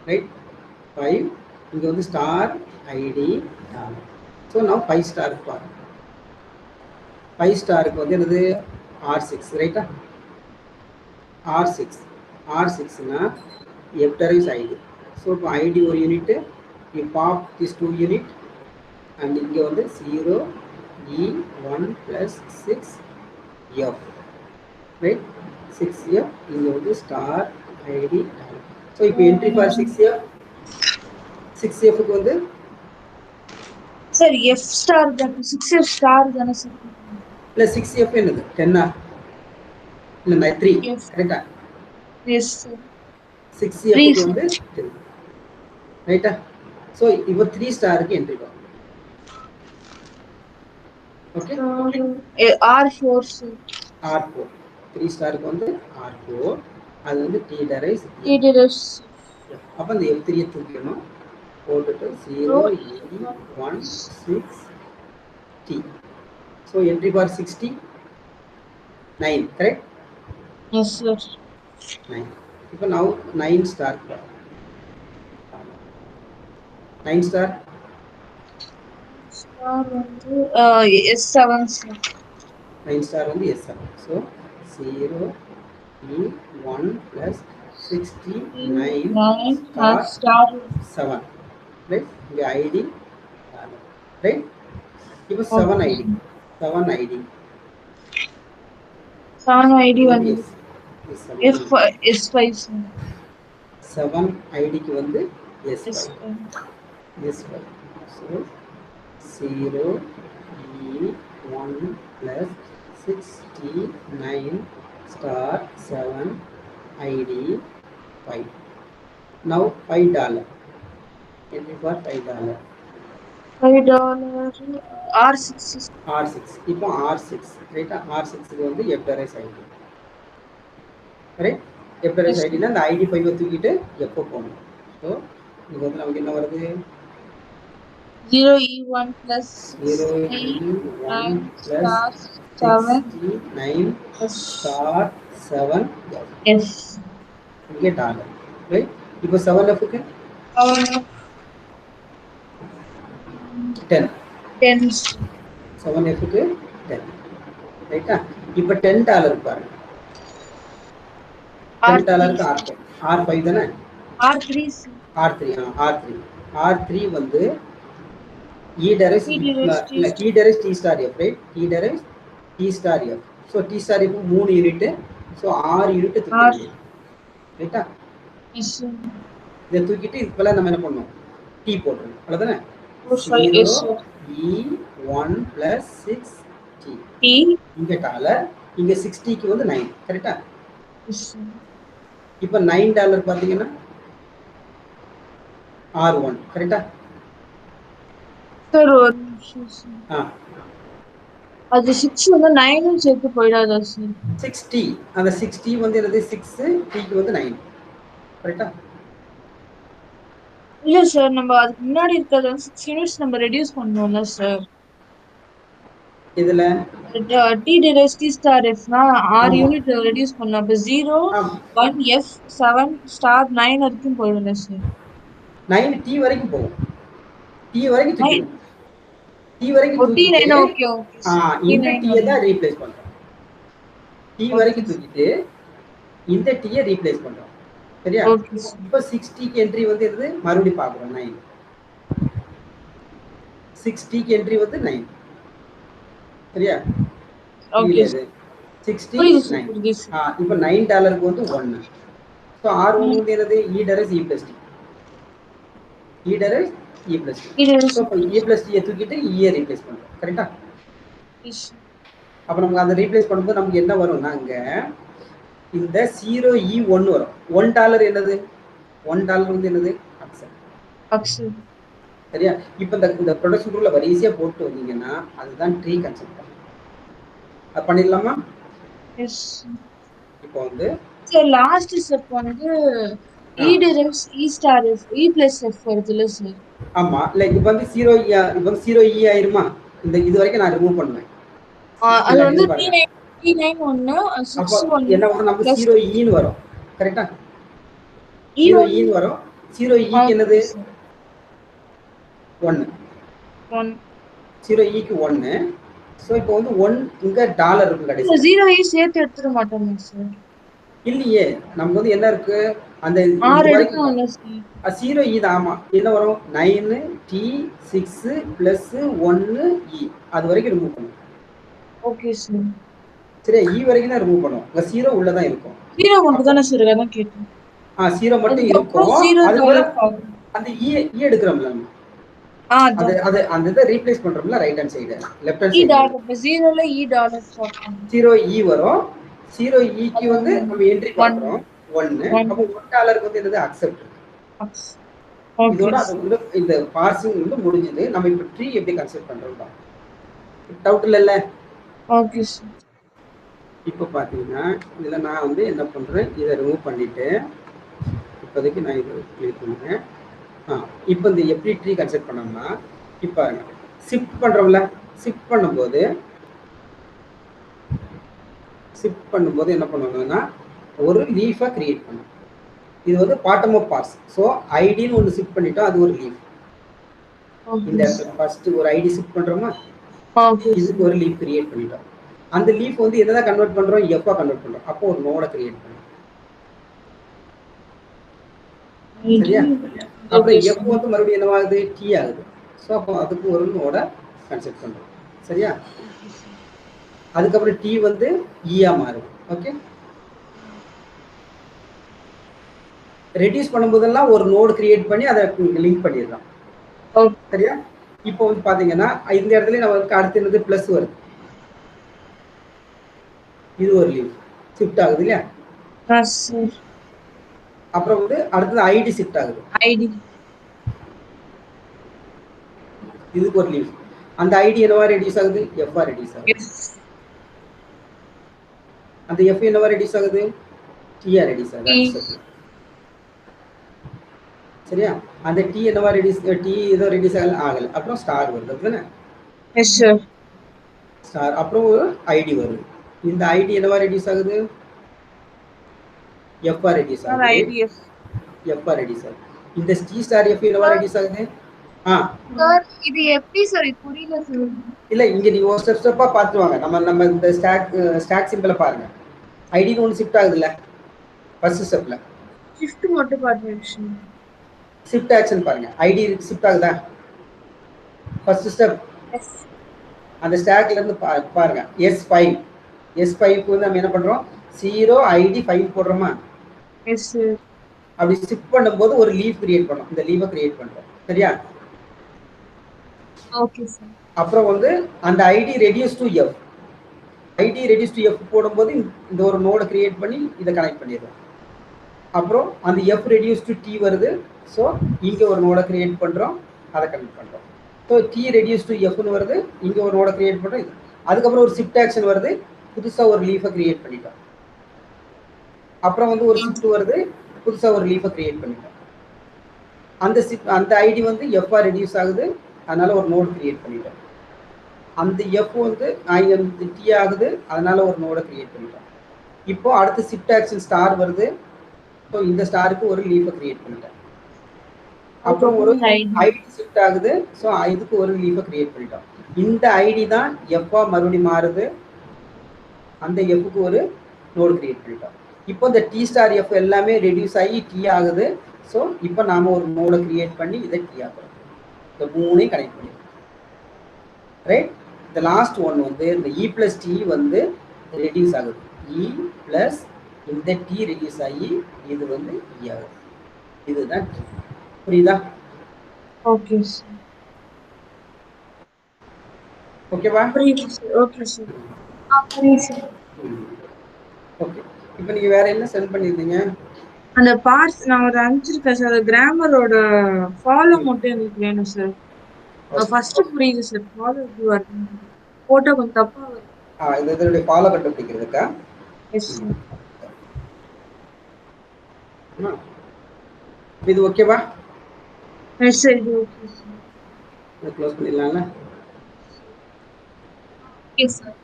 ரைட்? 5 இங்க வந்து ஸ்டார் ஐடி. ஸோ now 5 ஸ்டாருக்கு பாருங்க. 5 ஸ்டாருக்கு வந்து என்னது R6, ரைட்டா? R6னா F derives ID. ஸோ இப்போ ஐடி ஒரு unit, you pop this 2 unit and இங்கே வந்து 0 E 1 plus 6 F, right? 6F இங்கே வந்து ஸ்டார் ஐடி. ஸோ இப்போ என்ட்ரி ஃபார் 6Fக்கு வந்து சார் F ஸ்டார் தான், 6F ஸ்டார் தானே சார்? இல்லை 6F என்னது 10ஆ? இல்லை 3, கரெக்டா? Yes sir. 6Fக்கு வந்து 3, ரைட்டா? ஸோ இப்போ 3 ஸ்டாருக்கு என்ட்ரி பண்ணும். Okay, R4 sir. R4 3 ஸ்டாருக்கு வந்து R4, அது வந்து T derives. அப்போ அந்த F3 தூக்கிடணும், போட்டுட்டு 0 E 1 6 T. So entry for 60 9, correct? Yes sir. 9. இப்போ நவ் 9 ஸ்டார் 9 ஸ்டார் ஸ்டார் வந்து S7 சார். 9 ஸ்டார் வந்து S7. So 0 E 1 plus 69 star 7, right? இங்கே ஐடி, ரைட்? இப்போ 7 ஐடி 7 ஐடி வந்து S5 சார். 7 ஐடிக்கு வந்து S5. So 0 E 1 plus 69 star 7 ID 5. Now $5. Entry for $5. $5 R6. R6. இப்போ R6, ரைட்டா? R6க்கு வந்து F derives ID, right? F derives ஐடினா அந்த ஐடி 5 தூக்கிட்டு எப்போ போகணும். ஸோ இது வந்து நமக்கு என்ன வருது? 0E1 plus 0E1 plus 69 star 7 F. இங்கே டாலர், ரைட்? இப்போ 7Fக்கு 10. 7Fக்கு 10, ரைட்டா? இப்போ $10 பாருங்க. $10க்கு R5 தானே? R3 R3 வந்து E derives T star F, right? T derives T star F. So T star F 3 unit, so 6 unit தூக்கிட்டு, ரைட்டா? இதை தூக்கிட்டு இப்போலாம் நம்ம என்ன பண்ணோம்? T போட்டுருணும், அவ்வளோதானே? 0 E 1 plus 6 T. இங்கே டாலர், இங்கே 60க்கு வந்து 9, கரெக்டா? இப்போ $9 பார்த்தீங்கன்னா R1, கரெக்டா? சார் ஒரு நிமிஷம். அது 6 வந்து 9 சேர்த்து போயிடாதா சார்? 6T, அந்த 6T வந்து என்னது? 6 Tக்கு வந்து 9, கரெக்டா? இல்ல சார், நம்ம அதுக்கு முன்னாடி இருக்கிறது 6 யூனிட்ஸ் நம்ம ரெடியூஸ் பண்ணோம்ல சார். இதுல T derives T star F னா 6 யூனிட் ரெடியூஸ் பண்ணோம். அப்ப 0 1 F 7 star 9 வரைக்கும் போயிடும்ல சார்? 9 T வரைக்கும் போகும். T வரைக்கும் தூக்கிடும். T வரைக்கும் T9 ஓகே இந்த T தான் ரீப்ளேஸ் பண்றோம். T வரைக்கும் தூக்கிட்டு இந்த T ரீப்ளேஸ் பண்றோம், சரியா? இப்போ 60க்கு என்ட்ரி வந்து என்னது? மறுபடியும் பார்க்குறோம் 9. 60க்கு என்ட்ரி வந்து 9, சரியா? ஓகே 69. இப்போ $9க்கு வந்து 1. ஸோ R1 வந்து என்னது? E derives E plus T. E derives E plus T. So இப்போ E plus T தூக்கிட்டு E ரீப்ளேஸ் பண்ணுறோம், கரெக்டா? அப்போ நமக்கு அந்த ரீப்ளேஸ் பண்ணும்போது நமக்கு என்ன வரும்னா, அங்கே இந்த 0E1 வரும். $1 என்னது? $1 வந்து என்னது? அக்செப்ட். சரியா? இப்போ இந்த ப்ரொடக்ஷன் ரூல்ல வரிசையா போட்டு வந்தீங்கன்னா அதுதான் ட்ரீ கன்செப்ட். அது பண்ணிடலாமா? எஸ். இப்போ வந்து சார் லாஸ்ட் ஸ்டெப் வந்து E derives E star F E plus F வருதுல்ல சார்? ஆமா. லைக் இப்போ வந்து 0E இப்போ வந்து 0E ஆயிருமா? இந்த இது வரைக்கும் நான் ரிமூவ் பண்ணுவேன். அது வந்து T9 ஒன்று 6 ஒன்று என்ன வரும்? நம்ம 0E வரும். கரெக்டா? 0E வரும். 0E என்னது? 1. 0E 1. ஸோ இப்போ வந்து 1 இங்க டாலர் இருக்கு கடைசி. 0E சேர்த்து எடுத்துட மாட்டோமா சார்? இல்லையே, நமக்கு வந்து என்ன இருக்கு? அந்த 0E தான். ஆமா. என்ன வரும்? 9 T 6 பிளஸ் 1 E அது வரைக்கும் ரிமூவ் பண்ணும். Okay sir. சரி, E வரைக்கும் தான் ரிமூவ் பண்ணும். 0 உள்ள தான் இருக்கும். 0 மட்டும் தானே சார்? அதான் கேட்டேன். 0 மட்டும் இருக்கும். அதுக்கு அந்த E எடுக்கிறோம்ல நம்ம. அது அந்த இதை ரீப்ளேஸ் பண்றோம்ல right hand side left hand side. 0ல E டாலர் 0E வரும். 0E வந்து நம்ம என்ட்ரி பண்றோம் 1. அப்போ $1 வந்து என்னது? அக்செப்ட். இதோட அது வந்து இந்த பார்சிங் வந்து முடிஞ்சது. நம்ம இப்போ ட்ரீ எப்படி கன்சிடர் பண்றோம்? டவுட் இல்லைல்ல? Okay sir. இப்போ பார்த்தீங்கன்னா இதில் நான் வந்து என்ன பண்ணுறேன், இதை ரிமூவ் பண்ணிவிட்டு இப்போதைக்கு நான் இதை கிளிக் பண்ணுறேன். இப்போ இந்த எப்படி ட்ரீ கன்சிடர் பண்ணோம்னா, இப்போ ஷிஃப்ட் பண்ணுறோம்ல, ஷிஃப்ட் பண்ணும்போது என்ன பண்ணுவாங்கன்னா ஒரு லீஃபை கிரியேட் பண்ணும். இது வந்து பாட்டம் ஆஃப் பார்ஸ். ஸோ ஐடின்னு ஒன்று ஷிஃப்ட் பண்ணிட்டோம், அது ஒரு லீஃப். இந்த இடத்துல ஃபர்ஸ்ட் ஒரு ஐடி ஷிஃப்ட் பண்ணுறோமா, இதுக்கு ஒரு லீஃப் கிரியேட் பண்ணிட்டோம். அந்த லீஃப் வந்து என்னதான் கன்வெர்ட் பண்ணுறோம்? எஃப்ஆ கன்வெர்ட் பண்ணுறோம். அப்போ ஒரு நோடை கிரியேட் பண்ணுறோம். சரியா? அப்புறம் எஃப் வந்து மறுபடியும் என்னவாகுது? டி ஆகுது. ஸோ அப்போ அதுக்கு ஒரு நோடை கன்சிடர் பண்ணுறோம். சரியா? அதுக்கப்புறம் டி வந்து ஈயா மாறுது. ஓகே, ரெடியூஸ் பண்ணும்போதெல்லாம் ஒரு நோடு கிரியேட் பண்ணி அதை லிங்க் பண்ணிடுறோம். சரியா? இப்போ வந்து பாத்தீங்கன்னா இந்த இடத்துல நமக்கு அடுத்து என்னது? பிளஸ் வருது. இது ஒரு லீவ் ஷிஃப்ட் ஆகுது இல்லையா? அப்புறம் வந்து அடுத்தது ஐடி ஷிஃப்ட் ஆகுது. இதுக்கு ஒரு லீவ். அந்த ஐடி என்னவா ரெடியூஸ் ஆகுது? எஃப்ஆ ரெடியூஸ் ஆகுது. அந்த எஃப் என்னவா ரெடியூஸ் ஆகுது? டிஆ ரெடியூஸ் ஆகுது. சரியா? அந்த டி என்னவா ரெடியூஸ்? டி ஏதோ ரெடியூஸ் ஆகல. அப்புறம் ஸ்டார் வருது. அப்படிதானே? Yes sir. ஸ்டார் அப்புறம் ஒரு ஐடி வருது. இந்த ஐடி என்னவா ரெடியூஸ் ஆகுது? எஃப்ஆ ரெடியூஸ் ஆகுது. எஃப்ஆ ரெடியூஸ் ஆகுது. இந்த டி ஸ்டார் எஃப் என்னவா ரெடியூஸ் ஆகுது? சார் இது எப்படி சார்? புரியல சார். இல்ல, இங்க நீ ஒரு ஸ்டெப்பா பாத்துவாங்க. நம்ம இந்த ஸ்டாக் சிம்பிளை பாருங்க. ஐடின்னு ஒன்று ஷிஃப்ட் ஆகுதுல்ல ஃபர்ஸ்ட் ஸ்டெப்ல. ஷிஃப்ட் மட்டும் பாருங்க. ஷிஃப்ட் ஆக்ஷன் பாருங்க. ஐடி ஷிஃப்ட் ஆகுதா? First step. அந்த ஸ்டாக்ல இருந்து பாருங்க. S5 வந்து நம்ம என்ன பண்றோம்? 0 ID 5 போடுறோமா? Yes sir. அப்படி ஷிஃப்ட் பண்ணும்போது ஒரு லீஃப் கிரியேட் பண்ணோம். இந்த லீஃபை கிரியேட் பண்றோம். சரியா? Okay sir. அப்புறம் வந்து அந்த id reduce to F. Id reduce to F போடும்போது இந்த ஒரு நோடை கிரியேட் பண்ணி இதை கனெக்ட் பண்ணிடுறோம். அப்புறம் அந்த எஃப் ரெடியூஸ் டு டி வருது. ஸோ இங்கே ஒரு நோடை கிரியேட் பண்ணுறோம், அதை கனெக்ட் பண்ணுறோம். ஸோ டி ரெடியூஸ் டு எஃப்னு வருது, இங்கே ஒரு நோடை கிரியேட் பண்ணுறோம். இது அதுக்கப்புறம் ஒரு ஷிஃப்ட் ஆக்ஷன் வருது, புதுசாக ஒரு லீஃபை கிரியேட் பண்ணிட்டோம். அப்புறம் வந்து ஒரு ஷிஃப்ட் வருது, புதுசாக ஒரு லீஃபை கிரியேட் பண்ணிட்டோம். அந்த ஐடி வந்து எஃப்ஆ ரெடியூஸ் ஆகுது, அதனால ஒரு நோடு கிரியேட் பண்ணிட்டோம். அந்த எஃப் வந்து டி ஆகுது, அதனால ஒரு நோடை கிரியேட் பண்ணிட்டோம். இப்போ அடுத்து ஷிஃப்ட் ஆக்ஷன் ஸ்டார் வருது. ஸோ இந்த ஸ்டாருக்கு ஒரு லீஃபை கிரியேட் பண்ணிட்டோம். அப்புறம் ஒரு ஐடி ஷிஃப்ட் ஆகுது. ஸோ இதுக்கு ஒரு லீஃபை கிரியேட் பண்ணிட்டோம். இந்த ஐடி தான் எஃப்ஆ மறுபடியும் மாறுது, அந்த எஃப்க்கு ஒரு நோடு கிரியேட் பண்ணிட்டோம். இப்போ இந்த டி ஸ்டார் எஃப் எல்லாமே ரெடியூஸ் ஆகி டி ஆகுது. ஸோ இப்போ நாம ஒரு நோடை கிரியேட் பண்ணி இதை டி ஆகிறோம். இந்த மூணையும் கனெக்ட் பண்ணிடுறோம். ரைட்? இந்த லாஸ்ட் ஒன் வந்து இந்த இ பிளஸ் டி வந்து ரெடியூஸ் ஆகுது. இ பிளஸ் இந்த டி ரெடியூஸ் ஆகி இது வந்து இ ஆகுது. இதுதான் டி. புரியுதா? Okay sir. ஓகேவா? புரியுது சார். Okay sir. புரியுது சார். ஓகே. இப்போ இப்போ நீங்க வேற என்ன சென்ட் பண்ணிருந்தீங்க? அந்த பார்ட்ஸ் நான் ஒரு அனுப்பிச்சிருக்கேன் சார். கிராமரோட ஃபாலோ மட்டும் எனக்கு வேணும் சார். ஃபர்ஸ்ட் புரியுது சார். ஃபாலோ எப்படி வருது? போட்டோ கொஞ்சம் தப்பா வருது. இதோட ஃபாலோ கண்டுபிடிக்கிறதுக்கா? S sir. இது ஓகேவா? எஸ் சார், இது ஓகே சார். இதை க்ளோஸ் பண்ணிடலாம்ல? Yes sir.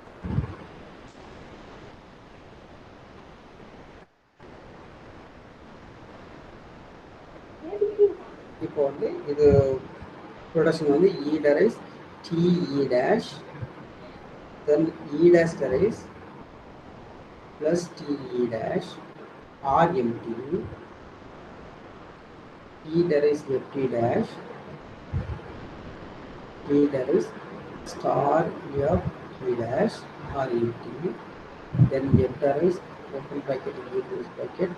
இப்போ வந்து இது ப்ரொடக்ஷன் வந்து E derives TE dash then E dash derives plus TE dash RMT E derives FT dash E derives star FT dash RMT then F derives open bracket close bracket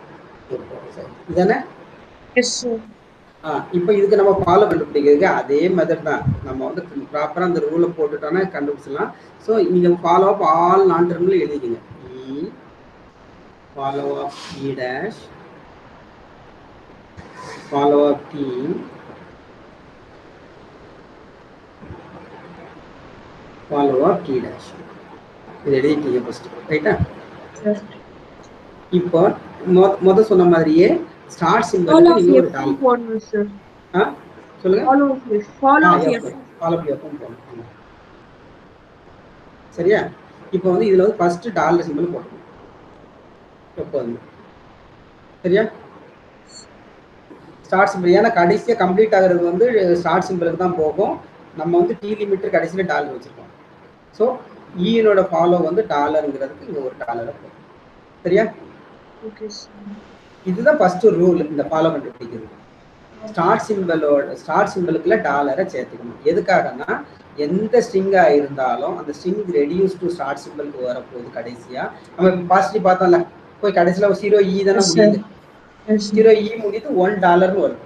F derives. இதானே? S sir. இப்போ இதுக்கு நம்ம follow கண்டுபிடிக்கிறதுக்கு அதே method தான். நம்ம வந்து ப்ராப்பராக அந்த ரூலை போட்டுட்டோன்னா கண்டுபிடிச்சலாம். ஸோ நீங்கள் follow of all non terminal எழுதிக்கங்க. E follow of E dash follow of T follow of T dash. இது எழுதிட்டீங்க ஃபர்ஸ்ட், ரைட்டா? இப்போ மொதல் சொன்ன மாதிரியே ஸ்டார்ட் சிம்பலுக்கு நீங்க ஒரு டால் போடணும் சார். சொல்லுங்க. ஃபாலோ ஆஃப் எஃப் போடணும். சரியா? இப்போ வந்து இதுல வந்து ஃபர்ஸ்ட் டாலர் சிம்பல் போடணும். இப்போ வந்து சரியா? ஸ்டார்ட் சிம்பல் ஏன்னா கடைசியா கம்ப்ளீட் ஆகுறது வந்து ஸ்டார்ட் சிம்பலுக்கு தான் போகும். நம்ம வந்து டி லிமிட் கடைசியில டாலர் வச்சிருக்கோம். ஸோ ஈனோட ஃபாலோ வந்து டாலருங்கிறதுக்கு இங்க ஒரு டாலரை போடும். சரியா? Okay sir. இதுதான் ஃபர்ஸ்ட் ரூல் இந்த ஃபாலோ கண்டுபிடிக்கிறது. ஸ்டார்ட் சிம்பிளுக்குள்ள டாலரை சேர்த்துக்கணும். எதுக்காகனா எந்த ஸ்ட்ரிங்கா இருந்தாலும் அந்த ஸ்ட்ரிங் ரெடியூஸ் டு ஸ்டார்ட் சிம்பிளுக்கு வரப்போகுது. கடைசியா நம்ம பாசிட்டிவ் பார்த்தோம்ல, போய் கடைசியில் 0E தானே முடியுது. 0E முடியுது $1 வருது.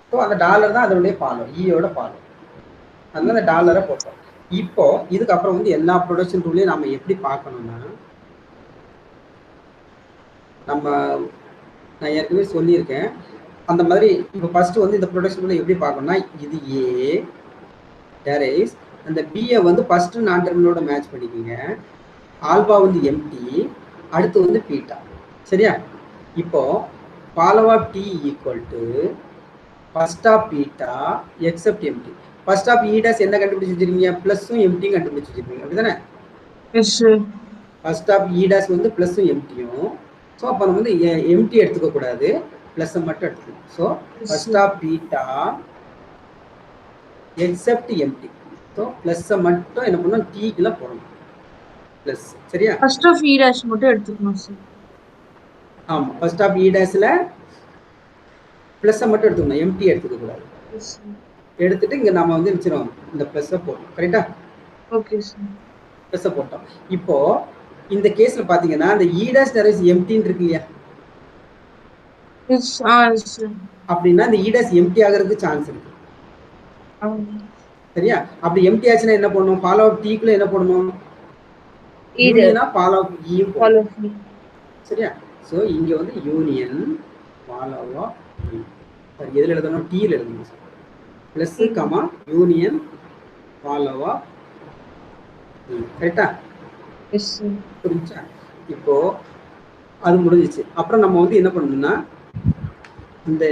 ஸோ அந்த டாலர் தான் அதனுடைய ஃபாலோ, ஈயோட ஃபாலோ. அதனால அந்த டாலரை போட்டோம். இப்போ இதுக்கப்புறம் வந்து எல்லா ப்ரொடக்ஷன் ரூலையும் நம்ம எப்படி பார்க்கணும்னா, நான் ஏற்கனவே சொல்லியிருக்கேன் அந்த மாதிரி. இப்போ ஃபர்ஸ்ட் வந்து இந்த ப்ரொடக்ஷன் எப்படி பார்க்கணும்னா, இது ஏ டெரைஸ் அந்த பியை வந்து ஃபர்ஸ்ட் நான் டெர்மினலோட மேட்ச் பண்ணிக்கோங்க. ஆல்பா வந்து எம்டி, அடுத்து வந்து பீட்டா. சரியா? இப்போ follow of T equal to first of beta except empty. First of E dash என்ன கண்டுபிடிச்சு வச்சிருக்கீங்க? பிளஸும் எம்டியும் கண்டுபிடிச்சு வச்சிருக்கீங்க, அப்படிதானே? ஃபர்ஸ்ட் ஆஃப் இ டேஷ் வந்து பிளஸும் எம்டியும். ஸோ அப்போ நம்ம வந்து எம்டி எடுத்துக்க கூடாது, பிளஸ் மட்டும் எடுத்துக்கணும். So first of beta except empty. So பிளஸ்ஸை மட்டும் என்ன பண்ணணும், டீக்குள்ள போடணும் பிளஸ். சரியா? ஃபர்ஸ்ட் ஆஃப் இ டேஷ் மட்டும் எடுத்துக்கணும் சார். ஆமா, ஃபர்ஸ்ட் ஆஃப் இ டேஷ்ல பிளஸ்ஸை மட்டும் எடுத்துக்கணும், எம்டி எடுத்துக்க கூடாது. எடுத்துட்டு இங்க நாம வந்து நிச்சயம் இந்த பிளஸ்ஸை போடணும். கரெக்டா? Okay sir. பிளஸ்ஸை போட்டோம். இப்போ இந்த கேஸ்ல பாத்தீங்கன்னா அந்த இ டேஷ் டெரைஸ் எம்டின்னு இருக்கு இல்லையா? அப்படின்னா இந்த இ டேஷ் எம்டி ஆகிறதுக்கு சான்ஸ் இருக்கு. சரியா? அப்படி எம்டி ஆச்சுன்னா என்ன பண்ணணும்? ஃபாலோ ஆஃப் டீக்குள்ள என்ன போடணும்? யூனியனா ஃபாலோ ஆஃப் ஈயும் போடணும். சரியா? சோ இங்க வந்து யூனியன் ஃபாலோ ஆஃப் ஈ. எதுல எழுதணும்? டீல எழுதணும். Plus comma union follow of E. கரெக்டா? Yes sir. புரிஞ்சா? இப்போ அது முடிஞ்சிச்சு. அப்புறம் நம்ம வந்து என்ன பண்ணணும்னா இந்த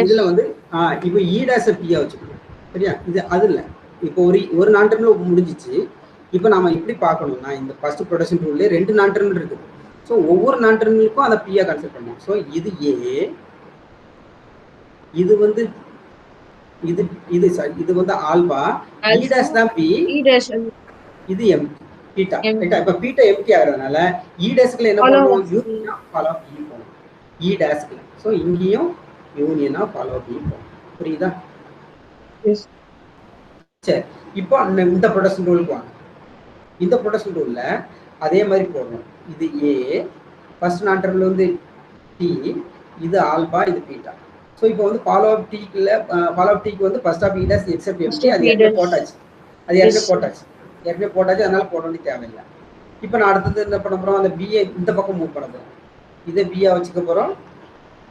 இதுல வந்து இப்போ இ டேஷ் பியா வச்சுக்கணும். சரியா? இது அது இல்லை. இப்போ ஒரு நான் டெர்மினல் முடிஞ்சிச்சு. இப்போ நாம எப்படி பார்க்கணும்னா இந்த ஃபர்ஸ்ட் ப்ரொடக்ஷன் ரூல்ல 2 நான் டெர்மினல் இருக்குது. ஸோ ஒவ்வொரு நான் டெர்மினலுக்கும் அதை பியா கன்சிடர் பண்ணணும். ஸோ இது ஏ, இது வந்து இது வந்து ஆல்பா, இ டேஷ் தான் பி, இது எம் பீட்டா. ரைட்டா? இப்போ பீட்டா எம்டி ஆகிறதுனால இ டேஷ்க்குள்ள என்ன பண்ணணும்? யூனியனா ஃபாலோ ஆஃப் ஈ போகணும் இ டேஷ்க்கு. ஸோ இங்கேயும் யூனியனா ஃபாலோ ஆஃப் ஈ போகணும். புரியுதா? சரி, இப்போ இந்த ப்ரொடக்ஷன் ரூலுக்கு வாங்க. இந்த ப்ரொடக்ஷன் ரூல்ல அதே மாதிரி போடணும். இது ஏ, ஃபர்ஸ்ட் நான் டெர்மினல் வந்து டி, இது ஆல்பா, இது பீட்டா. ஸோ இப்போ வந்து ஃபாலோ ஆஃப் டீக்கு வந்து first of E dash except empty. அது ஏற்கனவே போட்டாச்சு. அதனால போட வேண்டிய தேவையில்லை. இப்போ நான் அடுத்தது என்ன பண்ண போறோம், அந்த பிஏ இந்த பக்கம் மூவ் பண்ண போறோம். இதை பியா வச்சுக்க போறோம்,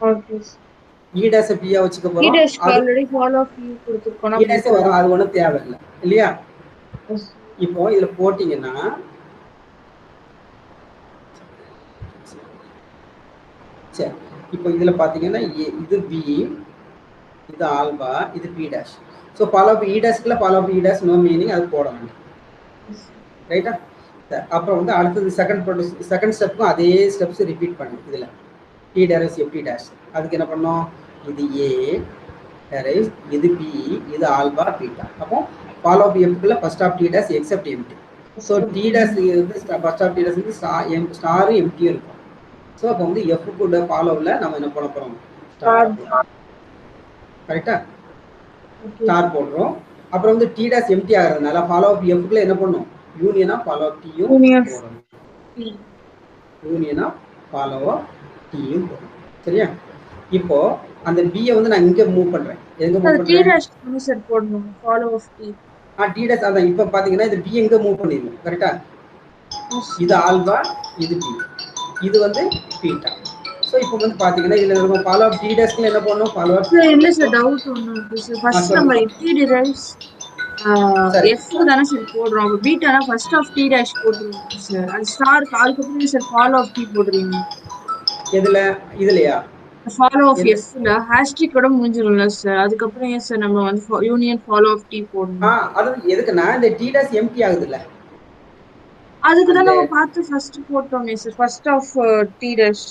ஓகே சார். இ டேஷ் பியா வச்சுக்க இ போறோம். டேஷ்க்கு அது ஆல்ரெடி ஃபாலோ ஆஃப் யூ கொடுத்துருக்கோம். இ டேஷ் வரும், அது ஒன்றும் தேவையில்லை இல்லையா. எஸ். இப்போ இதுல போட்டீங்கன்னா சரி, இப்போ இதுல பாத்தீங்கன்னா இது பி, இது ஆல்பா, இது B dash. So follow of E டேஷ்க்குள்ள follow of E dash no meaning, அது போட வேண்டாம். ரைட்டா. அப்புறம் வந்து அடுத்தது செகண்ட் ஸ்டெப்புக்கும் அதே ஸ்டெப்ஸ் ரிப்பீட் பண்ணும். இதில் T derives F T dash. அதுக்கு என்ன பண்ணோம், இது ஏ டேரைவ்ஸ், இது பி, இது ஆல்பா பீட்டா. அப்போ ஃபாலோ அப் எஃப்க்குள்ள first of T dash except empty. So T dash வந்து ஃபர்ஸ்ட் ஆஃப் டி டேஷ் வந்து ஸ்டாரும் எம்டியும் இருக்கும். ஸோ அப்போ வந்து எஃப் கூட ஃபாலோவில் நம்ம என்ன பண்ண போகிறோம், ஸ்டார். கரெக்டா, ஸ்டார் போடுறோம். அப்புறம் வந்து டி டேஷ் எம்டி ஆகிறதுனால ஃபாலோ அப் எஃப்க்குள்ள என்ன பண்ணும், யூனியனா ஃபாலோ அப் டியும் போடணும். யூனியனா ஃபாலோ அப் டியும் போடணும். சரியா. இப்போ அந்த பியை வந்து நான் இங்கே மூவ் பண்ணுறேன். எங்கே மூவ் டி பண்ணுறேன், டேஷ் சார் போடணும். Follow of T. T dash. அதான் இப்போ பார்த்தீங்கன்னா இது பி எங்கே மூவ் பண்ணிடணும். கரெக்டா. இது ஆல்பா, இது பி, இது வந்து பீட்டா. ஸோ இப்போ வந்து பார்த்தீங்கன்னா இதில் நம்ம ஃபாலோ அப் டி டேஷ்க்கு என்ன பண்ணணும், ஃபாலோ அப். இல்லை சார், டவுட் ஒன்று இருக்கு சார். ஃபர்ஸ்ட் நம்ம டி டேஷ் எஃப்க்கு தானே சார் போடுறோம். அப்போ பீட்டானா ஃபர்ஸ்ட் ஆஃப் டி டேஷ் போட்டுருவோம் சார். அது ஸ்டாருக்கு அதுக்கப்புறம் சார் ஃபாலோ ஆஃப் டி போடுறீங்க. எதுல, இதுலையா, ஃபாலோ ஆஃப் எஃப்ல ஹேஷ்ட்ரிக்கோட முடிஞ்சிடும்ல சார். அதுக்கப்புறம் ஏன் சார் நம்ம வந்து யூனியன் ஃபாலோ ஆஃப் டி போடணும். அது எதுக்குன்னா இந்த டி டேஷ் எம்டி ஆகுதுல்ல, அதுக்கு தான் நம்ம பார்த்து ஃபர்ஸ்ட் போட்டோமே sir, first of T dash.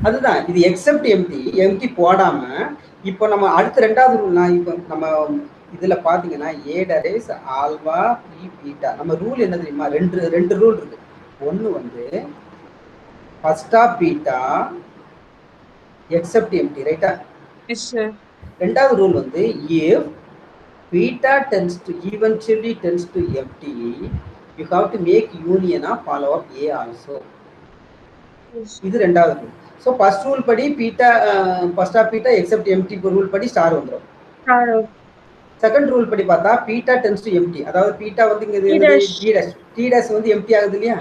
அதுதான் இது எக்ஸப்ட் எம்டி. எம்டி போடாம இப்போ நம்ம அடுத்த ரெண்டாவது ரூல், நான் இப்போ நம்ம இதுல பாத்தீங்கன்னா A derives alpha B beta. நம்ம ரூல் என்ன தெரியுமா, ரெண்டு ரூல் இருக்கு. ஒன்று வந்து first of beta except empty. ரைட்டா. Yes sir. ரெண்டாவது ரூல் வந்து if beta tends to eventually tends to empty, you have to make union of follow up A also. இது ரெண்டாவது ரூல். ஸோ ஃபர்ஸ்ட் ரூல் படி beta first of beta except empty rule படி star வந்துடும். Second rule படி பார்த்தா beta tends to empty, அதாவது beta வந்து இங்க டி டேஷ் வந்து எம்டி ஆகுது இல்லையா.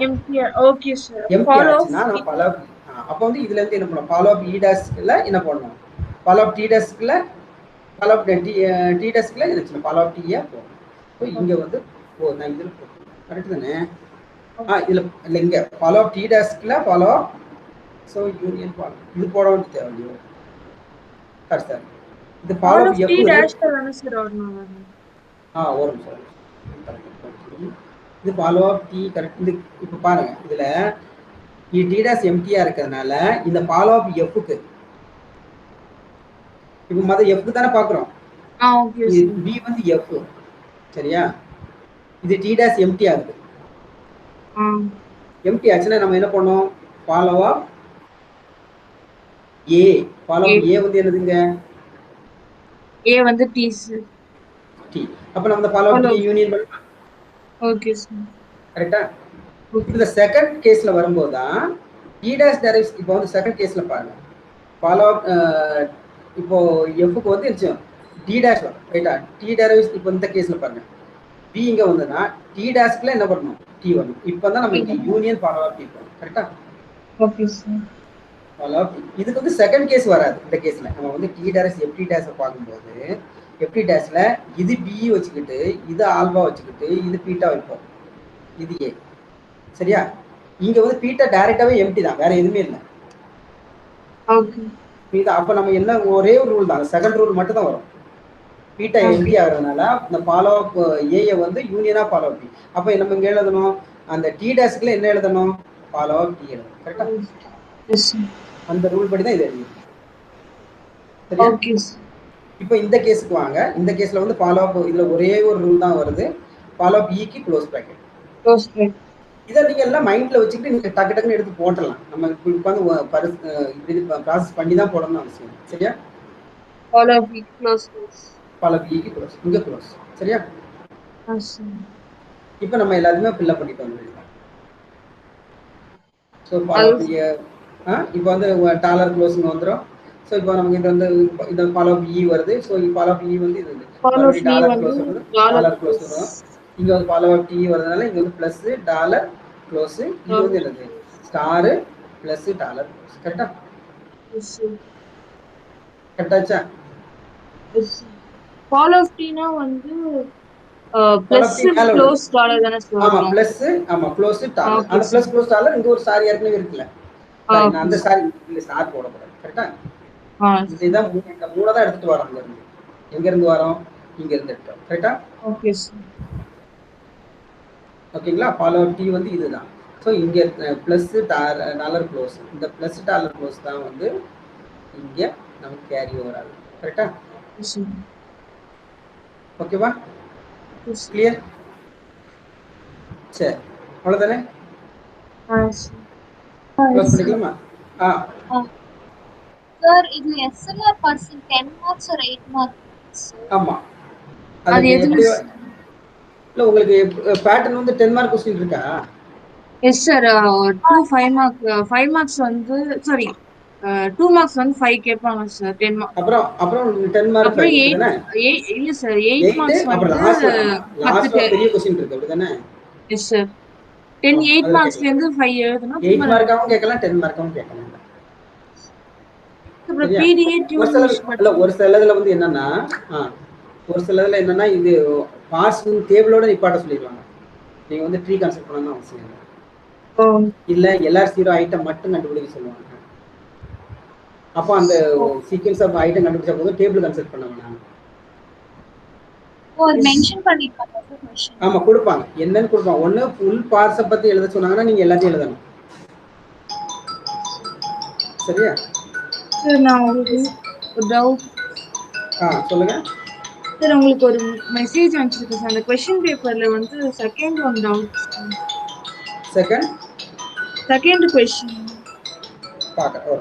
Okay sir. எம்டி ஆச்சுன்னா நான் ஃபாலோ அப். அப்போ வந்து இதுல இருந்து என்ன பண்ணணும், ஃபாலோ அப் இ டேஷ்ல என்ன பண்ணணும், ஃபாலோ அப் டி டேஷ்ல ஃபாலோ அப் டி டேஷ்ல என்ன ஃபாலோ அப் டியா போகணும். ஸோ இங்க வந்து நான் இதில் கரெக்ட் தானே. இதுல இல்லை இங்க ஃபாலோ அப் டி டேஷ்ல ஃபாலோ. ஸோ யூனியன் ஃபாலோ இது போட வேண்டிய தேவையில்லையோ. Correct sir. இது ஃபாலோ அப் எஃப் ஒரு நிமிஷம். இது ஃபாலோ அப் டி கரெக்ட். இது இப்போ பாருங்க, இதுல டி டேஷ் எம்டியா இருக்கிறதுனால இந்த ஃபாலோ அப் எஃப்க்கு இப்போ மொதல் எஃப் தானே பார்க்குறோம். பி வந்து எஃப். சரியா. இது டி டேஷ் எம்டி ஆகுது. எம்டி ஆச்சுன்னா நம்ம என்ன பண்ணோம், follow of A. Follow of ஏ வந்து என்னதுங்க, ஏ வந்து டி சார். டி. அப்ப நம்ம அந்த ஃபாலோ அப் யூனியன் பண்ணலாம். Okay sir. கரெக்ட்டா. இந்த செகண்ட் கேஸ்ல வரும்போது தான் டி டேஷ் டேரைவ்ஸ். இப்போ வந்து செகண்ட் கேஸ்ல பாருங்க, ஃபாலோ அப் இப்போ எஃப்க்கு வந்து இருந்துச்சு டி டேஷ் வரும். ரைட்டா. டி டேரைவ்ஸ் இப்போ இந்த கேஸ்ல பாருங்க, பி இங்க வந்ததுன்னா டி டேஷ்க்குள்ள என்ன பண்ணணும், டி வரணும். இப்போ தான் நம்ம யூனியன் ஃபாலோ அப் டி போறோம். கரெக்ட்டா. Okay sir. ஃபாலோ அப் இதுக்கு வந்து செகண்ட் கேஸ் வராது. இந்த கேஸ்ல நம்ம வந்து T dash F T dash பார்க்கும்போது எஃப் டி டேஷ்ல இது பி வச்சுக்கிட்டு, இது ஆல்பா வச்சுக்கிட்டு, இது பீட்டா வைப்போம், இது ஏ. சரியா. இங்க வந்து பீட்டா டைரக்டாவே எம்டி தான், வேற எதுவுமே இல்லை. ஓகே. இது அப்ப நம்ம என்ன ஒரே ஒரு ரூல் தான், செகண்ட் ரூல் மட்டும் தான் வரும். பீட்டா எம்டி ஆகிறதுனால இந்த ஃபாலோ அப் ஏயை வந்து யூனியனா ஃபாலோ அப் டி. அப்ப நம்ம இங்க எழுதணும், அந்த டி டேஷ்க்குள்ள என்ன எழுதணும், ஃபாலோ அப் டி எழுதணும். கரெக்டா. அந்த ரூல் படி தான் இது எழுதணும். சரியா. ஓகே. இப்போ இந்த கேஸுக்கு வாங்க. இந்த கேஸ்ல வந்து ஃபாலோ அப் இதுல ஒரே ஒரு ரூல் தான் வருது, ஃபாலோ அப் ஈக்கு க்ளோஸ் பிராக்கெட். Close bracket. இதை நீங்க எல்லாம் மைண்ட்ல வச்சுக்கிட்டு நீங்க டக்கு டக்குன்னு எடுத்து போட்டுடலாம். நம்ம உட்காந்து இப்படி ப்ராசஸ் பண்ணி தான் போடணும்னு அவசியம். சரியா. ஃபாலோ அப் ஈக்கு க்ளோஸ். ஃபாலோ அப் ஈக்கு க்ளோஸ், இங்க க்ளோஸ். சரியா. இப்போ நம்ம எல்லாத்தையுமே ஃபில் அப் பண்ணிட்டு வந்துடலாம். ஸோ ஃபாலோ அப் இப்போ வந்து டாலர் க்ளோஸ்ங்க வந்துடும். ஸோ இப்போ நமக்கு இது வந்து இந்த ஃபாலோ அப் இ வருது. ஸோ ஃபாலோ அப் இ வந்து இது டாலர் க்ளோஸ் வருது, டாலர் க்ளோஸ் வரும். இங்கே வந்து ஃபாலோ அப் டி வரதுனால இங்கே வந்து ப்ளஸ் டாலர் க்ளோஸ். இது வந்து என்னது? Star plus dollar close. கரெக்டா? கரெக்டாச்சா? ஃபால் ஆஃப் டீனா வந்து ஃபால் பிளஸ் ஆஃப் டி மேல க்ளோஸ் டாலர் தானே ஆமா வரும். பிளஸ். ஆமா க்ளோஸ் டாலர். ஓகே அந்த சார். பிளஸ் க்ளோஸ் டாலர் இங்க ஒரு ஸ்டார் ஏற்கனவே இருக்குல்ல. சாரி, நான் ஓகே அந்த சார். ஸ்டார் இல்ல, ஸ்டார் போடக்கூடாது. கரெக்டா? ஆ இதுதான் இந்த மூணை தான் எடுத்துட்டு வரோம் அங்க இருந்து. எங்க இருந்து வரோம்? இங்க இருந்து எடுத்தோம். கரெக்டா? Okay sir. ஓகேங்களா? ஃபால் ஆஃப் டி வந்து இதுதான். ஸோ இங்க பிளஸ் டாலர் க்ளோஸ். இந்த பிளஸ் டாலர் க்ளோஸ் தான் வந்து இங்க நமக்கு கேரி ஓவர் ஆகுது. கரெக்டா? ஓகேவா? கிளியர்? சரி, அவ்வளோதானே? க்ளோஸ் பண்ணிக்கலாமா? ஆ சார் இது SLR parsing 10 marks or 8 marks? ஆமா. அது அதுக்கு எதுல எப்படி இல்லை உங்களுக்கு பேட்டர்ன் வந்து 10 மார்க் கொஸ்டின் இருக்கா? Yes sir. 5 மார்க்ஸ் வந்து சாரி 2 மார்க்ஸ் வந்து 5 கேட்பாங்க சார். 10 மார்க் அப்புறம் அப்புறம் 10 மார்க் அப்புறம் 5 8 அப்படிதானே? இல்ல சார் 8 8 மார்க்ஸ் அப்புறம் வந்து லாஸ்ட் 10. பெரிய கொஸ்டின் இருக்கு அப்படிதானே? Yes sir. 8 அதில் மார்க்ஸ்ல கேட்கலாம். இருந்து 5 எழுதணும். 8 மார்க்காகவும் கேட்கலாம், 10 மார்க்காகவும் கேட்கலாம். அப்புறம் சரியா? பிடிஏ ஒரு சில டியூனிஷ் இல்ல ஒரு சிலதுல வந்து என்னன்னா ஒரு சிலதுல என்னன்னா இது பாஸ் டேபிளோட நிப்பாட்ட சொல்லிடுவாங்க. நீங்க வந்து ட்ரீ கான்செப்ட் பண்ணணும் அவசியம் இல்லை. இல்ல எல்லாரும் 0 ஐட்டம் மட்டும் கண்டுபிடிக்க சொல்லுவாங்க. அப்போ அந்த சீக்வன்ஸ் ஆஃப் ஐட்டம் கண்டுபிடிச்சா போதும், டேபிள் கான்செப்ட் பண்ண வேணாம். மென்ஷன் பண்ணிருக்காங்க சார் क्वेश्चन. ஆமா கொடுப்பாங்க, என்னன்னு கொடுப்பாங்க. ஒண்ணு ஃபுல் பார்ட்ஸை பத்தி எழுத சொன்னாங்கன்னா நீங்க எல்லாத்தையும் எழுதணும். சரியா? சார் நான் உங்களுக்கு ஒரு டவுட். சொல்லுங்க சார் உங்களுக்கு ஒரு மெசேஜ் அனுப்பிச்சிருக்கேன் சார். அந்த கொஸ்டின் பேப்பர்ல வந்து second one doubt. Second question பார்க்க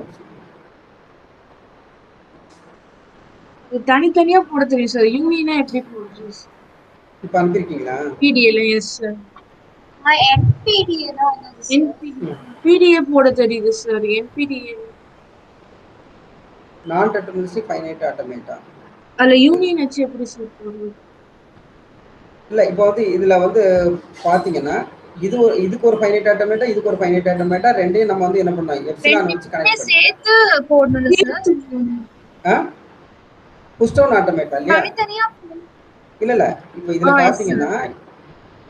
தனித்தனியா போட தெரியும் சார். யூனியனா எப்படி போடுறது? இப்போ அனுப்பியிருக்கீங்களா? பிடிஏல. Yes sir. என்பிடிஏ தான் வந்தது சார். பிடிஏ போட தெரியுது சார். என்பிடிஏ நான் டிட்டர்மினிஸ்டிக் ஃபைனைட் ஆட்டோமேட்டா. அதுல யூனியன் வச்சு எப்படி சார் போடுறது? இல்லை இப்போ வந்து இதில் வந்து பார்த்தீங்கன்னா இதுக்கு ஒரு ஃபைனைட் ஆட்டோமேட்டா, இதுக்கு ஒரு ஃபைனைட் ஆட்டோமேட்டா, ரெண்டையும் நம்ம வந்து என்ன பண்ணோம்? எப்சிலான் வச்சு கனெக்ட் பண்ணோம். சேர்த்து போடணும் சார். புஷ் டவுன் ஆட்டோமேட்டா இல்லையா? தனித்தனியா இல்லை இப்போ இதில் பார்த்தீங்கன்னா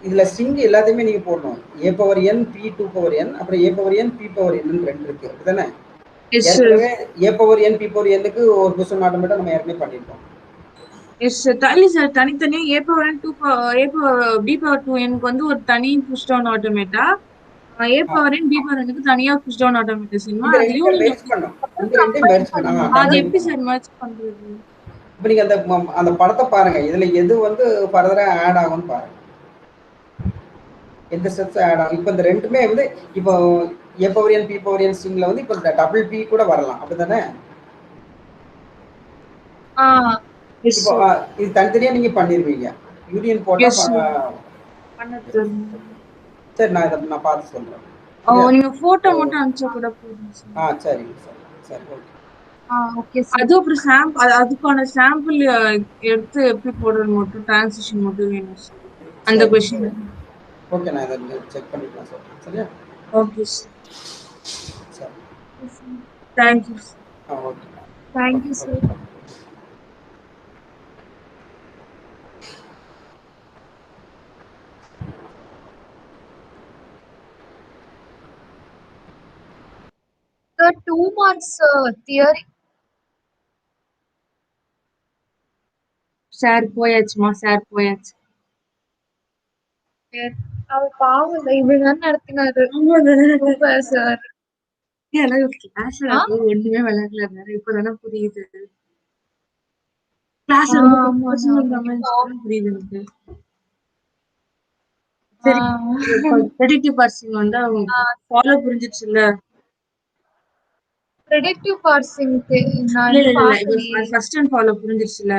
இதில் ஸ்ட்ரிங் எல்லாத்தையுமே நீங்கள் போடணும். A⁴n P2⁴n அப்புறம் A⁴n P⁴n ரெண்டு இருக்கு அப்படிதானே? ஏற்கனவே A⁴n P⁴nக்கு ஒரு புஷ் டவுன் ஆட்டோமேட்டா நம்ம ஏற்கனவே பண்ணியிருக்கோம். Yes sir. தனி சார் தனித்தனியா B⁴2n வந்து ஒரு தனி புஷ் டவுன் ஆட்டோமேட்டா, A⁴n B⁴nக்கு தனியா புஷ் டவுன் ஆட்டோமேட்டா செய்யணுமா? இந்த அது ரெண்டையும் யூனியன் மெர்ஜ் பண்ணணும். இந்த ரெண்டையும் மெர்ஜ் பண்ணணும். அது எப்படி சார் மர்ஜ் பண்றது? இப்போ நீங்க அந்த படத்தை பாருங்க. இதுல எது வந்து ஃபர்தரா ஆட் ஆகும்னு பாருங்க. எந்த ஸ்டெப்ஸ் ஆட் ஆகும்? இப்போ இந்த ரெண்டுமே வந்து இப்போ A⁴n P⁴n ஸ்ட்ரிங்ல வந்து இப்போ டபுள் P கூட வரலாம் அப்படிதானே? இப்போ இது தனித்தனியா நீங்க பண்ணிருவீங்க. யூனியன் போட்டா சரி, நான் பார்த்து சொல்றேன். நீங்க போட்டோ மட்டும் அனுப்பிச்சா கூட போதும் சார். சரிங்க சார். சரி, ஓகே. Okay sir. அது அப்புறம் சாம்பிள் அதுக்கான சாம்பிள் எடுத்து எப்படி போடுறது மட்டும் டிரான்சிஷன் மட்டும் வேணும் சார். அந்த क्वेश्चन. ஓகே, நான் இதை செக் பண்ணிக்கலாம் சார். சரியா? Okay sir. சரி. Thank you sir. Okay. Thank you sir. Sir, 2 marks theory. Sir போயாச்சுமா? சார் போயாச்சு. அவர் பாவம் இல்லை, இவ்வளவு நேரம் நடத்தினாரு சார். கிளாஸ்ல ஒண்ணுமே விளையாடல. இப்பதானே புரியுது. கிளாஸ்ல புரியுது எனக்கு. சரி, ப்ரெடிக்டிவ் பார்சிங் வந்து அவங்க ஃபாலோ புரிஞ்சிச்சுல்ல? ப்ரெடிக்டிவ் பார்சிங் இல்ல ஃபர்ஸ்ட் அண்ட் ஃபாலோ புரிஞ்சிச்சுல்ல?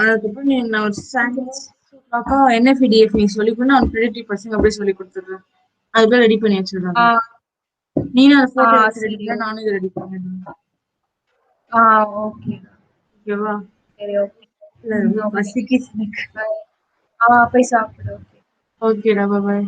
அதுக்கப்புறம் நான் ஒரு சாம்பிள்ஸ் NFDF நீ சொல்லி கொடுத்தா அவன் ப்ரெடிக்டிவ் பார்சிங் அப்படியே சொல்லி கொடுத்துடுறேன். அதுக்குள்ள ரெடி பண்ணி வச்சிடுறாங்க. நீனும் அதை போட்டோ ரெடி பண்ண, நானும் இதை ரெடி பண்ணிடுறேன். ஓகே. ஓகேவா? சரி, ஓகே. இல்ல ரொம்ப பசிக்குது எனக்கு. போய் சாப்பிடு. ஓகே. ஓகேடா, பாய்.